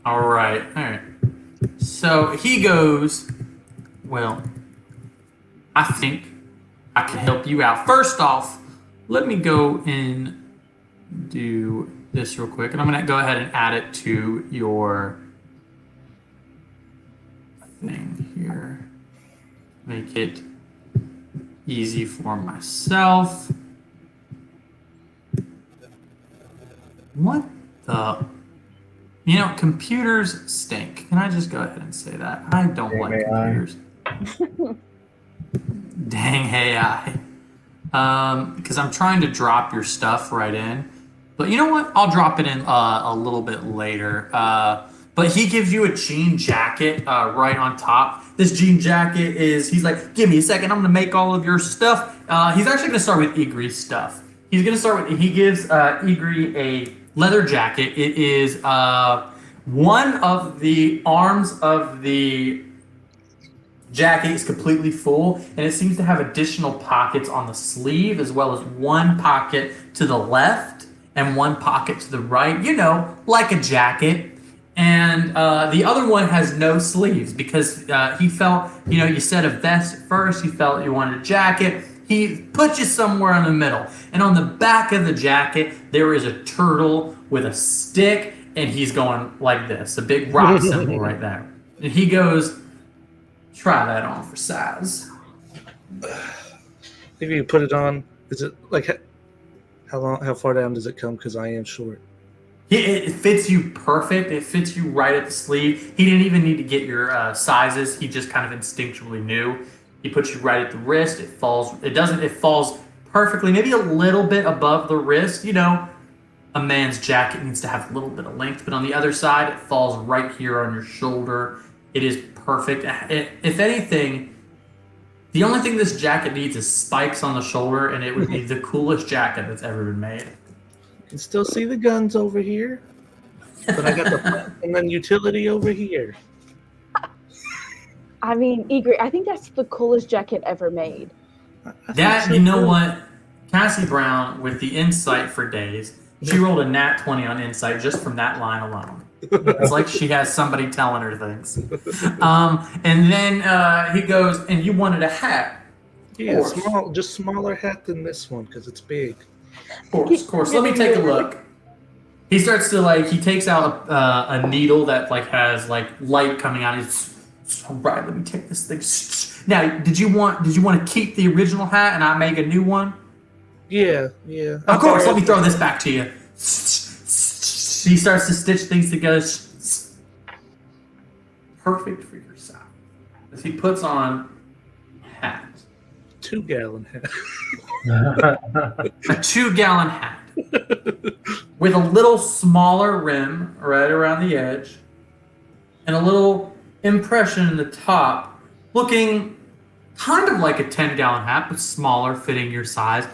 all right. So he goes, well, I think I can help you out. First off, let me go and do this real quick, and I'm going to go ahead and add it to your thing here. Make it easy for myself. What the? You know, computers stink. Can I just go ahead and say that? I don't Dang like AI. computers. Dang AI. Because I'm trying to drop your stuff right in. But you know what? I'll drop it in a little bit later. But he gives you a jean jacket right on top. This jean jacket he's like, give me a second. I'm going to make all of your stuff. He's actually going to start with Igri's stuff. He gives Igri a leather jacket. It is one of the arms of the jacket is completely full, and it seems to have additional pockets on the sleeve, as well as one pocket to the left and one pocket to the right, you know, like a jacket. And the other one has no sleeves because he felt, you know, you said a vest at first, he felt you wanted a jacket. He put you somewhere in the middle. And on the back of the jacket, there is a turtle with a stick, and he's going like this, a big rock symbol right there. And he goes, try that on for size. If you put it on, is it like how far down does it come? Because I am short. It fits you perfect. It fits you right at the sleeve. He didn't even need to get your sizes. He just kind of instinctually knew. He puts you right at the wrist. It falls. It falls perfectly, maybe a little bit above the wrist. You know, a man's jacket needs to have a little bit of length, but on the other side, it falls right here on your shoulder. It is perfect. If anything, the only thing this jacket needs is spikes on the shoulder, and it would be the coolest jacket that's ever been made. You can still see the guns over here, but I got the and then utility over here. I mean, Igri, I think that's the coolest jacket ever made. That, you know what? Cassie Brown, with the insight for days, she rolled a nat 20 on insight just from that line alone. It's like she has somebody telling her things. And then he goes, and you wanted a hat. Yeah, just smaller hat than this one because it's big. Of course. Let me take a look. He starts to he takes out a needle that has light coming out. He's all right. Let me take this thing. Now, did you want to keep the original hat and I make a new one? Yeah. Of course. Let me throw this back to you. He starts to stitch things together. Perfect for your size. As he puts on hat. 2-gallon hat. A 2-gallon hat. With a little smaller rim right around the edge. And a little impression in the top. Looking kind of like a 10-gallon hat, but smaller, fitting your size.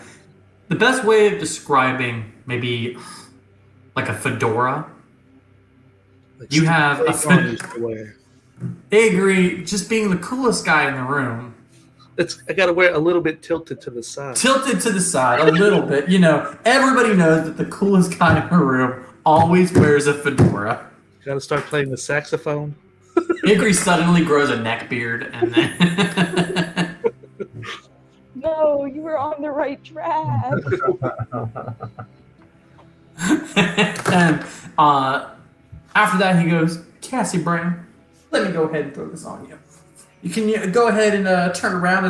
The best way of describing maybe like a fedora. You have a fedora. Igri just being the coolest guy in the room. I got to wear it a little bit tilted to the side. Tilted to the side, a little bit. You know, everybody knows that the coolest guy in the room always wears a fedora. Got to start playing the saxophone. Igri suddenly grows a neck beard, and then... No, you were on the right track. And after that, he goes, Cassie Brown, let me go ahead and throw this on you. You can go ahead and turn around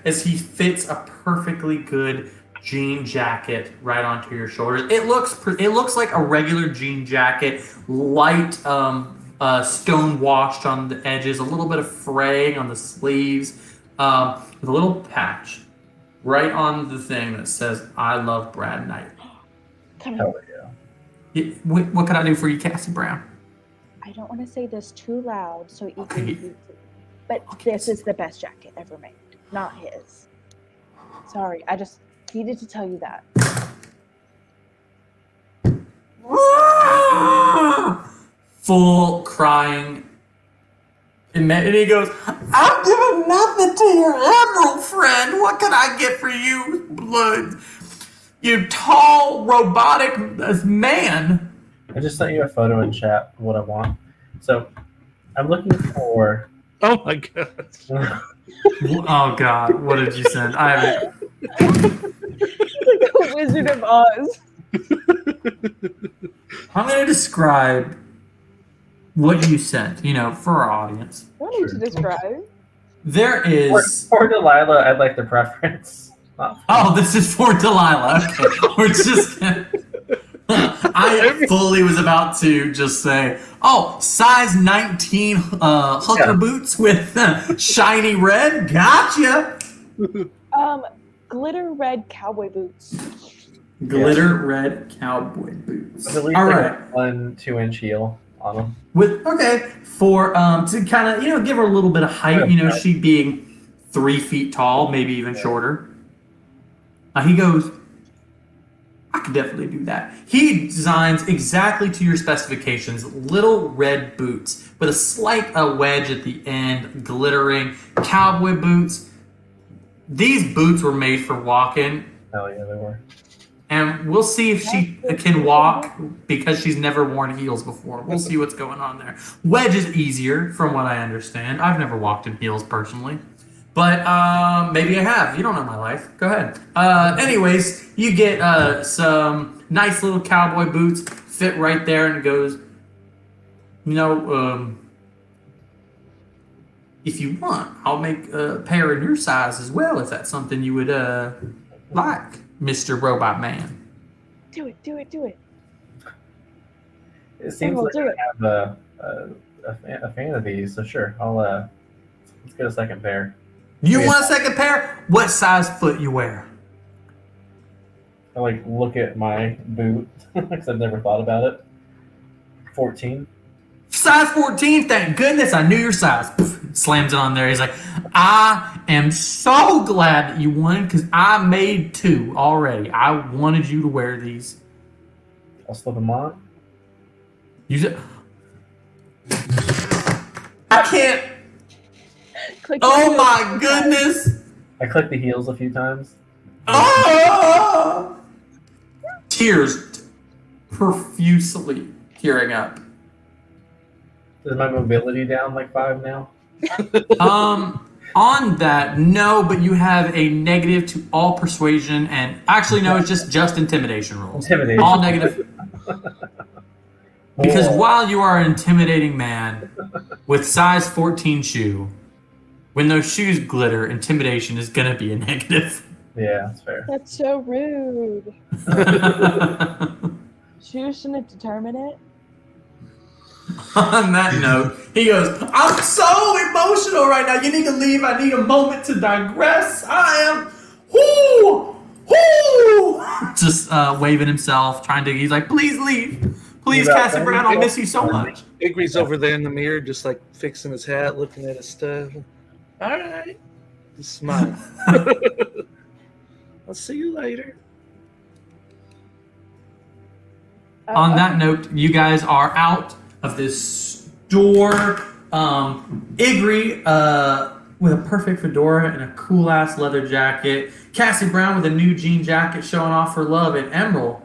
as he fits a perfectly good jean jacket right onto your shoulders. It looks like a regular jean jacket, light stone washed on the edges, a little bit of fraying on the sleeves, with a little patch right on the thing that says "I love Brad Knight." Hell yeah. What can I do for you, Cassie Brown? I don't want to say this too loud so Igor Okay. can see, but this is the best jacket ever made, not his. Sorry, I just needed to tell you that. Full crying. And he goes, "I've given nothing to your emerald friend. What can I get for you, blood? You tall, robotic man." I just sent you a photo in chat of what I want. So I'm looking for. Oh my god. Oh God, what did you send? I haven't. Like a Wizard of Oz. I'm going to describe what you sent, for our audience. What need to describe? There is. For Delilah, I'd like the preference. Oh, this is for Delilah. Okay. We're just. I fully was about to just say, oh, size 19 hooker boots with shiny red. Gotcha. Glitter red cowboy boots. Glitter red cowboy boots. At least All like right. a 1-2 inch heel on them. For to kind of give her a little bit of height. She being 3 feet tall, maybe even shorter. He goes, I could definitely do that. He designs exactly to your specifications, little red boots with a slight wedge at the end, glittering cowboy boots. These boots were made for walking, Hell yeah, they were. and we'll see if she can walk because she's never worn heels before. We'll see what's going on there. Wedge is easier, from what I understand. I've never walked in heels personally. But maybe I have. You don't know my life. Go ahead. Anyways, you get some nice little cowboy boots, fit right there, and it goes, if you want, I'll make a pair in your size as well, if that's something you would like, Mr. Robot Man. Do it. It seems like I have a fan of these, so sure. Let's get a second pair. You want a second pair? What size foot you wear? I look at my boot because I've never thought about it. 14. Size 14, thank goodness I knew your size. Slams it on there. He's like, I am so glad that you won because I made 2 already. I wanted you to wear these. I'll slip them on. I can't. Oh my goodness. I clicked the heels a few times. Oh! Tears profusely tearing up. Is my mobility down 5 now? On that, no, but you have a negative to all persuasion, and actually, no, it's just intimidation rolls. Intimidation. All negative. Because while you are an intimidating man with size 14 shoe, when those shoes glitter, intimidation is going to be a negative. Yeah, that's fair. That's so rude. Shoes shouldn't determine it. On that note, he goes, I'm so emotional right now. You need to leave. I need a moment to digress. I am, just waving himself, he's like, please leave. Please, Cassie Brown, I'll miss you so much. Iggy's over there in the mirror, just fixing his hat, looking at his stuff. All right. Just smile. I'll see you later. On that note, you guys are out of this store. Igri with a perfect fedora and a cool ass leather jacket. Cassie Brown with a new jean jacket showing off her love, and Emerald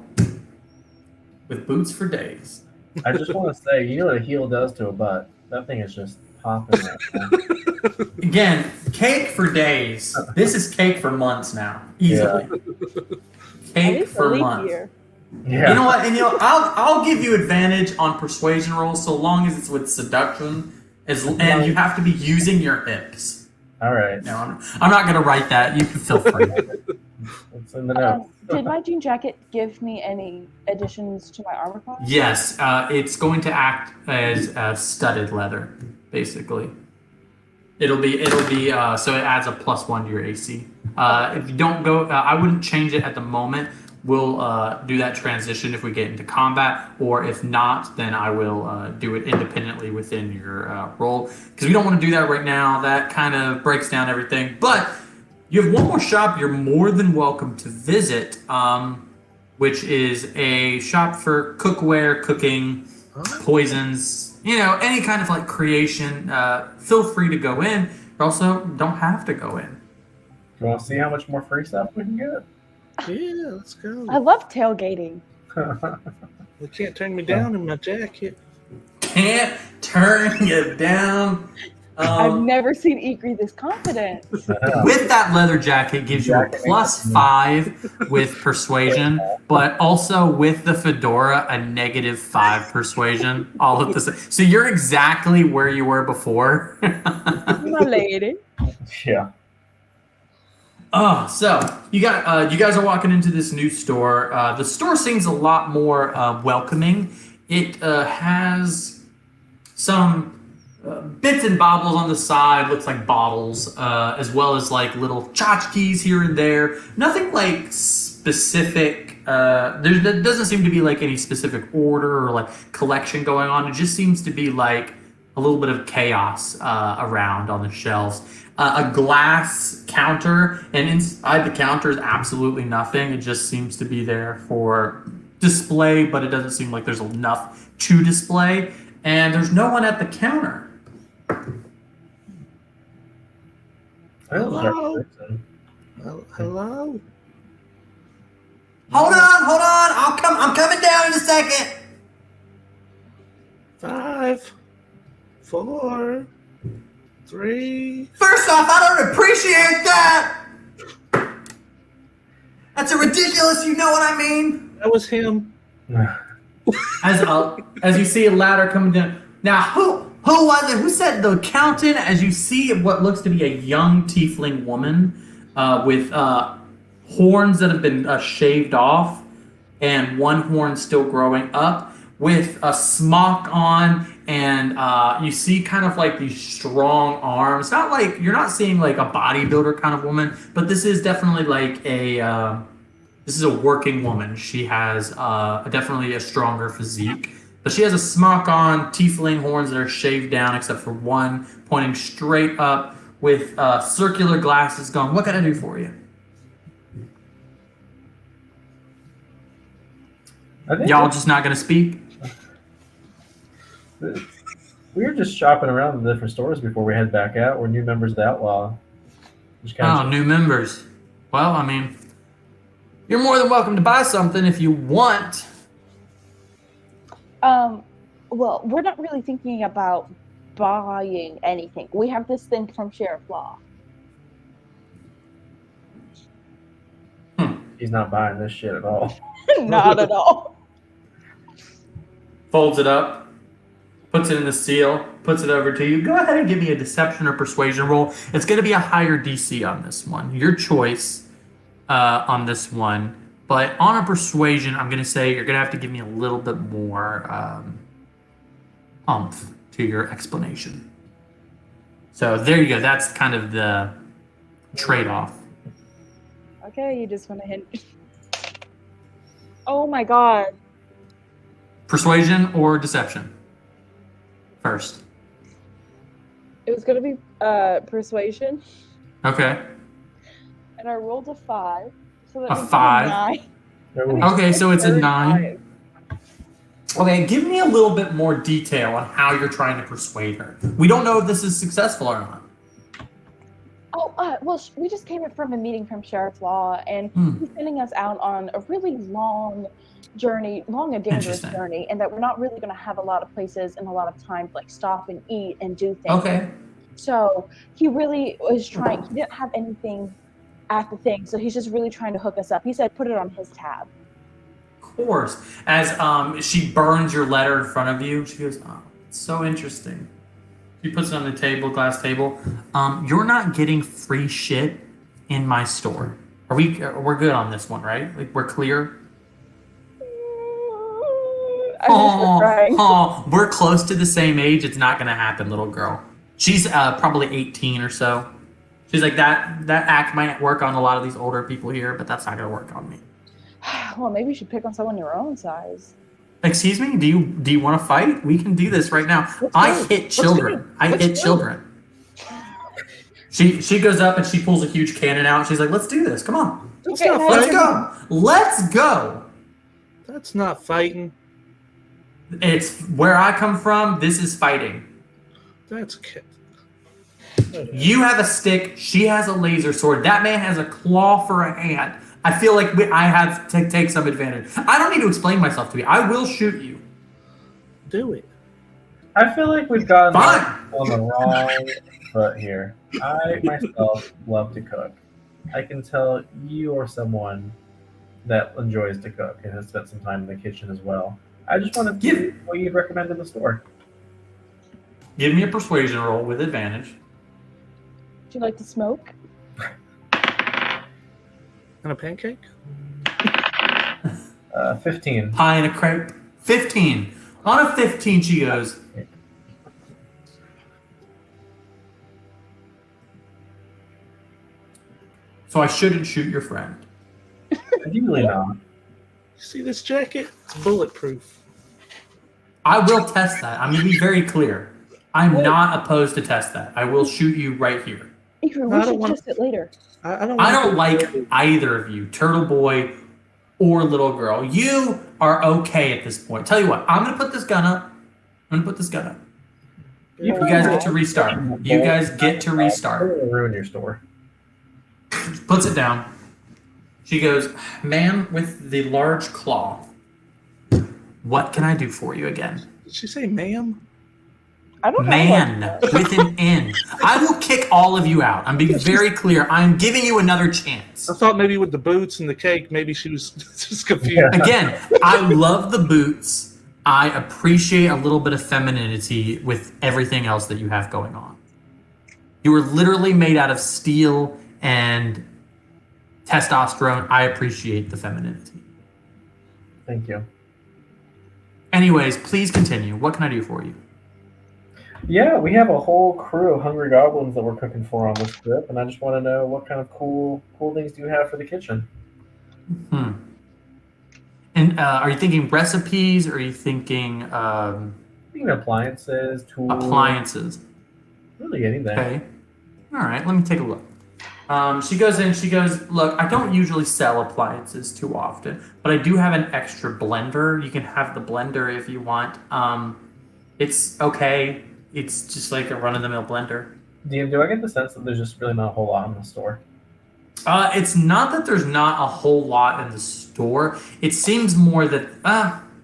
with boots for days. I just want to say, you know what a heel does to a butt? That thing is just popping right now. Again, cake for days. This is cake for months now. Easily. Cake for months. Year. Yeah. You know what? And I'll give you advantage on persuasion rolls so long as it's with seduction, and you have to be using your hips. All right. No, I'm not going to write that. You can feel free. It's in the notes. Did my jean jacket give me any additions to my armor class? Yes, it's going to act as studded leather, basically. It'll be so it adds a +1 to your AC. If you don't go, I wouldn't change it at the moment. We'll do that transition if we get into combat, or if not, then I will do it independently within your role, because we don't want to do that right now. That kind of breaks down everything. But you have one more shop you're more than welcome to visit, which is a shop for cookware, cooking, poisons, any kind of like creation. Feel free to go in. You also don't have to go in. You want to see how much more free stuff we can get? Yeah, let's go. I love tailgating. They can't turn me down in my jacket. Can't turn you down. I've never seen Igri this confident. With that leather jacket, gives you a +5 with persuasion, but also with the fedora, a -5 persuasion. All at the same. So you're exactly where you were before. My lady. Yeah. So you guys are walking into this new store. The store seems a lot more welcoming. It has some bits and bobbles on the side, looks like bottles, as well as like little tchotchkes here and there. Nothing like specific. There doesn't seem to be like any specific order or like collection going on. It just seems to be like a little bit of chaos around on the shelves. A glass counter, and inside the counter is absolutely nothing. It just seems to be there for display, but it doesn't seem like there's enough to display. And there's no one at the counter. Hello? Hello? Hold on. I'm coming down in a second. 5, 4, 3. First off, I don't appreciate that. That's a ridiculous, you know what I mean? That was him. As you see a ladder coming down. Now, who was it? Who said the accountant? As you see what looks to be a young tiefling woman with horns that have been shaved off, and one horn still growing up, with a smock on, and you see kind of like these strong arms. Not like you're not seeing like a bodybuilder kind of woman, but this is definitely like this is a working woman. She has definitely a stronger physique, but she has a smock on, tiefling horns that are shaved down except for one pointing straight up, with circular glasses going. What can I do for you? Y'all just not gonna speak? We were just shopping around in the different stores before we head back out. We're new members of the Outlaw. New members. Well, I mean, you're more than welcome to buy something if you want. Well, we're not really thinking about buying anything. We have this thing from Sheriff Law. He's not buying this shit at all. Not at all. Folds it up, puts it in the seal, puts it over to you. Go ahead and give me a deception or persuasion roll. It's going to be a higher DC on this one. Your choice on this one. But on a persuasion, I'm going to say you're going to have to give me a little bit more oomph to your explanation. So there you go. That's kind of the trade-off. Okay, you just went ahead. Oh my god. Persuasion or deception? First. It was going to be persuasion. Okay. And I rolled a 5. So that A means 5. a 9. Okay, so it's a 9. 35. Okay, give me a little bit more detail on how you're trying to persuade her. We don't know if this is successful or not. Oh, well, we just came from a meeting from Sheriff's Law, and he's sending us out on a really long journey, long and dangerous journey, and that we're not really going to have a lot of places and a lot of time to like stop and eat and do things. Okay. So he really was trying. He didn't have anything at the thing, so he's just really trying to hook us up. He said, "Put it on his tab." Of course. As she burns your letter in front of you, she goes, "Oh, it's so interesting." She puts it on the table, glass table. You're not getting free shit in my store. We're good on this one, right? Like we're clear. We're close to the same age. It's not gonna happen, little girl. She's probably 18 or so. She's like that act might work on a lot of these older people here, but that's not gonna work on me. Well, maybe you should pick on someone your own size. Excuse me? Do you want to fight? We can do this right now. I hit children. I hit children. She goes up and she pulls a huge cannon out. She's like, "Let's do this. Come on. That's Okay, not Let's fighting. go. Let's go." That's not fighting. It's where I come from. This is fighting. That's kid. You have a stick. She has a laser sword. That man has a claw for a hand. I feel like I have to take some advantage. I don't need to explain myself to you. I will shoot you. Do it. I feel like we've gotten Fine. on the wrong foot here. I myself love to cook. I can tell you are someone that enjoys to cook and has spent some time in the kitchen as well. I just want to see what you'd recommend in the store. Give me a persuasion roll with advantage. Do you like to smoke? And a pancake? 15. Pie in a crepe. 15. On a 15, she goes, "So I shouldn't shoot your friend." Usually not. You see this jacket? It's bulletproof. I will test that. I'm going to be very clear. I'm not opposed to test that. I will shoot you right here. Avery, I we don't should want- test it later. I don't like either of you, Turtle Boy or Little Girl. You are okay at this point. Tell you what, I'm going to put this gun up. You guys get to restart. Ruin your store. Puts it down. She goes, "Man with the large claw, what can I do for you again?" Did she say ma'am? I don't know. Man with an N. I will kick all of you out. I'm being very clear. I'm giving you another chance. I thought maybe with the boots and the cake, maybe she was just confused. Yeah. Again, I love the boots. I appreciate a little bit of femininity with everything else that you have going on. You were literally made out of steel and testosterone. I appreciate the femininity. Thank you. Anyways, please continue. What can I do for you? Yeah, we have a whole crew of hungry goblins that we're cooking for on this trip, and I just want to know what kind of cool things do you have for the kitchen? And are you thinking recipes, or are you thinking Even appliances, tools, appliances? really anything. Okay. All right, let me take a look. She goes in, she goes, "Look, I don't usually sell appliances too often, but I do have an extra blender. You can have the blender if you want. It's okay. It's just like a run-of-the-mill blender." Do I get the sense that there's just really not a whole lot in the store? It's not that there's not a whole lot in the store. It seems more that,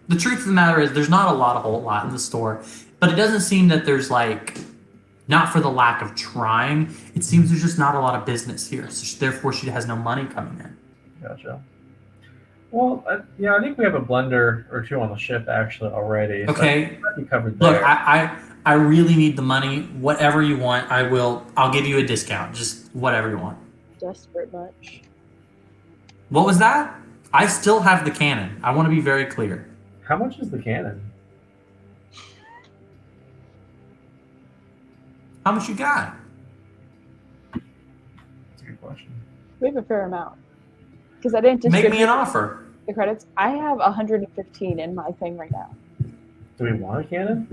the truth of the matter is there's not a whole lot in the store, but it doesn't seem that there's like, not for the lack of trying. It seems there's just not a lot of business here. So therefore, she has no money coming in. Gotcha. Well, I think we have a blender or two on the ship actually already. So Okay. I might be covered there. Look, I really need the money. Whatever you want, I'll give you a discount. Just whatever you want. Desperate much. What was that? I still have the cannon. I want to be very clear. How much is the cannon? How much you got? That's a good question. We have a fair amount. Because I didn't Make distribute me an offer. the credits. I have 115 in my thing right now. Do we want a cannon?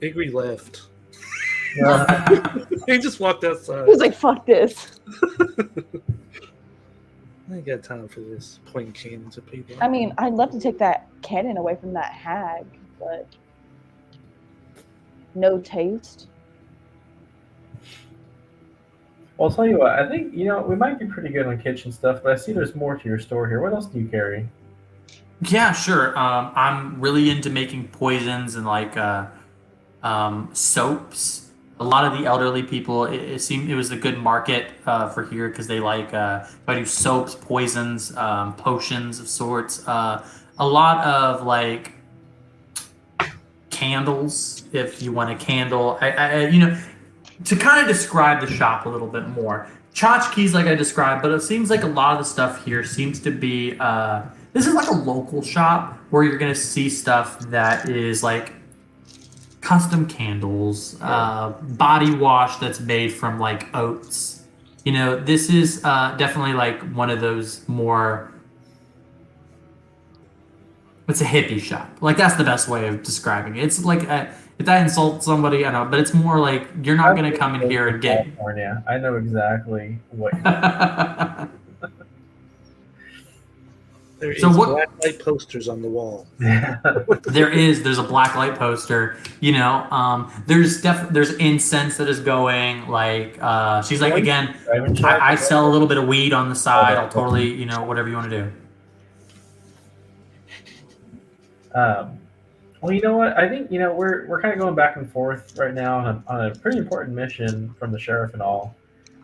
Igri left. Yeah. He just walked outside. He was like, "Fuck this." I ain't got time for this. Pointing cannons at people. I mean, I'd love to take that cannon away from that hag, but no taste. Well, I'll tell you what. I think we might be pretty good on kitchen stuff, but I see there's more to your store here. What else do you carry? Yeah, sure. I'm really into making poisons and like soaps. A lot of the elderly people, it seemed it was a good market for here because they like I do soaps, poisons, potions of sorts. A lot of like candles, if you want a candle. I to kind of describe the shop a little bit more. tchotchkes like I described, but it seems like a lot of the stuff here seems to be this is like a local shop where you're gonna see stuff that is like custom candles, body wash that's made from like oats. You know, this is definitely like one of those more. It's a hippie shop. Like that's the best way of describing it. It's like if that insults somebody, I don't know, but it's more like you're not going to come in here and get. California. I know exactly what. There's So what- black light posters on the wall. There's a black light poster. You know, there's incense that is going. Like she's like again. I sell a little bit of weed on the side. I'll totally whatever you want to do. Well, you know what? I think we're kind of going back and forth right now on a pretty important mission from the sheriff and all.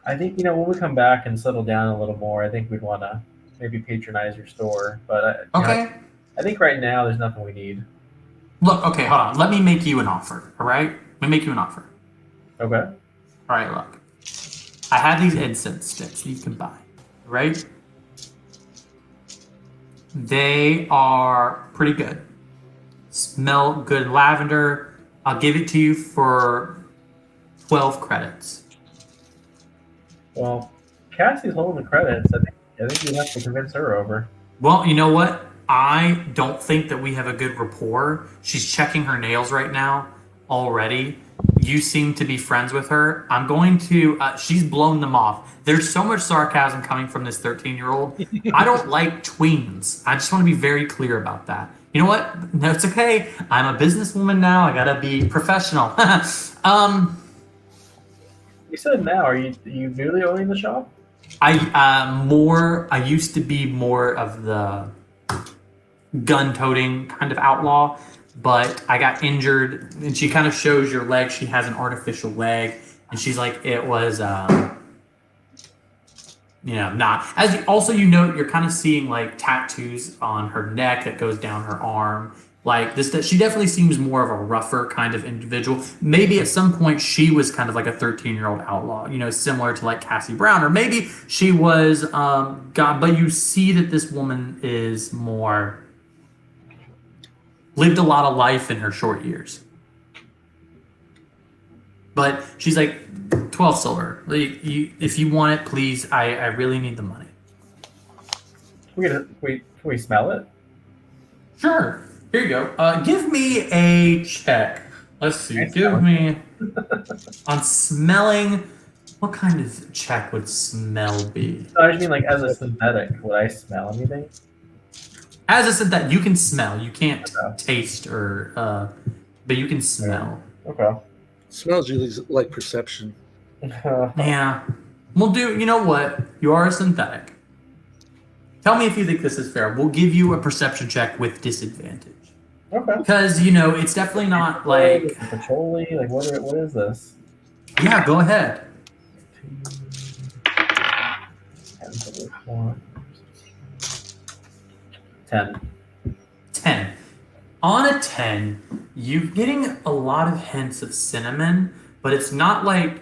I think when we come back and settle down a little more, I think we'd want to maybe patronize your store. But Okay. I think right now there's nothing we need. Look, okay, hold on. Let me make you an offer. All right, let me make you an offer. Okay. All right, look. I have these incense sticks you can buy. Right? They are pretty good. Smell good lavender. I'll give it to you for 12 credits. Well, Cassie's holding the credits. I think you have to convince her over. Well, you know what? I don't think that we have a good rapport. She's checking her nails right now already. You seem to be friends with her. I'm going to... she's blown them off. There's so much sarcasm coming from this 13-year-old. I don't like tweens. I just want to be very clear about that. You know what? No, it's okay. I'm a businesswoman now. I gotta be professional. You said now. Are you newly owning the shop? I used to be more of the gun-toting kind of outlaw, but I got injured, and she kind of shows your leg. She has an artificial leg, and she's like, it was, not. As also, you're kind of seeing like tattoos on her neck that goes down her arm. Like this, she definitely seems more of a rougher kind of individual. Maybe at some point she was kind of like a 13-year-old outlaw, similar to like Cassie Brown, or maybe she was God. But you see that this woman is more lived a lot of life in her short years. But she's like 12 silver. Like, if you want it, please. I really need the money. Can we smell it? Sure. Here you go. Give me a check. Let's see. Give me on smelling. What kind of check would smell be? No, I just mean like as a synthetic. Would I smell anything? As I said, that you can smell. You can't taste or, but you can smell. Okay. Smells usually like perception. Yeah. We'll do. You know what? You are a synthetic. Tell me if you think this is fair. We'll give you a perception check with disadvantage. Okay. Because it's definitely not like patchouli. Like what is this? Yeah, go ahead. 10. 10. On a 10, you're getting a lot of hints of cinnamon, but it's not like,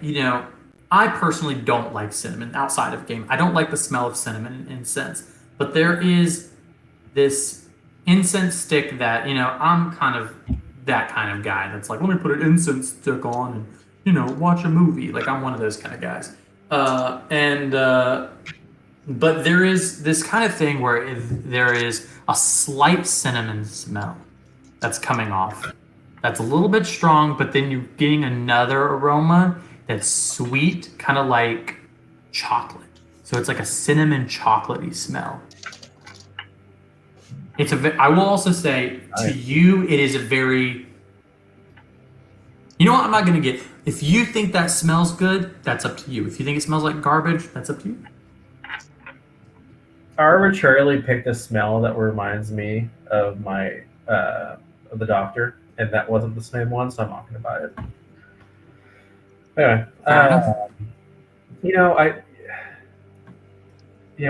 I personally don't like cinnamon outside of game. I don't like the smell of cinnamon and incense. But there is this incense stick that, I'm kind of that kind of guy that's like, let me put an incense stick on and, watch a movie. Like, I'm one of those kind of guys. But there is this kind of thing where there is a slight cinnamon smell that's coming off. That's a little bit strong, but then you're getting another aroma that's sweet, kind of like chocolate. So it's like a cinnamon chocolatey smell. I will also say to you, it is a very, you know what, I'm not going to get, if you think that smells good, that's up to you. If you think it smells like garbage, that's up to you. I arbitrarily picked a smell that reminds me of my, of the doctor, and that wasn't the same one, so I'm not going to buy it. Anyway,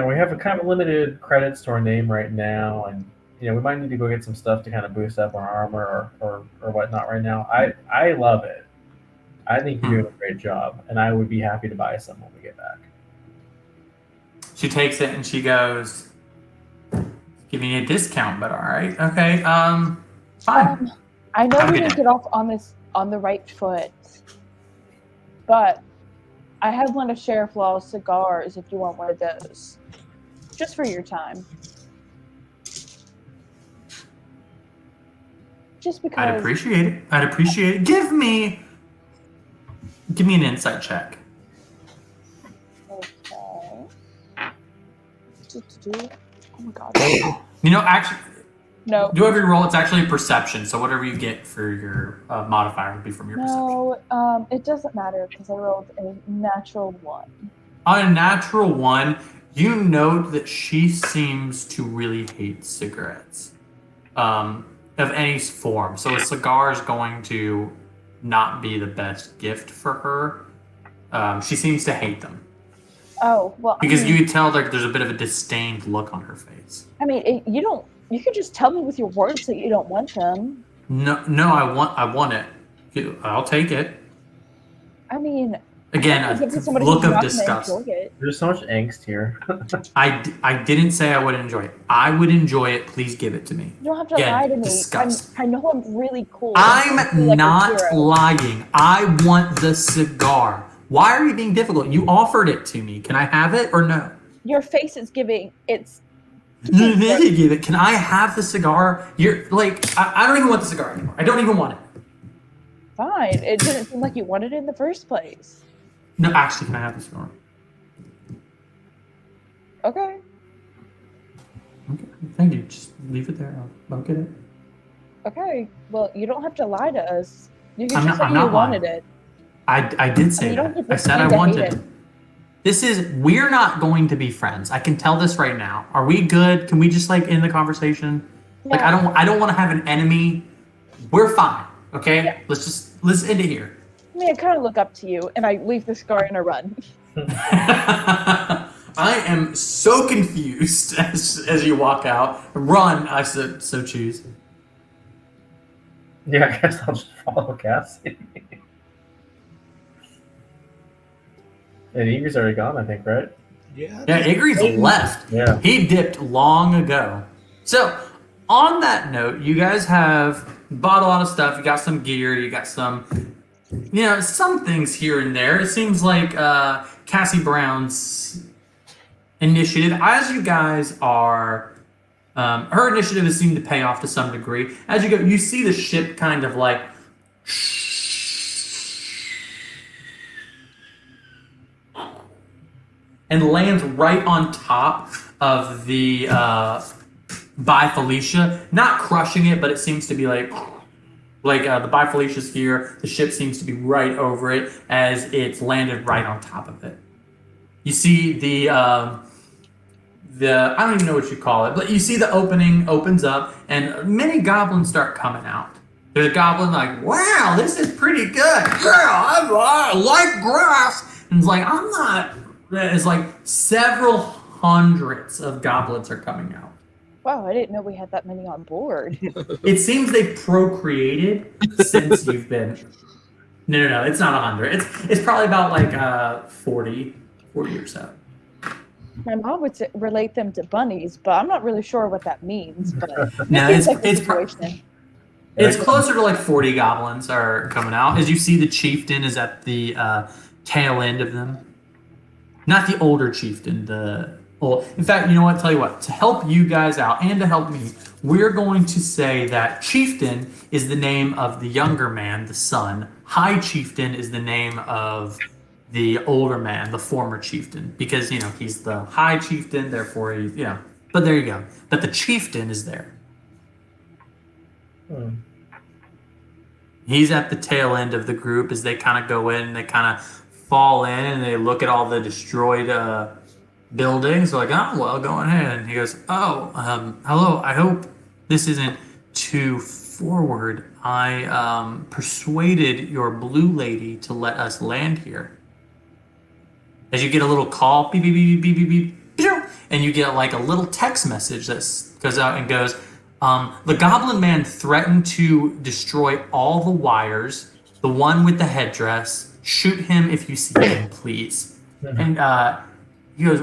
we have a kind of limited credits to our name right now, and we might need to go get some stuff to kind of boost up our armor or whatnot right now. I love it. I think you're doing a great job, and I would be happy to buy some when we get back. She takes it and she goes, "Giving you a discount, but all right, okay, fine." I know Have a we good didn't day. get off on the right foot, but I have one of Sheriff Law's cigars if you want one of those. Just for your time. Just because. I'd appreciate it. I'd appreciate it. Give me an insight check. Okay. Oh my god. You know, actually, No. do every roll. It's actually perception. So whatever you get for your modifier would be from your perception. No, it doesn't matter because I rolled a natural 1. On a natural 1, you note that she seems to really hate cigarettes, of any form. So a cigar is going to not be the best gift for her. She seems to hate them. Oh, well. Because you could tell like there's a bit of a disdained look on her face. I mean, you could just tell me with your words that you don't want them. No, I want it. I'll take it. I mean, Again, I a think if somebody look who's of not gonna disgust. enjoy it. There's so much angst here. I didn't say I would enjoy it. I would enjoy it. Please give it to me. You don't have to Again, lie to me. disgust. I know I'm really cool. I feel I'm like a not hero. lying. I want the cigar. Why are you being difficult? You offered it to me. Can I have it or no? Your face is giving. It's. You did give it. Can I have the cigar? You're like, I don't even want the cigar anymore. I don't even want it. Fine. It didn't seem like you wanted it in the first place. No, actually, can I have the cigar? Okay. Okay, thank you. Just leave it there. I'll get it. Okay. Well, you don't have to lie to us. You can I'm just not- say I'm you not wanted lying. it. I did say you don't that. get I said I to hate wanted it. it. We're not going to be friends. I can tell this right now. Are we good? Can we just like end the conversation? Like Yeah. I don't want to have an enemy. We're fine. Okay? Yeah. Let's end it here. I mean, I kind of look up to you, and I leave the cigar and I run. I am so confused as you walk out. Run, I so choose. Yeah, I guess I'll just follow Cassie. And Eagre's already gone, I think, right? Yeah. Yeah, Igri's left. Yeah. He dipped long ago. So, on that note, you guys have bought a lot of stuff. You got some gear. You got some, some things here and there. It seems like Cassie Brown's initiative, as you guys are, her initiative has seemed to pay off to some degree. As you go, you see the ship kind of like and lands right on top of the By Felicia. Not crushing it, but it seems to be like the By Felicia's here. The ship seems to be right over it as it's landed right on top of it. You see the I don't even know what you call it, but you see the opening opens up and many goblins start coming out. There's a goblin like, wow, this is pretty good. Yeah, I like grass. And it's like, I'm not. It's like several hundreds of goblins are coming out. Wow, I didn't know we had that many on board. It seems they've procreated since you've been. No, it's not 100. It's probably about like 40 or so. My mom would relate them to bunnies, but I'm not really sure what that means. But No, it seems like the it's situation. It's closer to like 40 goblins are coming out. As you see, the chieftain is at the tail end of them. Not the older chieftain, in fact, you know what? Tell you what, to help you guys out and to help me, we're going to say that chieftain is the name of the younger man, the son. High chieftain is the name of the older man, the former chieftain. Because, he's the high chieftain, therefore he's, But there you go. But the chieftain is there. He's at the tail end of the group as they kind of go in and they kind of fall in and they look at all the destroyed buildings. They're like, oh, well, go ahead. And he goes, hello. I hope this isn't too forward. I persuaded your blue lady to let us land here. As you get a little call, beep, beep, beep, beep, beep, beep, beep, and you get like a little text message that goes out and goes, the Goblin Man threatened to destroy all the wires. The one with the headdress. Shoot him if you see him, please. And He goes,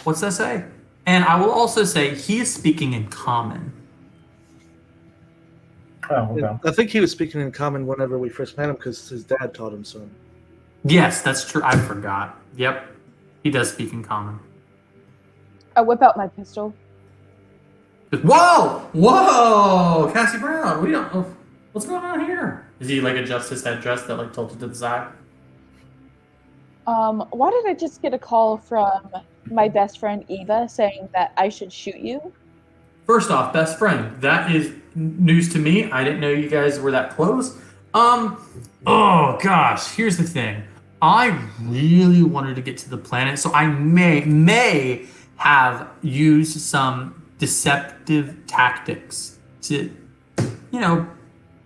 "What's that say?" And I will also say he is speaking in common. Oh, okay. I think he was speaking in common whenever we first met him because his dad taught him some. Yes, that's true. I forgot. Yep, he does speak in common. I whip out my pistol. Whoa, whoa, Cassie Brown. We don't. What's going on here? Is he like adjust his headdress that like tilted to the side? Why did I just get a call from my best friend Eva saying that I should shoot you? First off, best friend. That is news to me. I didn't know you guys were that close. Oh gosh. Here's the thing. I really wanted to get to the planet, so I may have used some deceptive tactics to,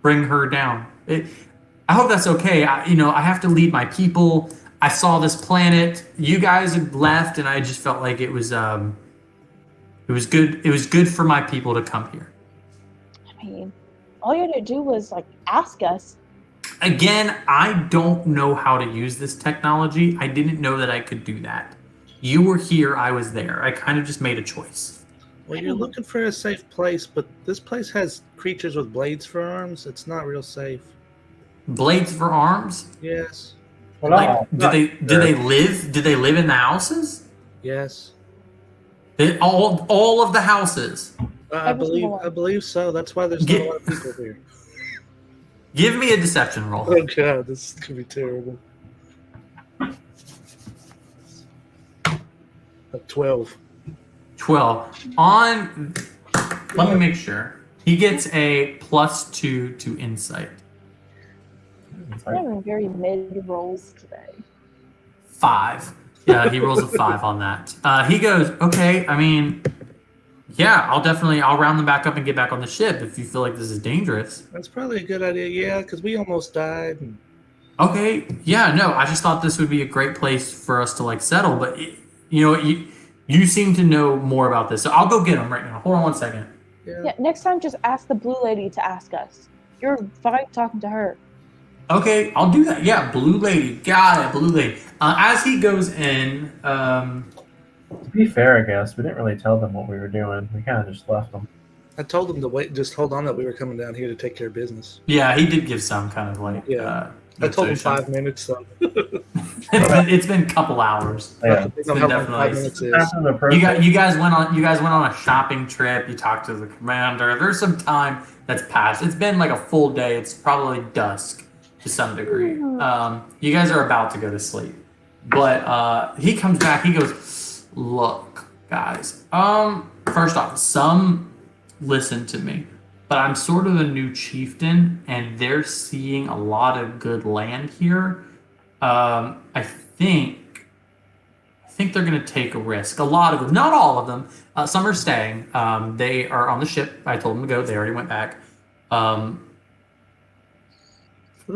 bring her down. I hope that's okay. I have to lead my people. I saw this planet. You guys had left, and I just felt like it was good. It was good for my people to come here. I mean, all you had to do was like ask us. Again, I don't know how to use this technology. I didn't know that I could do that. You were here, I was there. I kind of just made a choice. Well, you're looking for a safe place, but this place has creatures with blades for arms. It's not real safe. Blades for arms? Yes. Well, Like, did they live? Did they live in the houses? Yes. All of the houses. I believe so. That's why there's not a lot of people here. Give me a deception roll. Oh god, this could be terrible. 12. 12. Let me make sure. He gets a +2 to insight. I'm having very mid rolls today. 5. Yeah, he rolls a 5 on that. He goes, okay, I mean, yeah, I'll round them back up and get back on the ship if you feel like this is dangerous. That's probably a good idea, yeah, because we almost died. Okay, yeah, no, I just thought this would be a great place for us to like settle, but you seem to know more about this, so I'll go get him right now. Hold on 1 second. Yeah, next time just ask the blue lady to ask us. You're fine talking to her. Okay, I'll do that. Yeah, blue lady. Got it, blue lady. As he goes in, To be fair, I guess we didn't really tell them what we were doing. We kind of just left them. I told them to wait, just hold on that we were coming down here to take care of business. yeah, he did give some kind of like. Yeah. I told him 5 minutes, so. it's been a couple hours. Yeah. It's been definitely. You guys went on a shopping trip. You talked to the commander. There's some time that's passed. It's been like a full day. It's probably dusk to some degree. You guys are about to go to sleep, but he comes back. He goes, "Look, guys. First off, some listen to me, but I'm sort of a new chieftain, and they're seeing a lot of good land here. I think they're going to take a risk. A lot of them, not all of them. Some are staying. They are on the ship. I told them to go. They already went back. What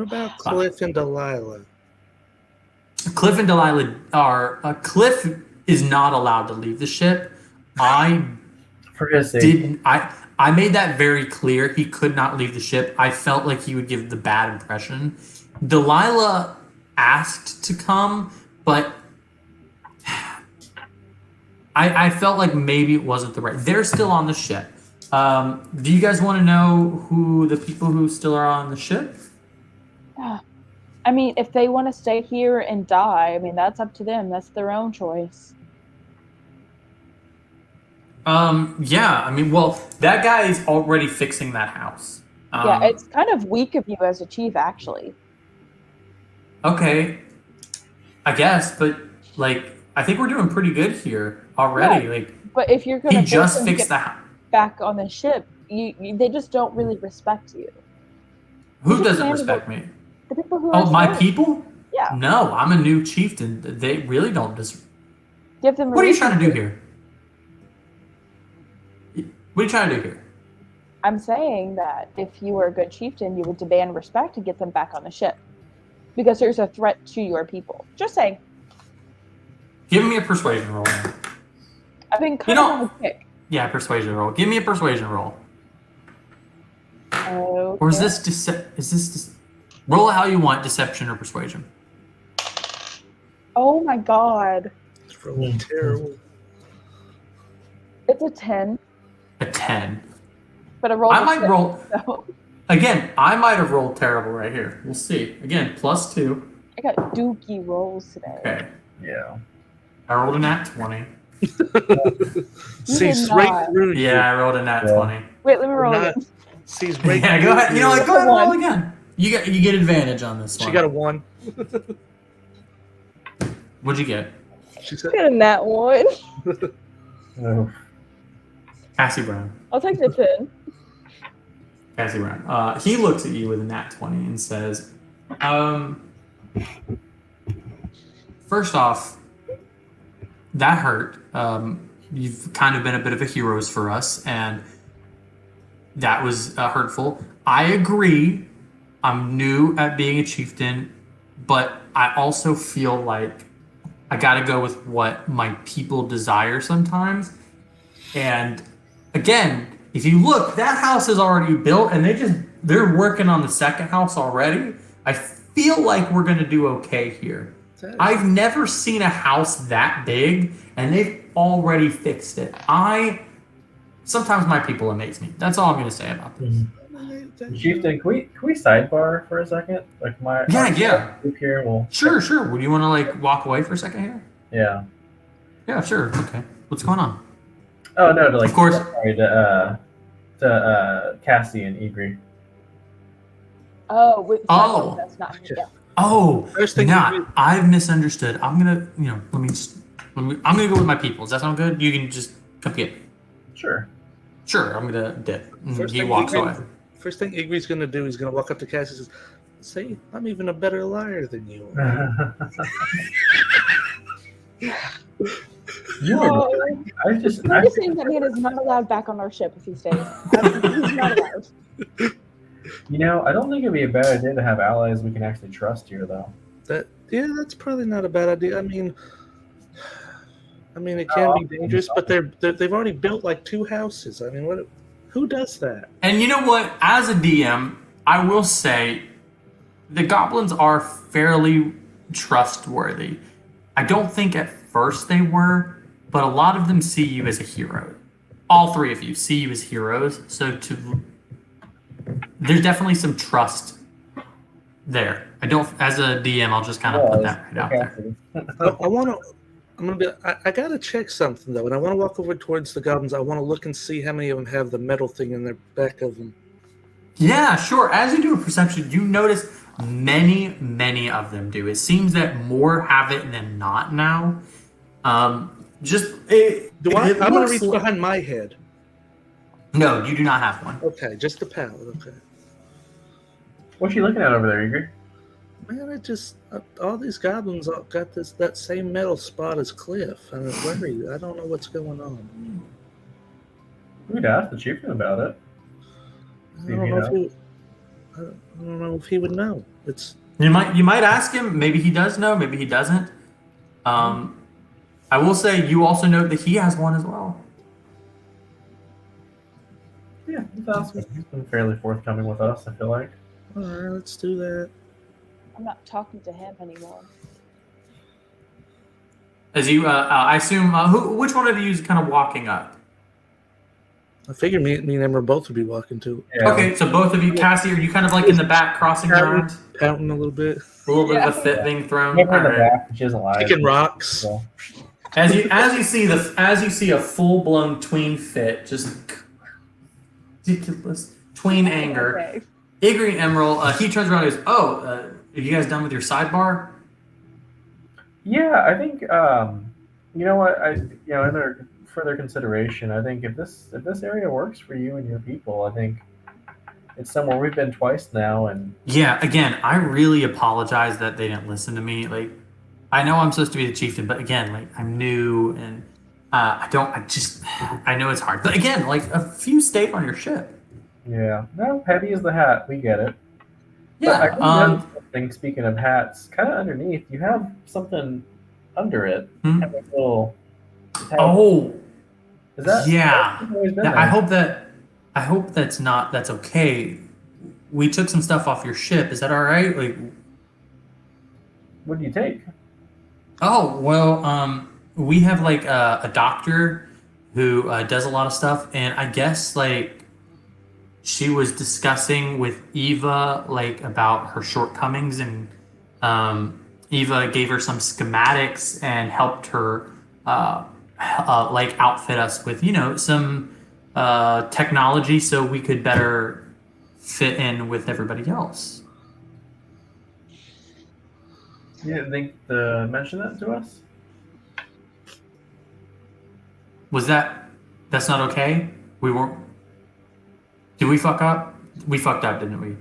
about Cliff and Delilah? Cliff and Delilah are. Cliff is not allowed to leave the ship. I made that very clear. He could not leave the ship. I felt like he would give the bad impression. Delilah asked to come, but I felt like maybe it wasn't the right. They're still on the ship. Do you guys want to know who the people who still are on the ship? I mean, if they want to stay here and die, I mean, that's up to them. That's their own choice. Yeah, I mean, well, that guy is already fixing that house. Yeah, it's kind of weak of you as a chief, actually. Okay, I guess, but like, I think we're doing pretty good here already. Yeah, like, but if you're gonna he just fixed the house. Back on the ship, they just don't really respect you. Who doesn't respect me? The people who Oh, my people? Yeah. No, I'm a new chieftain. They really don't give them. What are you trying to do here? What are you trying to do here? I'm saying that if you were a good chieftain, you would demand respect to get them back on the ship. Because there's a threat to your people. Just saying. Give me a persuasion roll. I've been kind of on the kick. Yeah, persuasion roll. Give me a persuasion roll. Okay. Or is this roll it how you want, deception or persuasion? Oh my god. Rolling terrible. It's a 10, A 10. but I rolled I a might 6, roll. so Again, I might have rolled terrible right here. We'll see. Again, +2. I got dookie rolls today. Okay. Yeah. I rolled a nat 20. Sees did right not. through you. Yeah, I rolled a nat Yeah. 20. Wait, let me Or roll not. again. Sees right Yeah, go through ahead. You know, like, go A ahead and roll one. again. You get advantage on this one. She got a 1. What'd you get? She said, I got a nat 1. Oh. Cassie Brown. I'll take the 10. Cassie Brown. He looks at you with a nat 20 and says, first off, that hurt. You've kind of been a bit of a heroes for us, and that was hurtful. I agree. I'm new at being a chieftain, but I also feel like I got to go with what my people desire sometimes. And again, if you look, that house is already built, and they're working on the second house already. I feel like we're going to do okay here. I've never seen a house that big, and they've already fixed it. Sometimes my people amaze me. That's all I'm going to say about this. Chieftain, can we sidebar for a second? Like Yeah. Group here will. Sure. Would you want to like walk away for a second here? Yeah. Yeah, sure. Okay. What's going on? Oh no, to like. Of course. Sorry, to Cassie and Igri. Oh, with Oh. that's not me. Yeah. Oh, First thing I've misunderstood. I'm gonna, I'm gonna go with my people. Does that sound good? You can just come get me. Sure. Sure, I'm gonna dip. And First he thing walks away. First thing Igri's going to do, he's going to walk up to Cassie and says, "See, I'm even a better liar than you." I just Noticing that man is not allowed back on our ship if he stays. He's not allowed. I don't think it'd be a bad idea to have allies we can actually trust here, though. That's probably not a bad idea. I mean, it can be dangerous, but they've already built like 2 houses. I mean, who does that? And you know what? As a DM, I will say the goblins are fairly trustworthy. I don't think at first they were, but a lot of them see you as a hero. All 3 of you see you as heroes. So there's definitely some trust there. As a DM, I'll just kind of put that right out there. I gotta check something though, and I want to walk over towards the goblins. I want to look and see how many of them have the metal thing in their back of them. Yeah, sure. As you do a perception, you notice many of them do. It seems that more have it than not now. I'm gonna reach behind my head. No, you do not have one. Okay, just the pallet. Okay. What's she looking at over there, Igri? Man, all these goblins got that same metal spot as Cliff. I'm worried. I don't know what's going on. We'd ask the chieftain about it. I don't know if he would know. You might ask him. Maybe he does know. Maybe he doesn't. I will say you also note that he has one as well. Yeah, he's been fairly forthcoming with us, I feel like. All right, let's do that. I'm not talking to him anymore. As you, I assume, which one of you is kind of walking up? I figure me and Emma both would be walking too. Yeah. Okay, so both of you, Cassie, are you kind of like in the back crossing your arms? Pouting a little bit. A little bit of a fit being thrown. Maybe in the All right. back, she isn't alive. Kicking rocks. So. As you see a full blown tween fit, just ridiculous tween anger. Okay. Igri and Emerald, he turns around and goes, "Oh, are you guys done with your sidebar?" Yeah, I think you know what in their further consideration, I think if this area works for you and your people, I think it's somewhere we've been twice now, and Yeah, again, I really apologize that they didn't listen to me. Like, I know I'm supposed to be the chieftain, but again, like I'm new and I know it's hard. But again, like a few stayed on your ship. yeah, no, heavy as the hat, we get it. Yeah. But I think something, speaking of hats, kind of underneath, you have something under it. Hmm? Kind of a little. Oh, Is that? yeah. That's always been Yeah, there. I hope that's okay. We took some stuff off your ship. Is that all right? Like, What do you take? oh well, we have like a doctor who does a lot of stuff, and I guess like she was discussing with Eva like about her shortcomings, and Eva gave her some schematics and helped her like outfit us with some technology so we could better fit in with everybody else. You didn't think to mention that to us? Was that's not okay? We weren't. Did we fuck up? We fucked up, didn't we?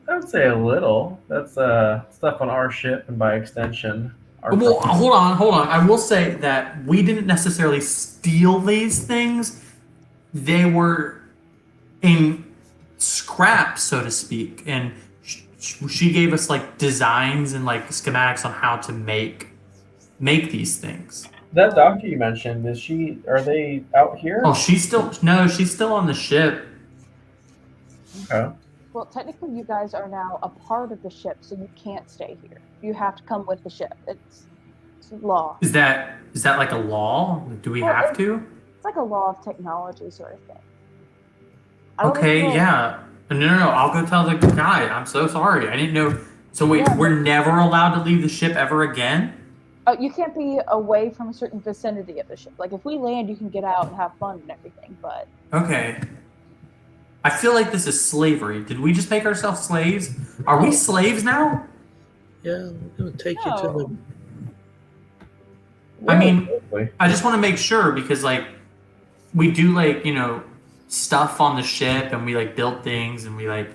I would say a little. That's stuff on our ship, and by extension, our. Well, property. hold on. I will say that we didn't necessarily steal these things. They were in scrap, so to speak, and she gave us like designs and like schematics on how to make these things. That doctor you mentioned, is she? Are they out here? Oh, she's still on the ship. Okay. Well, technically, you guys are now a part of the ship, so you can't stay here. You have to come with the ship. It's law. Is that like a law? Do we have to? It's like a law of technology sort of thing. I don't Okay, even know- yeah. No. I'll go tell the guy. I'm so sorry. I didn't know. So wait, Yeah, we're never allowed to leave the ship ever again? Oh, you can't be away from a certain vicinity of the ship. Like if we land, you can get out and have fun and everything, but Okay. I feel like this is slavery. Did we just make ourselves slaves? Are we slaves now? Yeah, we're gonna take you to the. No. I mean, Hopefully. I just want to make sure because like we do like, stuff on the ship and we like build things and we like,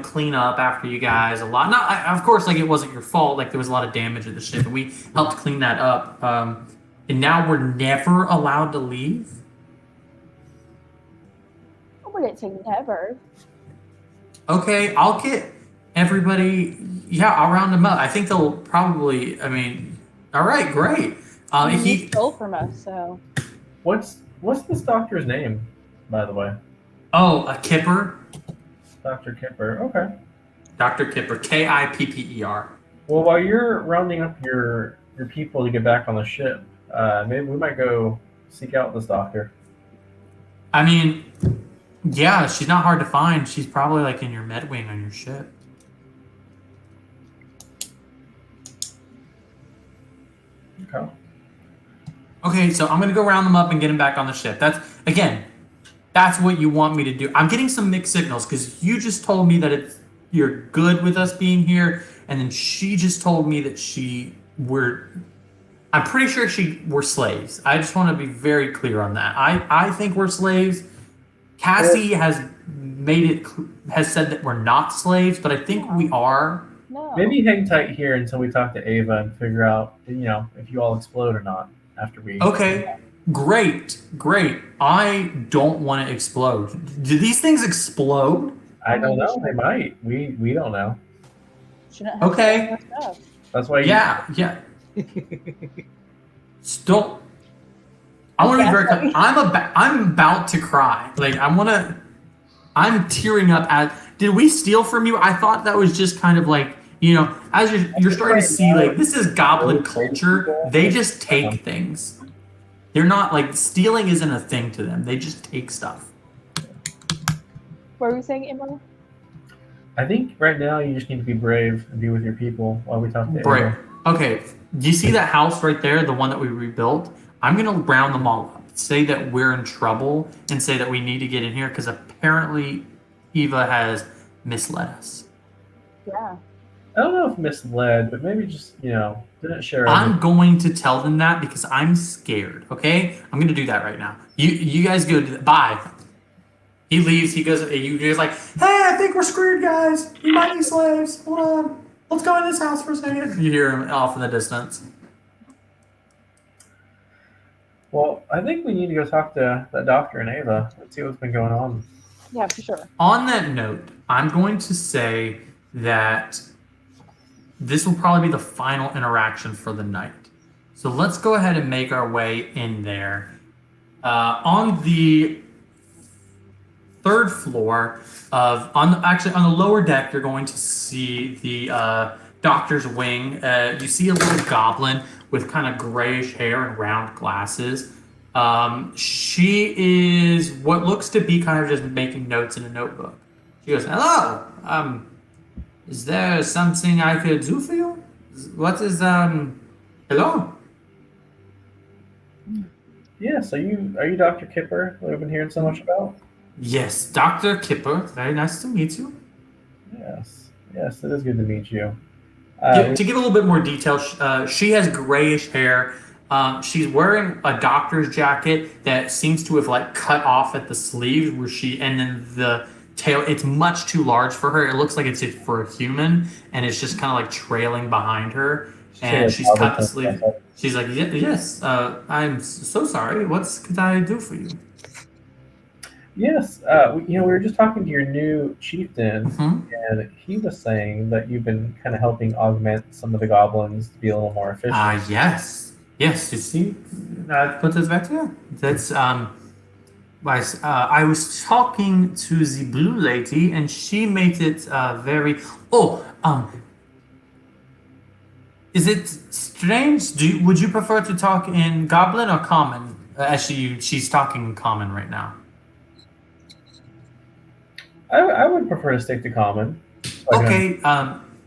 clean up after you guys a lot. Of course, like it wasn't your fault. Like there was a lot of damage at the ship and we helped clean that up. And now we're never allowed to leave. I wouldn't say never. Okay, I'll get everybody. Yeah, I'll round them up. I think they'll probably. I mean, all right, great. He stole from us, so What's this doctor's name, by the way? Oh, a Kipper, Dr. Kipper. Okay. Dr. Kipper, Kipper. Well, while you're rounding up your people to get back on the ship, maybe we might go seek out this doctor. I mean, yeah, she's not hard to find. She's probably like in your med wing on your ship. Okay. Okay, so I'm gonna go round them up and get them back on the ship. That's what you want me to do. I'm getting some mixed signals because you just told me that you're good with us being here, and then she just told me that I'm pretty sure we're slaves. I just want to be very clear on that. I think we're slaves. Cassie has said that we're not slaves, but I think we are. no. Maybe hang tight here until we talk to Ava and figure out, if you all explode or not after we. Okay, great. I don't want to explode. Do these things explode? I don't know. They might. We don't know. Shouldn't have Okay. stolen our stuff. That's why. Yeah. Still, I want to be very. I'm about to cry. Like I'm tearing up. Did we steal from you? I thought that was just kind of like as you're starting to see like this is goblin culture. They just take things. They're not like stealing isn't a thing to them. They just take stuff. What were you saying, Emma? I think right now you just need to be brave and be with your people while we talk to Right. Ava. Okay. Do you see that house right there, the one that we rebuilt? I'm gonna round them all up. Say that we're in trouble and say that we need to get in here because apparently Eva has misled us. Yeah. I don't know if misled, but maybe just didn't share. I'm going to tell them that because I'm scared. Okay, I'm gonna do that right now. You guys go do that. Bye. He leaves. He goes. You guys like, hey, I think we're screwed, guys. We might be slaves. Hold on. Let's go in this house for a second. You hear him off in the distance. Well, I think we need to go talk to that doctor and Ava and see what's been going on. Yeah, for sure. On that note, I'm going to say that this will probably be the final interaction for the night. So let's go ahead and make our way in there. On the third floor on the lower deck, you're going to see the doctor's wing. You see a little goblin with kind of grayish hair and round glasses. She is what looks to be kind of just making notes in a notebook. She goes, "Hello. Is there something I could do for you? What is hello?" Yes, are you Dr. Kipper that we've been hearing so much about? Yes, Dr. Kipper. Very nice to meet you. Yes, yes, it is good to meet you. To give a little bit more detail, she has grayish hair. She's wearing a doctor's jacket that seems to have like cut off at the sleeves, and then the tail. It's much too large for her. It looks like it's for a human, and it's just kind of like trailing behind her. And she's cut the sleeve. She's like, yes, I'm so sorry. What could I do for you? Yes, we were just talking to your new chieftain, Mm-hmm. and he was saying that you've been kind of helping augment some of the goblins to be a little more efficient. Yes. Yes, you see, that put us back here. That's I was talking to the blue lady, and she made it very. Oh, is it strange? Would you prefer to talk in Goblin or Common? Actually, she's talking in Common right now. I would prefer to stick to common. Okay,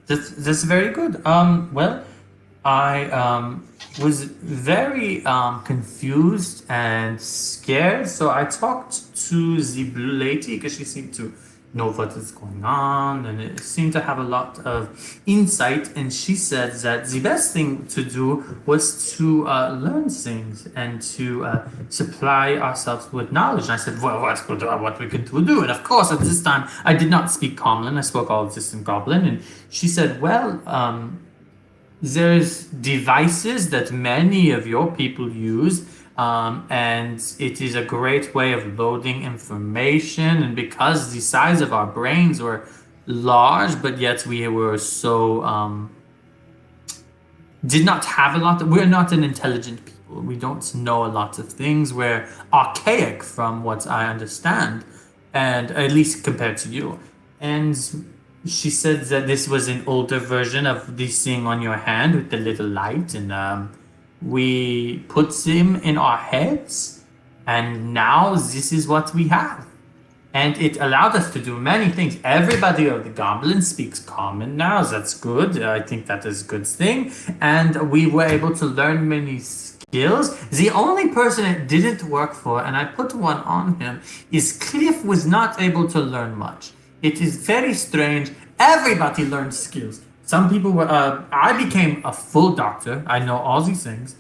that's very good. Well, I was very confused and scared, so I talked to the blue lady because she seemed to know what is going on, and it seemed to have a lot of insight. And she said that the best thing to do was to learn things and to supply ourselves with knowledge. And I said, well, what we could do? And of course, at this time, I did not speak Common. I spoke all of this in Goblin. And she said, well, there's devices that many of your people use, and it is a great way of loading information. And because the size of our brains were large, but yet we were so did not have a lot. We're not an intelligent people. We don't know a lot of things. We're archaic, from what I understand, and at least compared to you. And she said that this was an older version of this thing on your hand with the little light, and we put them in our heads, and now this is what we have. And it allowed us to do many things. Everybody of the Goblins speaks Common now. That's good. I think that is a good thing. And we were able to learn many skills. The only person it didn't work for, and I put one on him, is Cliff was not able to learn much. It is very strange. Everybody learned skills. Some people were. I became a full doctor. I know all these things.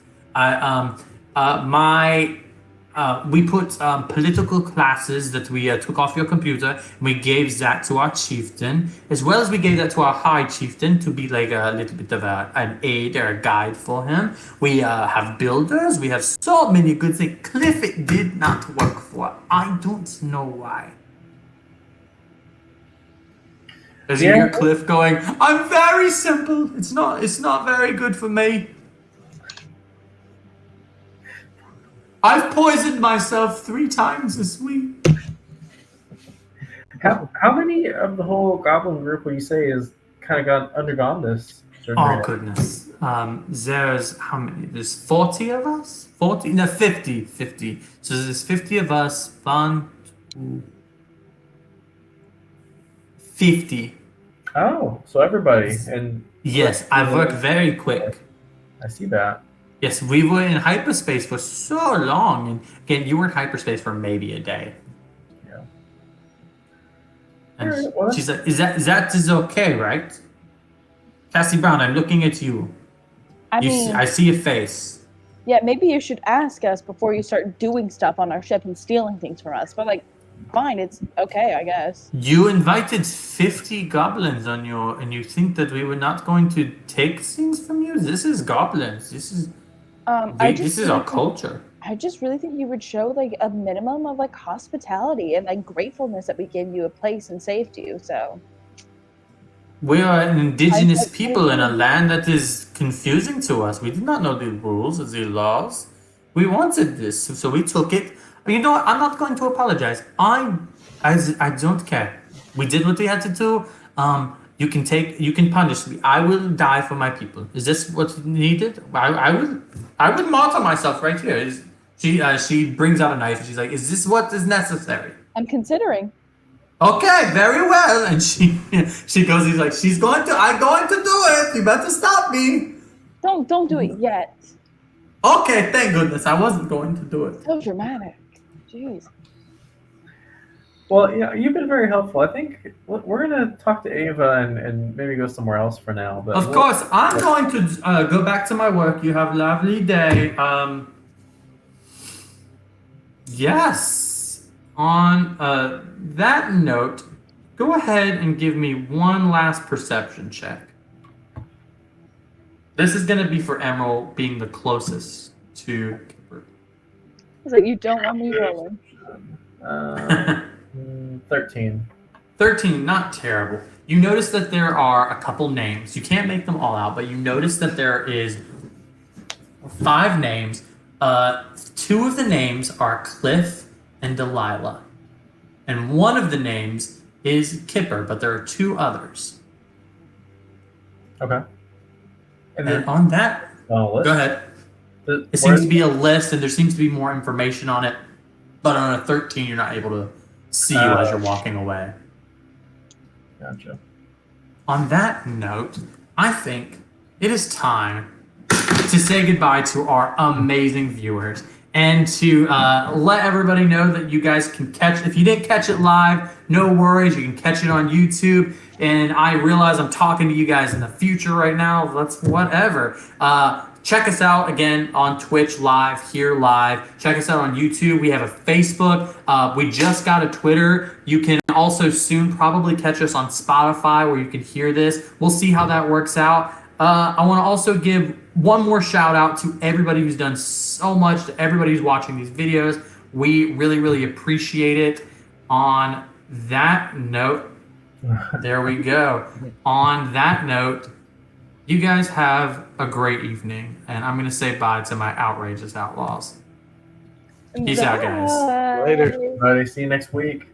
We put political classes that we took off your computer. We gave that to our chieftain, as well as we gave that to our high chieftain to be like a little bit of an aid or a guide for him. We have builders. We have so many good things. Cliff, it did not work for. I don't know why. As you hear Cliff going, I'm very simple. It's not very good for me. I've poisoned myself 3 times this week. How many of the whole goblin group would you say has kind of undergone this surgery? Oh goodness. There's how many? There's 40 of us? 40? No, 50. 50. So there's 50 of us. 1, 2, 50. Oh, so everybody. And yes, I work very quick. I see that. Yes, we were in hyperspace for so long, and again, you were in hyperspace for maybe a day. Yeah. And Right, well, she's like, that is okay, right? Cassie Brown, I'm looking at you. I see your face. Yeah, maybe you should ask us before you start doing stuff on our ship and stealing things from us. But like, fine, it's okay, I guess. You invited 50 goblins on and you think that we were not going to take things from you? This is goblins. This is this is our culture. I just really think you would show like a minimum of like hospitality and like gratefulness that we gave you a place and saved you. So we are an indigenous people in a land that is confusing to us. We did not know the rules or the laws. We wanted this, so we took it. You know what? I'm not going to apologize. I don't care. We did what we had to do. You can punish me. I will die for my people. Is this what's needed? I would martyr myself right here. She brings out a knife and she's like, is this what is necessary? I'm considering. Okay, very well. And she goes, I'm going to do it. You better stop me. Don't do it yet. Okay, thank goodness. I wasn't going to do it. So dramatic. Jeez. Well, yeah, you've been very helpful. I think we're gonna talk to Ava and maybe go somewhere else for now. But Of course, I'm going to go back to my work. You have a lovely day. Yes. On that note, go ahead and give me one last perception check. This is going to be for Emerald being the closest to Kipper. Is it you don't want me rolling? 13. 13, not terrible. You notice that there are a couple names. You can't make them all out, but you notice that there is 5 names. 2 of the names are Cliff and Delilah. And one of the names is Kipper, but there are 2 others. Okay. And on that, list? go ahead. It seems to be a list, and there seems to be more information on it. But on a 13, you're not able to see you as you're walking away. Gotcha. On that note, I think it is time to say goodbye to our amazing viewers and to let everybody know that you guys can catch, if you didn't catch it live, no worries, you can catch it on YouTube. And I realize I'm talking to you guys in the future right now. That's whatever. Check us out again on Twitch live, here live. Check us out on YouTube. We have a Facebook. We just got a Twitter. You can also soon probably catch us on Spotify where you can hear this. We'll see how that works out. I want to also give one more shout out to everybody who's done so much, to everybody who's watching these videos. We really, really appreciate it. On that note, there we go. On that note, you guys have a great evening, and I'm going to say bye to my outrageous outlaws. Peace out, guys. Later. Everybody, see you next week.